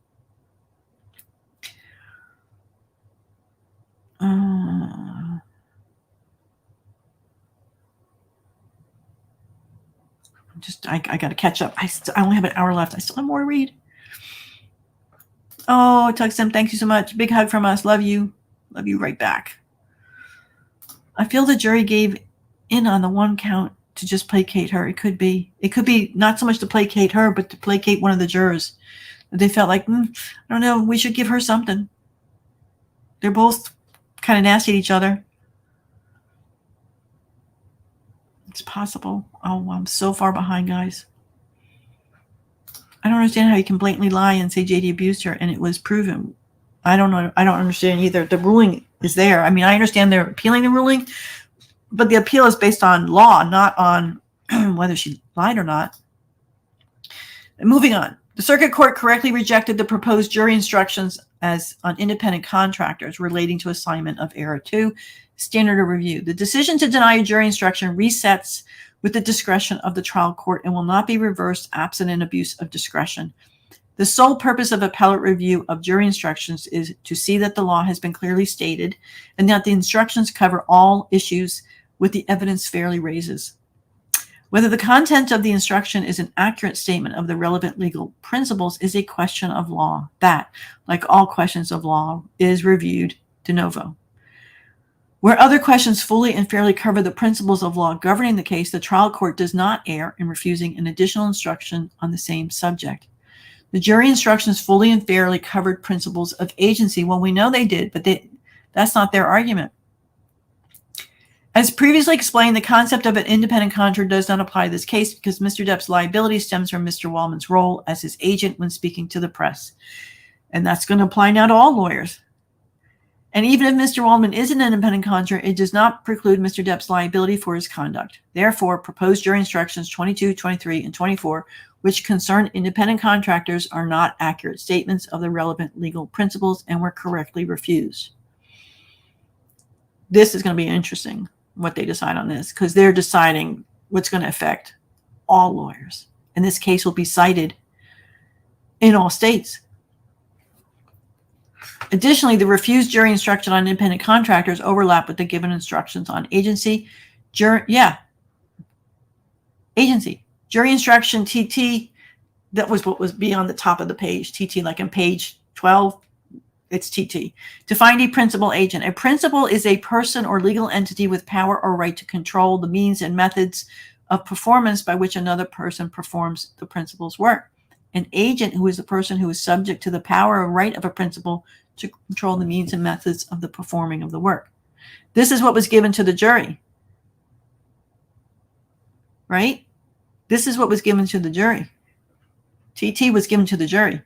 I got to catch up. I only have an hour left. I still have more to read. Oh, Tuxem, thank you so much. Big hug from us. Love you. Love you right back. I feel the jury gave in on the 1 count to just placate her. It could be not so much to placate her, but to placate one of the jurors. They felt like, I don't know, we should give her something. They're both kind of nasty at each other. It's possible. Oh, I'm so far behind, guys. I don't understand how you can blatantly lie and say JD abused her and it was proven. I don't know. I don't understand either. The ruling is there. I mean, I understand they're appealing the ruling, but the appeal is based on law, not on whether she lied or not. And moving on. The circuit court correctly rejected the proposed jury instructions as on independent contractors relating to assignment of error 2, standard of review. The decision to deny a jury instruction resets with the discretion of the trial court and will not be reversed absent an abuse of discretion. The sole purpose of appellate review of jury instructions is to see that the law has been clearly stated and that the instructions cover all issues with the evidence fairly raises. Whether the content of the instruction is an accurate statement of the relevant legal principles is a question of law that, like all questions of law, is reviewed de novo. Where other questions fully and fairly cover the principles of law governing the case, the trial court does not err in refusing an additional instruction on the same subject. The jury instructions fully and fairly covered principles of agency. Well, we know they did, but that's not their argument. As previously explained, the concept of an independent contractor does not apply to this case because Mr. Depp's liability stems from Mr. Waldman's role as his agent when speaking to the press. And that's going to apply now to all lawyers. And even if Mr. Waldman is an independent contractor, it does not preclude Mr. Depp's liability for his conduct. Therefore, proposed jury instructions 22, 23, and 24, which concern independent contractors, are not accurate statements of the relevant legal principles and were correctly refused. This is going to be interesting what they decide on this, because they're deciding what's going to affect all lawyers. And this case will be cited in all states. Additionally, the refused jury instruction on independent contractors overlap with the given instructions on agency. Agency. Jury instruction TT, that was what was be on the top of the page. TT, like on page 12, it's TT. To find a principal agent. A principal is a person or legal entity with power or right to control the means and methods of performance by which another person performs the principal's work. An agent who is a person who is subject to the power or right of a principal to control the means and methods of the performing of the work. This is what was given to the jury. Right? This is what was given to the jury. TT was given to the jury.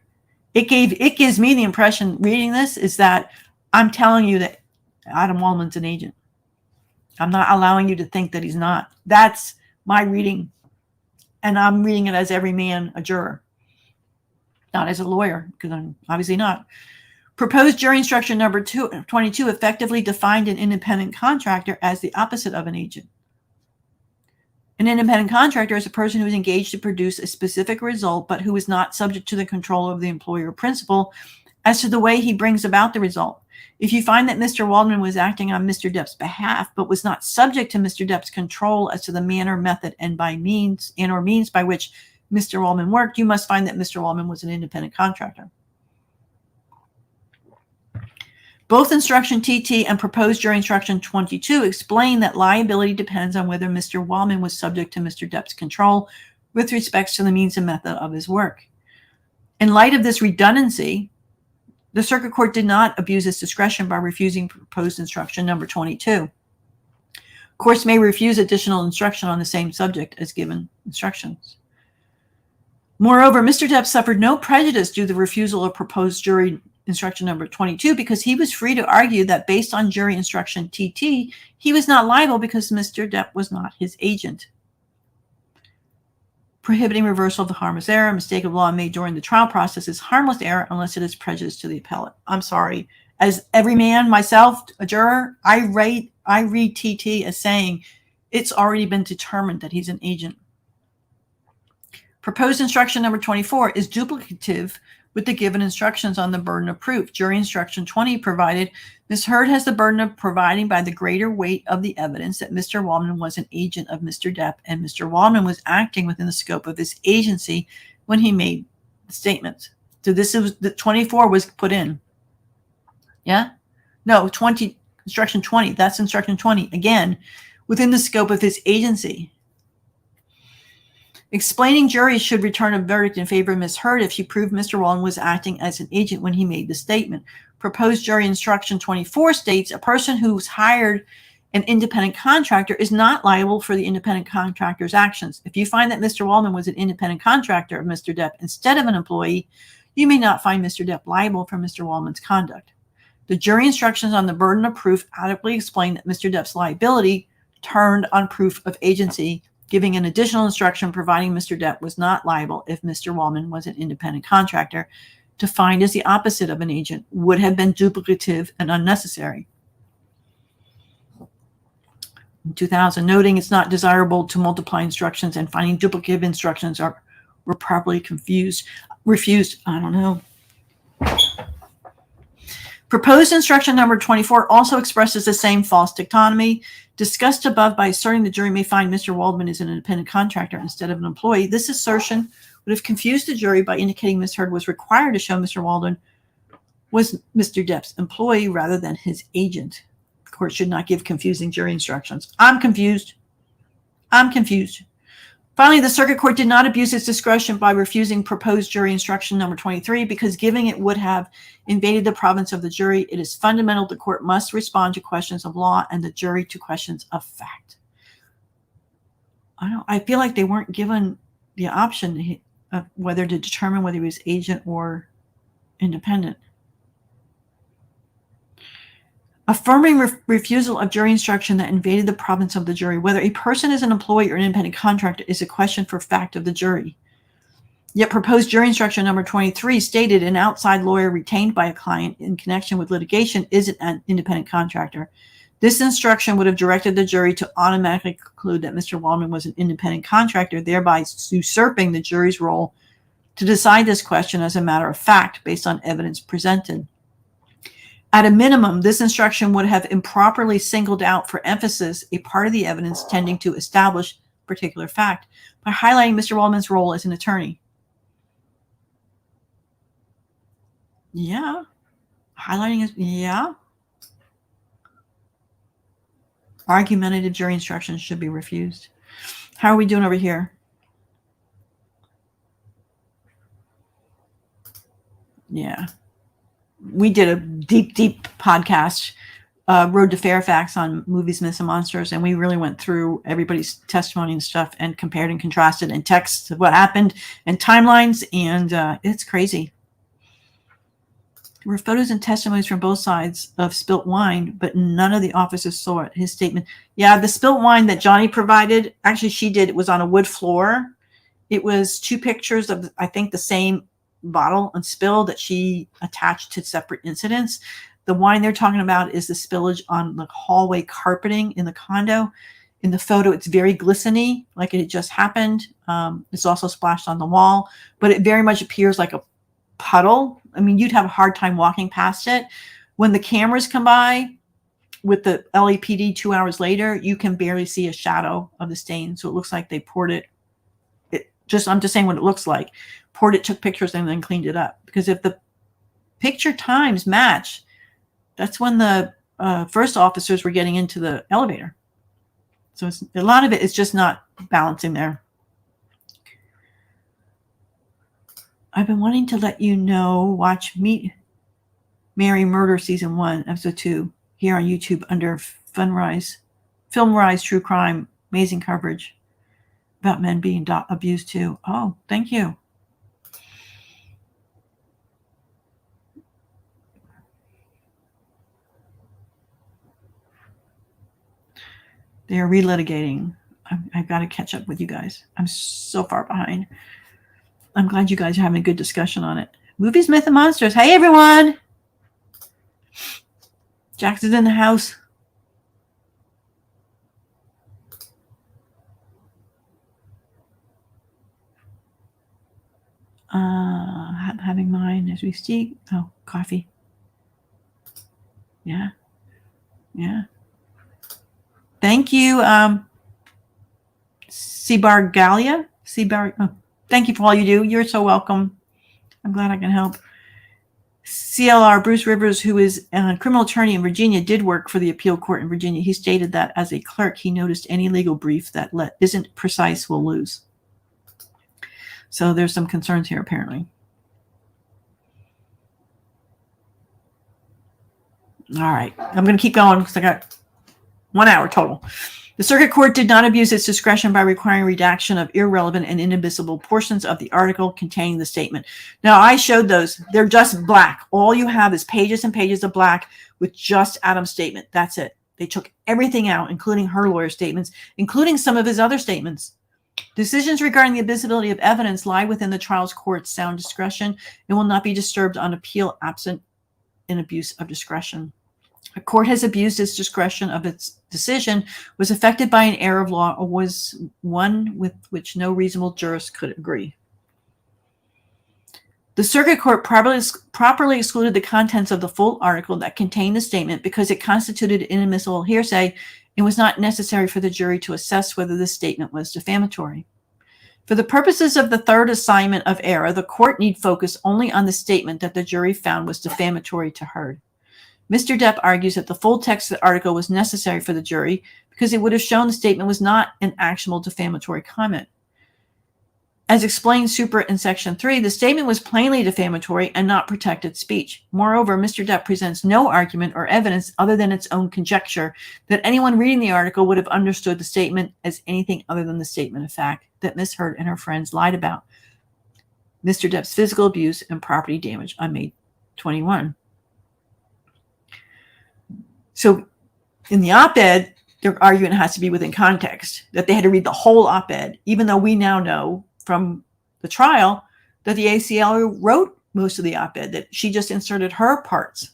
It gives me the impression reading this is that I'm telling you that Adam Waldman's an agent. I'm not allowing you to think that he's not. That's my reading. And I'm reading it as every man, a juror. Not as a lawyer, because I'm obviously not. Proposed jury instruction number 22 effectively defined an independent contractor as the opposite of an agent. An independent contractor is a person who is engaged to produce a specific result, but who is not subject to the control of the employer or principal as to the way he brings about the result. If you find that Mr. Waldman was acting on Mr. Depp's behalf, but was not subject to Mr. Depp's control as to the manner, method, and means by which Mr. Waldman worked, you must find that Mr. Waldman was an independent contractor. Both instruction TT and proposed jury instruction 22 explain that liability depends on whether Mr. Waldman was subject to Mr. Depp's control with respect to the means and method of his work. In light of this redundancy, the circuit court did not abuse its discretion by refusing proposed instruction number 22. Courts may refuse additional instruction on the same subject as given instructions. Moreover, Mr. Depp suffered no prejudice due to the refusal of proposed jury instruction number 22 because he was free to argue that based on jury instruction TT, he was not liable because Mr. Depp was not his agent. Prohibiting reversal of the harmless error, mistake of law made during the trial process is harmless error unless it is prejudice to the appellate. I'm sorry. As every man, myself, a juror, I read TT as saying it's already been determined that he's an agent. Proposed instruction number 24 is duplicative with the given instructions on the burden of proof. Jury instruction 20 provided Ms. Heard has the burden of providing by the greater weight of the evidence that Mr. Waldman was an agent of Mr. Depp and Mr. Waldman was acting within the scope of his agency when he made the statements. So this is the 24 was put in. Yeah? No, instruction 20. That's instruction 20. Again, within the scope of his agency. Explaining juries should return a verdict in favor of Ms. Heard if she proved Mr. Waldman was acting as an agent when he made the statement. Proposed jury instruction 24 states a person who's hired an independent contractor is not liable for the independent contractor's actions. If you find that Mr. Waldman was an independent contractor of Mr. Depp instead of an employee, you may not find Mr. Depp liable for Mr. Waldman's conduct. The jury instructions on the burden of proof adequately explain that Mr. Depp's liability turned on proof of agency, giving an additional instruction providing Mr. Depp was not liable if Mr. Waldman was an independent contractor. To find as the opposite of an agent would have been duplicative and unnecessary. In 2000, noting it's not desirable to multiply instructions and finding duplicative instructions were properly refused. I don't know. Proposed instruction number 24 also expresses the same false dichotomy discussed above by asserting the jury may find Mr. Waldman is an independent contractor instead of an employee. This assertion would have confused the jury by indicating Ms. Heard was required to show Mr. Waldman was Mr. Depp's employee rather than his agent. The court should not give confusing jury instructions. I'm confused. Finally, the circuit court did not abuse its discretion by refusing proposed jury instruction number 23 because giving it would have invaded the province of the jury. It is fundamental the court must respond to questions of law and the jury to questions of fact. I feel like they weren't given the option of whether to determine whether he was agent or independent. Affirming refusal of jury instruction that invaded the province of the jury, whether a person is an employee or an independent contractor, is a question for fact of the jury. Yet proposed jury instruction number 23 stated an outside lawyer retained by a client in connection with litigation is an independent contractor. This instruction would have directed the jury to automatically conclude that Mr. Waldman was an independent contractor, thereby usurping the jury's role to decide this question as a matter of fact based on evidence presented. At a minimum, this instruction would have improperly singled out for emphasis a part of the evidence tending to establish a particular fact by highlighting Mr. Waldman's role as an attorney. Yeah. Highlighting his, yeah. Argumentative jury instructions should be refused. How are we doing over here? Yeah. We did a deep podcast, Road to Fairfax, on movies, myths, and monsters, and we really went through everybody's testimony and stuff and compared and contrasted and texts of what happened and timelines, and it's crazy. There were photos and testimonies from both sides of spilt wine, but none of the officers saw it. His statement, yeah, the spilt wine that Johnny provided, actually she did, it was on a wood floor. It was 2 pictures of, I think, the same bottle and spill that she attached to separate incidents. The wine they're talking about is the spillage on the hallway carpeting in the condo. In the photo, it's very glistening, like it had just happened. It's also splashed on the wall, but it very much appears like a puddle. I mean, you'd have a hard time walking past it. When the cameras come by with the LAPD 2 hours later, you can barely see a shadow of the stain. So it looks like they poured it. I'm just saying what it looks like. Poured it, took pictures, and then cleaned it up. Because if the picture times match, that's when the first officers were getting into the elevator. So a lot of it is just not balancing there. I've been wanting to let you know, watch Meet Mary Murder Season 1, Episode 2, here on YouTube under Filmrise True Crime, amazing coverage about men being abused too. Oh, thank you. They are relitigating. I've got to catch up with you guys. I'm so far behind. I'm glad you guys are having a good discussion on it. Movies, Myth, and Monsters. Hey, everyone. Jackson's in the house. Having mine as we speak. Oh, coffee. Yeah. Yeah. Thank you, Seabargalia. Thank you for all you do. You're so welcome. I'm glad I can help. CLR Bruce Rivers, who is a criminal attorney in Virginia, did work for the appeal court in Virginia. He stated that as a clerk, he noticed any legal brief that isn't precise will lose. So there's some concerns here, apparently. All right. I'm going to keep going because I got 1 hour total. The circuit court did not abuse its discretion by requiring redaction of irrelevant and inadmissible portions of the article containing the statement. Now, I showed those. They're just black. All you have is pages and pages of black with just Adam's statement. That's it. They took everything out, including her lawyer's statements, including some of his other statements. Decisions regarding the admissibility of evidence lie within the trial court's sound discretion and will not be disturbed on appeal absent an abuse of discretion. A court has abused its discretion of its decision, was affected by an error of law, or was one with which no reasonable jurist could agree. The circuit court properly excluded the contents of the full article that contained the statement because it constituted inadmissible hearsay and was not necessary for the jury to assess whether the statement was defamatory. For the purposes of the third assignment of error, the court need focus only on the statement that the jury found was defamatory to her. Mr. Depp argues that the full text of the article was necessary for the jury because it would have shown the statement was not an actionable defamatory comment. As explained supra in Section 3, the statement was plainly defamatory and not protected speech. Moreover, Mr. Depp presents no argument or evidence other than its own conjecture that anyone reading the article would have understood the statement as anything other than the statement of fact that Ms. Hurt and her friends lied about Mr. Depp's physical abuse and property damage on May 21. So in the op-ed, their argument has to be within context, that they had to read the whole op-ed, even though we now know from the trial that the ACLU wrote most of the op-ed, that she just inserted her parts.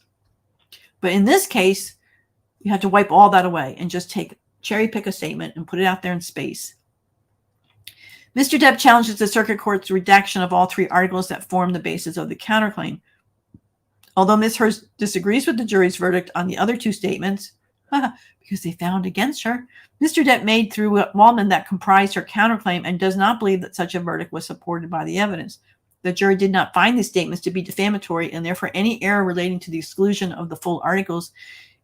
But in this case, You have to wipe all that away and just cherry pick a statement and put it out there in space. Mr. Depp challenges the circuit court's redaction of all 3 articles that form the basis of the counterclaim. Although Ms. Hurst disagrees with the jury's verdict on the other 2 statements, because they found against her, Mr. Depp made through Wallman that comprised her counterclaim and does not believe that such a verdict was supported by the evidence. The jury did not find these statements to be defamatory, and therefore any error relating to the exclusion of the full articles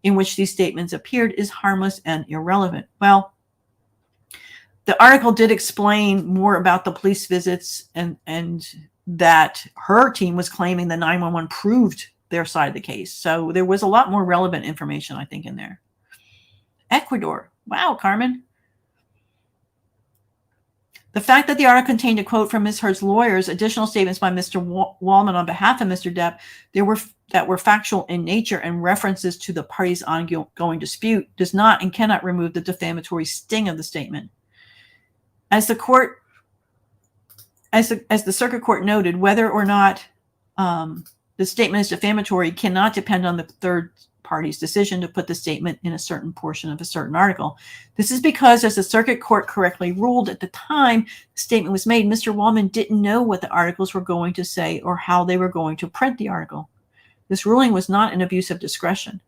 in which these statements appeared is harmless and irrelevant. Well, the article did explain more about the police visits and that her team was claiming the 911 proved their side of the case. So there was a lot more relevant information, I think, in there. Ecuador. Wow, Carmen. The fact that the article contained a quote from Ms. Hurst's lawyers, additional statements by Mr. Wallman on behalf of Mr. Depp, that were factual in nature and references to the parties' ongoing dispute does not and cannot remove the defamatory sting of the statement. As the circuit court noted, whether or not the statement is defamatory cannot depend on the third party's decision to put the statement in a certain portion of a certain article. This is because, as the circuit court correctly ruled at the time the statement was made, Mr. Wallman didn't know what the articles were going to say or how they were going to print the article. This ruling was not an abuse of discretion.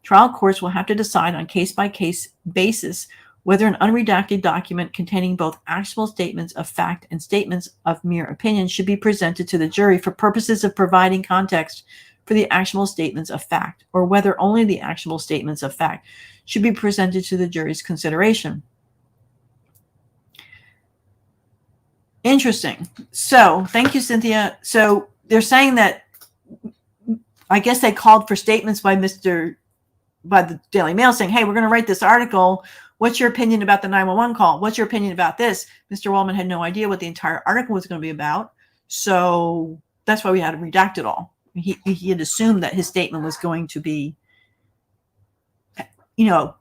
Trial courts will have to decide on case-by-case basis whether an unredacted document containing both actual statements of fact and statements of mere opinion should be presented to the jury for purposes of providing context for the actual statements of fact, or whether only the actual statements of fact should be presented to the jury's consideration. Interesting. So, thank you, Cynthia. So, they're saying that, I guess they called for statements by the Daily Mail saying, hey, we're going to write this article. What's your opinion about the 911 call? What's your opinion about this? Mr. Wallman had no idea what the entire article was going to be about. So that's why we had to redact it all. He had assumed that his statement was going to be, he had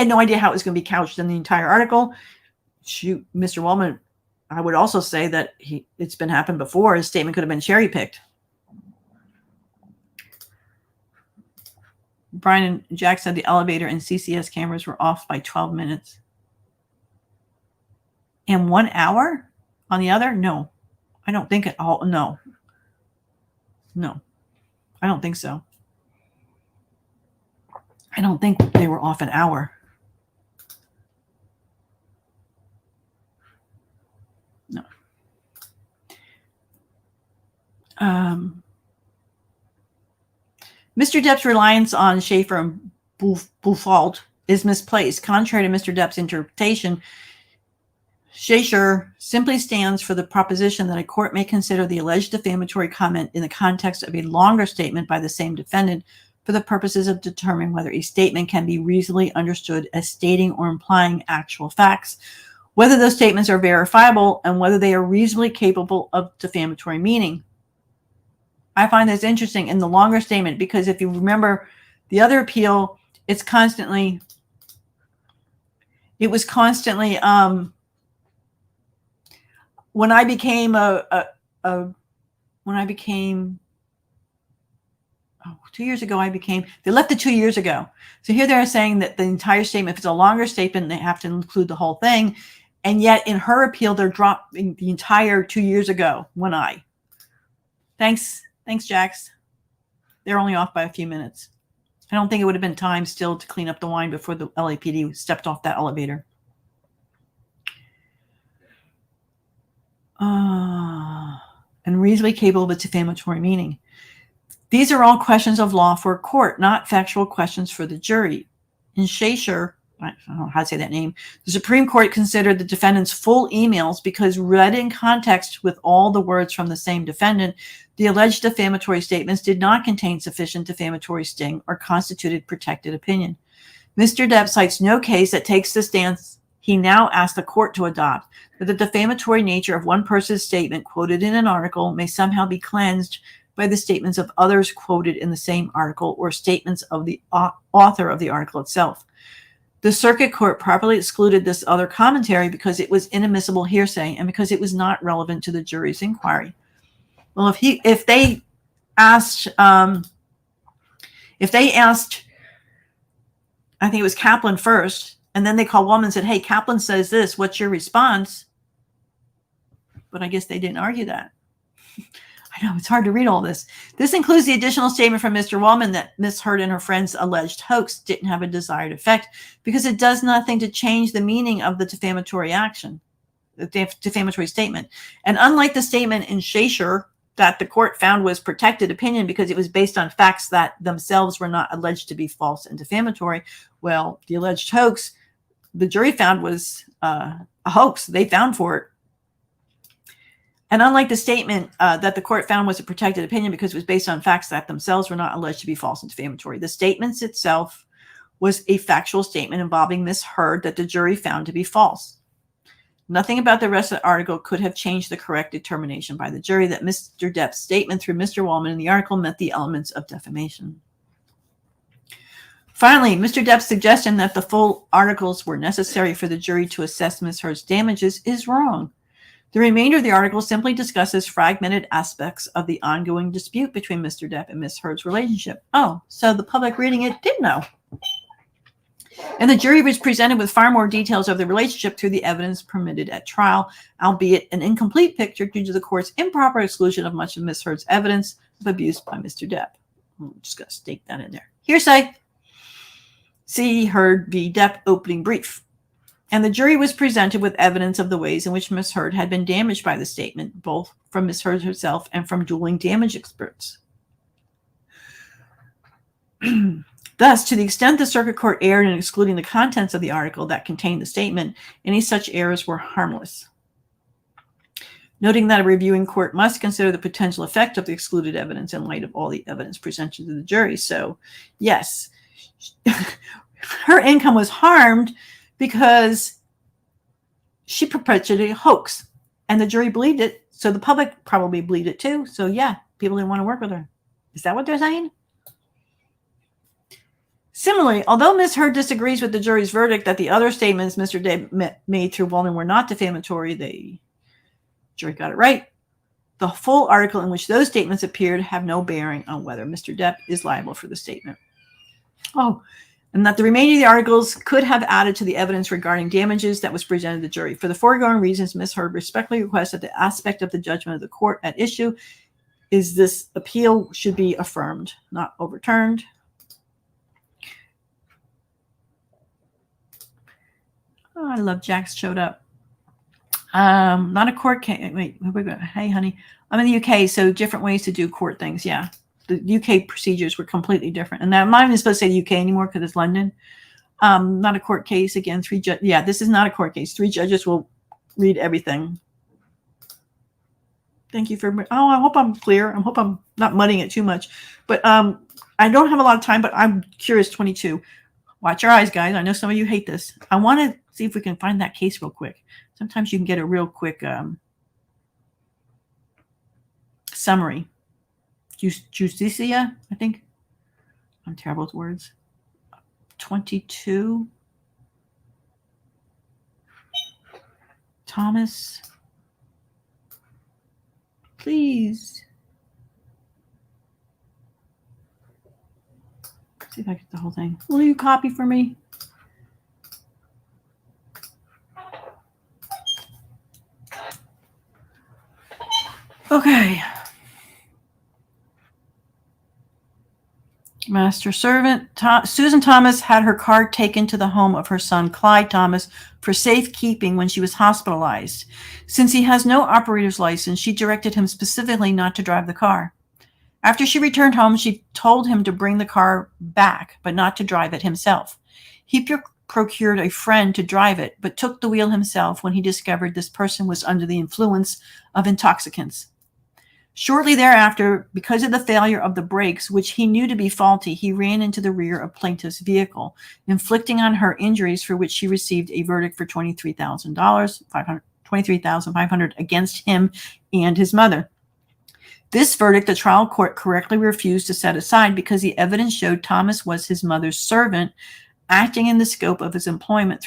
no idea how it was going to be couched in the entire article. Shoot, Mr. Wallman, I would also say that it's been happened before. His statement could have been cherry picked. Brian and Jack said the elevator and CCS cameras were off by 12 minutes. And 1 hour on the other? No, I don't think at all. No, I don't think so. I don't think they were off an hour. No. Mr. Depp's reliance on Schaefer and Bufald is misplaced. Contrary to Mr. Depp's interpretation, Schaefer simply stands for the proposition that a court may consider the alleged defamatory comment in the context of a longer statement by the same defendant for the purposes of determining whether a statement can be reasonably understood as stating or implying actual facts, whether those statements are verifiable, and whether they are reasonably capable of defamatory meaning. I find this interesting in the longer statement because if you remember the other appeal, it was constantly when I became 2 years ago, they left it 2 years ago. So here they're saying that the entire statement, if it's a longer statement, they have to include the whole thing. And yet in her appeal, they're dropping the entire 2 years ago. Thanks, Jax. They're only off by a few minutes. I don't think it would have been time still to clean up the wine before the LAPD stepped off that elevator. And reasonably capable of defamatory meaning. These are all questions of law for a court, not factual questions for the jury. In Schaefer, I don't know how to say that name, the Supreme Court considered the defendant's full emails because read in context with all the words from the same defendant, the alleged defamatory statements did not contain sufficient defamatory sting or constituted protected opinion. Mr. Depp cites no case that takes the stance he now asks the court to adopt, that the defamatory nature of one person's statement quoted in an article may somehow be cleansed by the statements of others quoted in the same article or statements of the author of the article itself. The circuit court properly excluded this other commentary because it was inadmissible hearsay and because it was not relevant to the jury's inquiry. Well, if they asked I think it was Kaplan first, and then they called Woolman and said, hey, Kaplan says this, what's your response? But I guess they didn't argue that. I know, it's hard to read all this. This includes the additional statement from Mr. Woolman that Ms. Heard and her friend's alleged hoax didn't have a desired effect because it does nothing to change the meaning of the defamatory action, the defamatory statement. And unlike the statement in Shasher that the court found was protected opinion because it was based on facts that themselves were not alleged to be false and defamatory, well, the alleged hoax, the jury found was a hoax. They found for it. And unlike the statement that the court found was a protected opinion because it was based on facts that themselves were not alleged to be false and defamatory, the statement itself was a factual statement involving Ms. Heard that the jury found to be false. Nothing about the rest of the article could have changed the correct determination by the jury that Mr. Depp's statement through Mr. Woolman in the article met the elements of defamation. Finally, Mr. Depp's suggestion that the full articles were necessary for the jury to assess Ms. Heard's damages is wrong. The remainder of the article simply discusses fragmented aspects of the ongoing dispute between Mr. Depp and Ms. Heard's relationship. Oh, so the public reading it did know. And the jury was presented with far more details of the relationship through the evidence permitted at trial, albeit an incomplete picture due to the court's improper exclusion of much of Ms. Heard's evidence of abuse by Mr. Depp. I'm just going to stake that in there. Hearsay. See Heard v. Depp opening brief. And the jury was presented with evidence of the ways in which Ms. Heard had been damaged by the statement, both from Ms. Heard herself and from dueling damage experts. Thus, to the extent the circuit court erred in excluding the contents of the article that contained the statement, any such errors were harmless. Noting that a reviewing court must consider the potential effect of the excluded evidence in light of all the evidence presented to the jury. So, yes, her income was harmed because she perpetuated a hoax and the jury believed it. So the public probably believed it too. So yeah, people didn't want to work with her. Is that what they're saying? Similarly, although Ms. Heard disagrees with the jury's verdict that the other statements Mr. Depp made through Woolman were not defamatory, the jury got it right. The full article in which those statements appeared have no bearing on whether Mr. Depp is liable for the statement. Oh, and that the remaining of the articles could have added to the evidence regarding damages that was presented to the jury. For the foregoing reasons, Ms. Heard respectfully requests that the aspect of the judgment of the court at issue is this appeal should be affirmed, not overturned. Oh, I love Jack's showed up. Not a court case. Wait, hey, honey. I'm in the UK, so different ways to do court things. Yeah. The UK procedures were completely different. And I'm not even supposed to say the UK anymore because it's London. Not a court case. Again, yeah, this is not a court case. 3 judges will read everything. Thank you for, oh, I hope I'm clear. I hope I'm not muddying it too much. But I don't have a lot of time, but I'm curious, 22. Watch your eyes, guys. I know some of you hate this. I want to see if we can find that case real quick. Sometimes you can get a real quick summary. Justicia, I think. I'm terrible with words. 22. Thomas. Please. Let's see if I get the whole thing. Will you copy for me? Okay. Master servant. Susan Thomas had her car taken to the home of her son, Clyde Thomas, for safekeeping when she was hospitalized. Since he has no operator's license, she directed him specifically not to drive the car. After she returned home, she told him to bring the car back, but not to drive it himself. He procured a friend to drive it, but took the wheel himself when he discovered this person was under the influence of intoxicants. Shortly thereafter, because of the failure of the brakes, which he knew to be faulty, he ran into the rear of plaintiff's vehicle, inflicting on her injuries for which she received a verdict for $23,500 against him and his mother. This verdict the trial court correctly refused to set aside because the evidence showed Thomas was his mother's servant, acting in the scope of his employment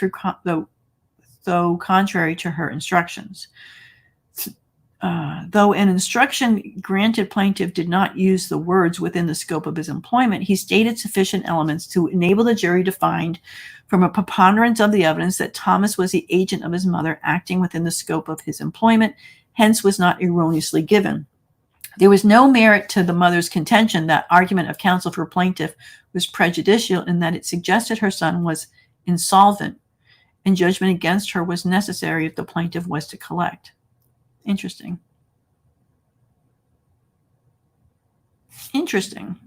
though contrary to her instructions. Though an instruction granted plaintiff did not use the words within the scope of his employment, he stated sufficient elements to enable the jury to find from a preponderance of the evidence that Thomas was the agent of his mother acting within the scope of his employment, hence was not erroneously given. There was no merit to the mother's contention that argument of counsel for plaintiff was prejudicial in that it suggested her son was insolvent and judgment against her was necessary if the plaintiff was to collect. Interesting. Interesting.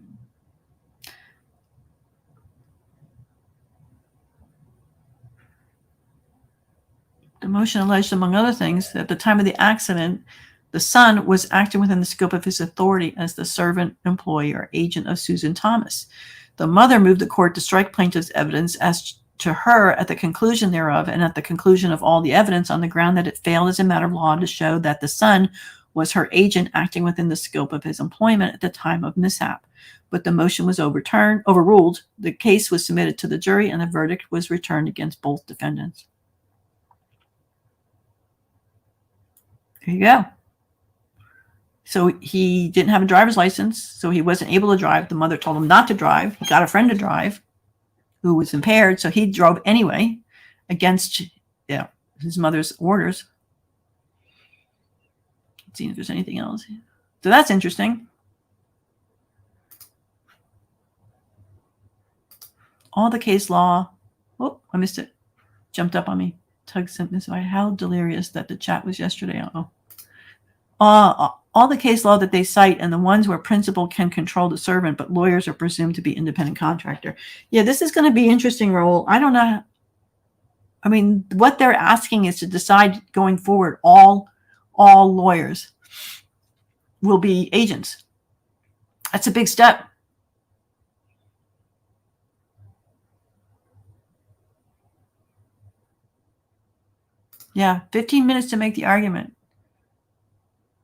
The motion alleged, among other things, that at the time of the accident, the son was acting within the scope of his authority as the servant, employee, or agent of Susan Thomas. The mother moved the court to strike plaintiff's evidence as to her at the conclusion thereof and at the conclusion of all the evidence on the ground that it failed as a matter of law to show that the son was her agent acting within the scope of his employment at the time of mishap. But the motion was overruled. The case was submitted to the jury and the verdict was returned against both defendants. There you go. So he didn't have a driver's license, so he wasn't able to drive. The mother told him not to drive. He got a friend to drive who was impaired, so he drove anyway against his mother's orders. Let's see if there's anything else. So that's interesting. All the case law. Oh, I missed it. Jumped up on me. Tug sent this. How delirious that the chat was yesterday. All the case law that they cite and the ones where principal can control the servant, but lawyers are presumed to be independent contractor. Yeah, this is going to be interesting, Raul. I don't know. I mean, what they're asking is to decide going forward, all lawyers will be agents. That's a big step. Yeah, 15 minutes to make the argument.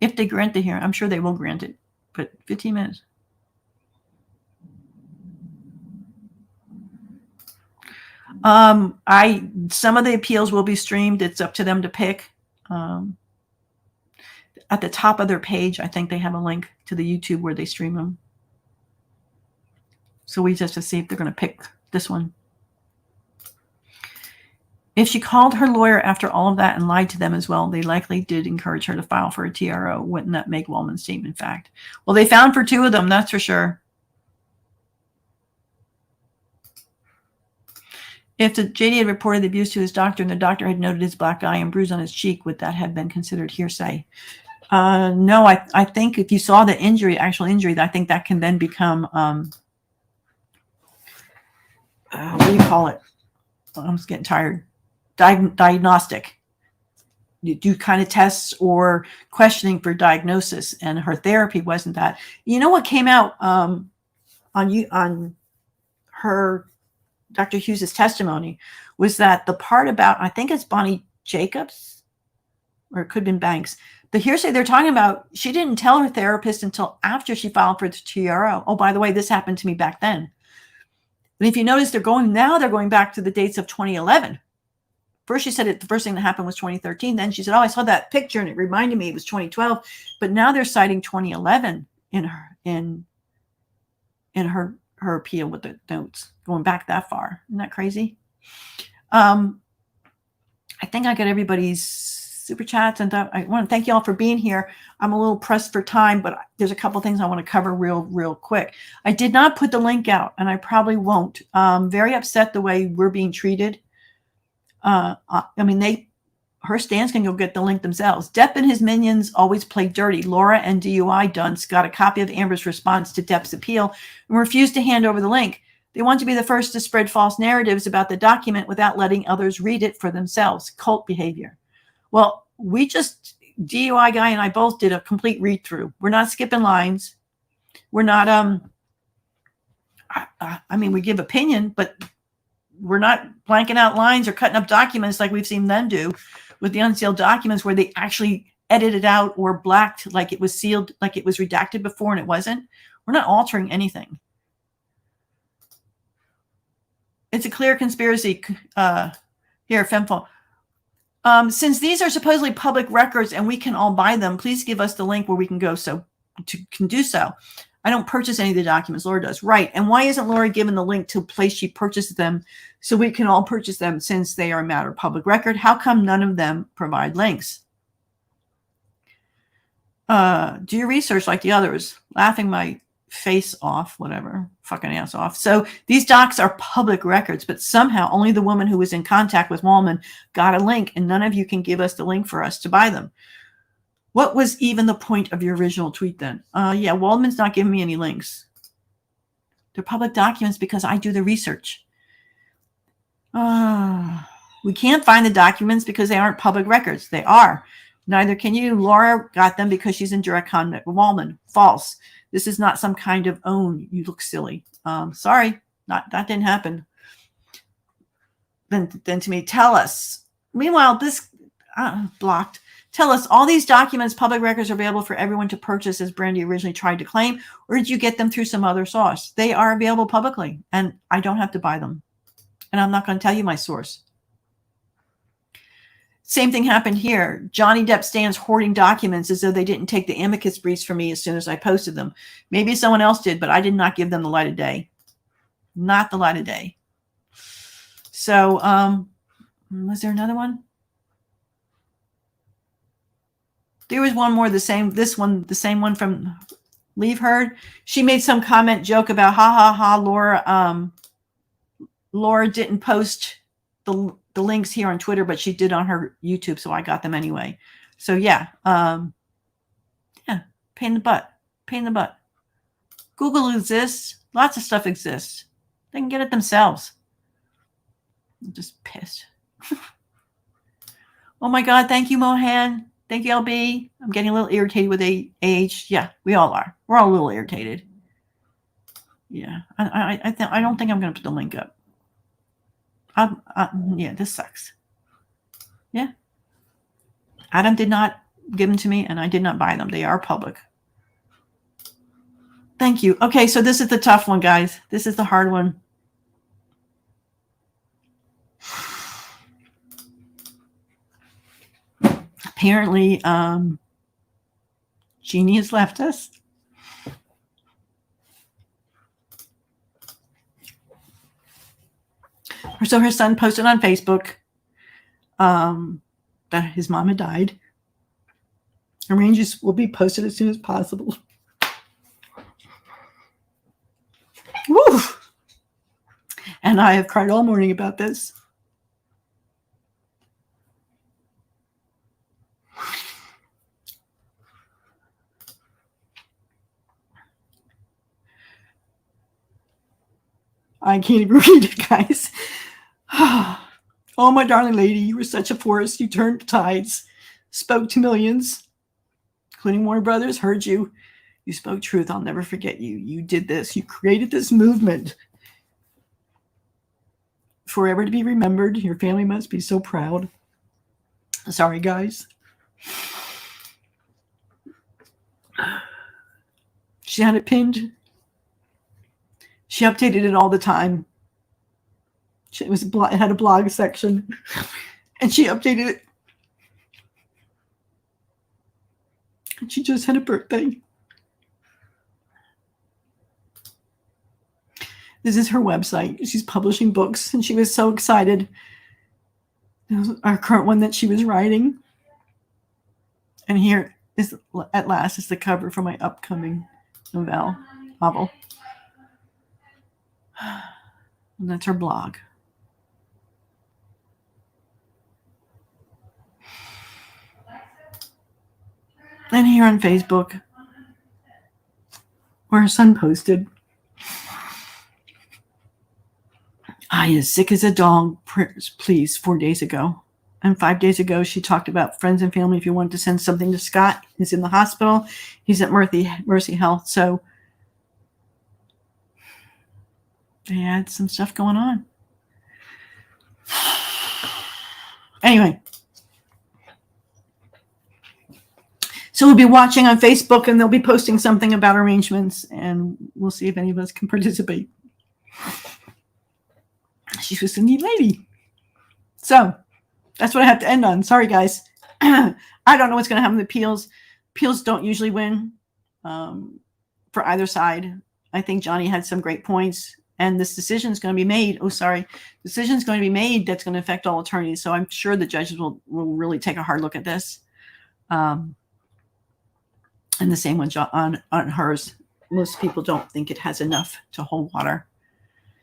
If they grant the hearing, I'm sure they will grant it, but 15 minutes. Some of the appeals will be streamed. It's up to them to pick. At the top of their page, I think they have a link to the YouTube where they stream them. So we just have to see if they're going to pick this one. If she called her lawyer after all of that and lied to them as well, they likely did encourage her to file for a TRO. Wouldn't that make Wellman's statement fact? Well, they found for 2 of them, that's for sure. If the JD had reported the abuse to his doctor and the doctor had noted his black eye and bruise on his cheek, would that have been considered hearsay? No, I think if you saw the injury, actual injury, I think that can then become, what do you call it? I'm just getting tired. Diagnostic. You do kind of tests or questioning for diagnosis, and her therapy wasn't that. You know what came out on her Dr. Hughes's testimony was that the part about, I think it's Bonnie Jacobs, or it could have been Banks. The hearsay they're talking about, she didn't tell her therapist until after she filed for the TRO. Oh, by the way, this happened to me back then. And if you notice, they're going back to the dates of 2011. First, she said the first thing that happened was 2013. Then she said, oh, I saw that picture and it reminded me it was 2012. But now they're citing 2011 in her appeal with the notes, going back that far. Isn't that crazy? I think I got everybody's super chats, and I want to thank you all for being here. I'm a little pressed for time, but there's a couple things I want to cover real quick. I did not put the link out, and I probably won't. Very upset the way we're being treated. I mean, her stands can go get the link themselves. Depp and his minions always play dirty. Laura and DUI dunce got a copy of Amber's response to Depp's appeal and refused to hand over the link. They want to be the first to spread false narratives about the document without letting others read it for themselves. Cult behavior. Well, DUI guy and I both did a complete read-through. We're not skipping lines. We're not, I mean, we give opinion, but we're not blanking out lines or cutting up documents like we've seen them do with the unsealed documents where they actually edited out or blacked like it was sealed, like it was redacted before and it wasn't. We're not altering anything. It's a clear conspiracy here, Femfo. Since these are supposedly public records and we can all buy them, please give us the link where we can go can do so. I don't purchase any of the documents. Laura does. Right. And why isn't Laura given the link to a place she purchased them so we can all purchase them since they are a matter of public record? How come none of them provide links? Do your research like the others. Laughing my face off, whatever, fucking ass off. So these docs are public records, but somehow only the woman who was in contact with Wallman got a link, and none of you can give us the link for us to buy them. What was even the point of your original tweet then? Yeah, Waldman's not giving me any links. They're public documents because I do the research. We can't find the documents because they aren't public records. They are. Neither can you. Laura got them because she's in direct contact with Wallman. False. This is not some kind of own. You look silly. Sorry, that didn't happen. Then to me, tell us. Meanwhile, this blocked. Tell us, all these documents, public records, are available for everyone to purchase as Brandy originally tried to claim, or did you get them through some other source? They are available publicly, and I don't have to buy them. And I'm not going to tell you my source. Same thing happened here. Johnny Depp stands hoarding documents as though they didn't take the amicus briefs from me as soon as I posted them. Maybe someone else did, but I did not give them the light of day. Not the light of day. So, was there another one? There was one more, the same one from Leave Heard. She made some comment joke about, Laura didn't post the links here on Twitter, but she did on her YouTube, so I got them anyway. So yeah, pain in the butt. Google exists. Lots of stuff exists. They can get it themselves. I'm just pissed. Oh my God, thank you, Mohan. Thank you, LB. I'm getting a little irritated with age. Yeah, we all are. We're all a little irritated. Yeah, I don't think I'm going to put the link up. Yeah, this sucks. Yeah. Adam did not give them to me, and I did not buy them. They are public. Thank you. Okay, so this is the tough one, guys. This is the hard one. Apparently, Jeannie has left us. So her son posted on Facebook that his mom had died. Arrangements will be posted as soon as possible. Woo! And I have cried all morning about this. I can't even read it, guys. Oh, my darling lady, you were such a force. You turned tides, spoke to millions, including Warner Brothers, heard you. You spoke truth. I'll never forget you. You did this. You created this movement. Forever to be remembered. Your family must be so proud. Sorry, guys. She had it pinned. She updated it all the time. It had a blog section, and she updated it. And she just had a birthday. This is her website. She's publishing books, and she was so excited. This was our current one that she was writing. And here is, at last, is the cover for my upcoming novel. And that's her blog. And here on Facebook, where her son posted, I is sick as a dog, prayers, please, 4 days ago. And 5 days ago, she talked about friends and family. If you want to send something to Scott, he's in the hospital. He's at Mercy Health. So they had some stuff going on. Anyway. So we'll be watching on Facebook, and they'll be posting something about arrangements, and we'll see if any of us can participate. She was a neat lady. So That's what I have to end on. Sorry, guys. I don't know what's going to happen with appeals. Appeals don't usually win for either side. I think Johnny had some great points, and this decision is going to be made. Oh, sorry. Decision is going to be made that's going to affect all attorneys. So I'm sure the judges will really take a hard look at this. And the same on hers. Most people don't think it has enough to hold water.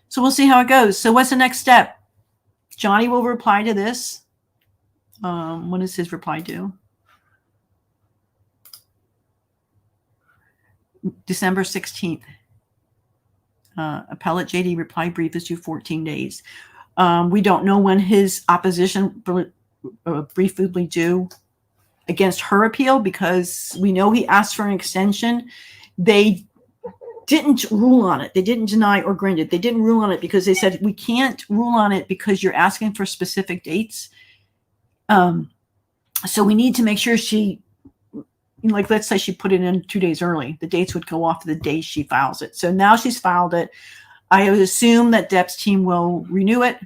So we'll see how it goes. So what's the next step? Johnny will reply to this. When is his reply due? December 16th. Appellate JD reply brief is due 14 days. We don't know when his opposition brief will be due against her appeal, because we know he asked for an extension. They didn't rule on it. They didn't deny or grant it. They didn't rule on it because they said, we can't rule on it because you're asking for specific dates. So we need to make sure she, like, let's say she put it in 2 days early. The dates would go off the day she files it. So now she's filed it. I would assume that Depp's team will renew it.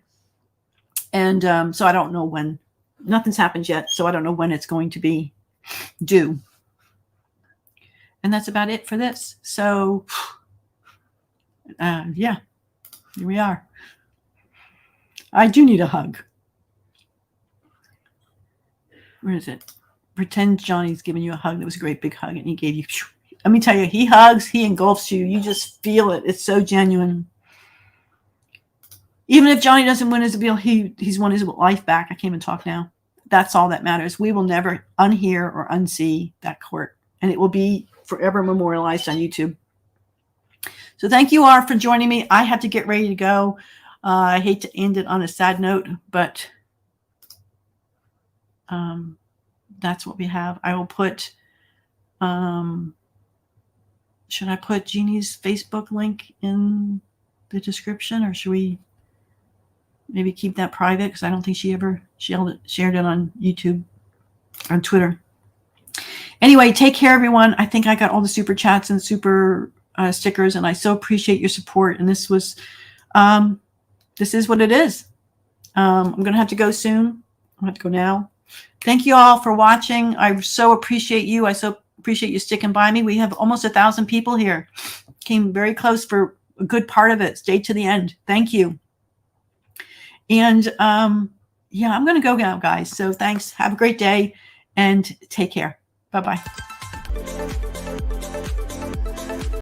And so I don't know when. Nothing's happened yet, so I don't know when it's going to be due. And that's about it for this. So, yeah, here we are. I do need a hug. Where is it? Pretend Johnny's giving you a hug. That was a great big hug, and he gave you. Let me tell you, he hugs, he engulfs you. You just feel it. It's so genuine. Even if Johnny doesn't win his appeal, he's won his life back. I can't even talk now. That's all that matters. We will never unhear or unsee that court, and it will be forever memorialized on YouTube. So thank you all for joining me. I have to get ready to go. I hate to end it on a sad note, but that's what we have. I will put, should I put Jeannie's Facebook link in the description, or should we maybe keep that private? Because I don't think she ever shared it on YouTube, on Twitter. Anyway, take care, everyone. I think I got all the super chats and super stickers, and I so appreciate your support. And this was, this is what it is. I'm going to have to go soon. I'm going to have to go now. Thank you all for watching. I so appreciate you. I so appreciate you sticking by me. We have almost 1,000 people here. Came very close for a good part of it. Stayed to the end. Thank you. And yeah, I'm going to go now, guys. So thanks. Have a great day and take care. Bye-bye.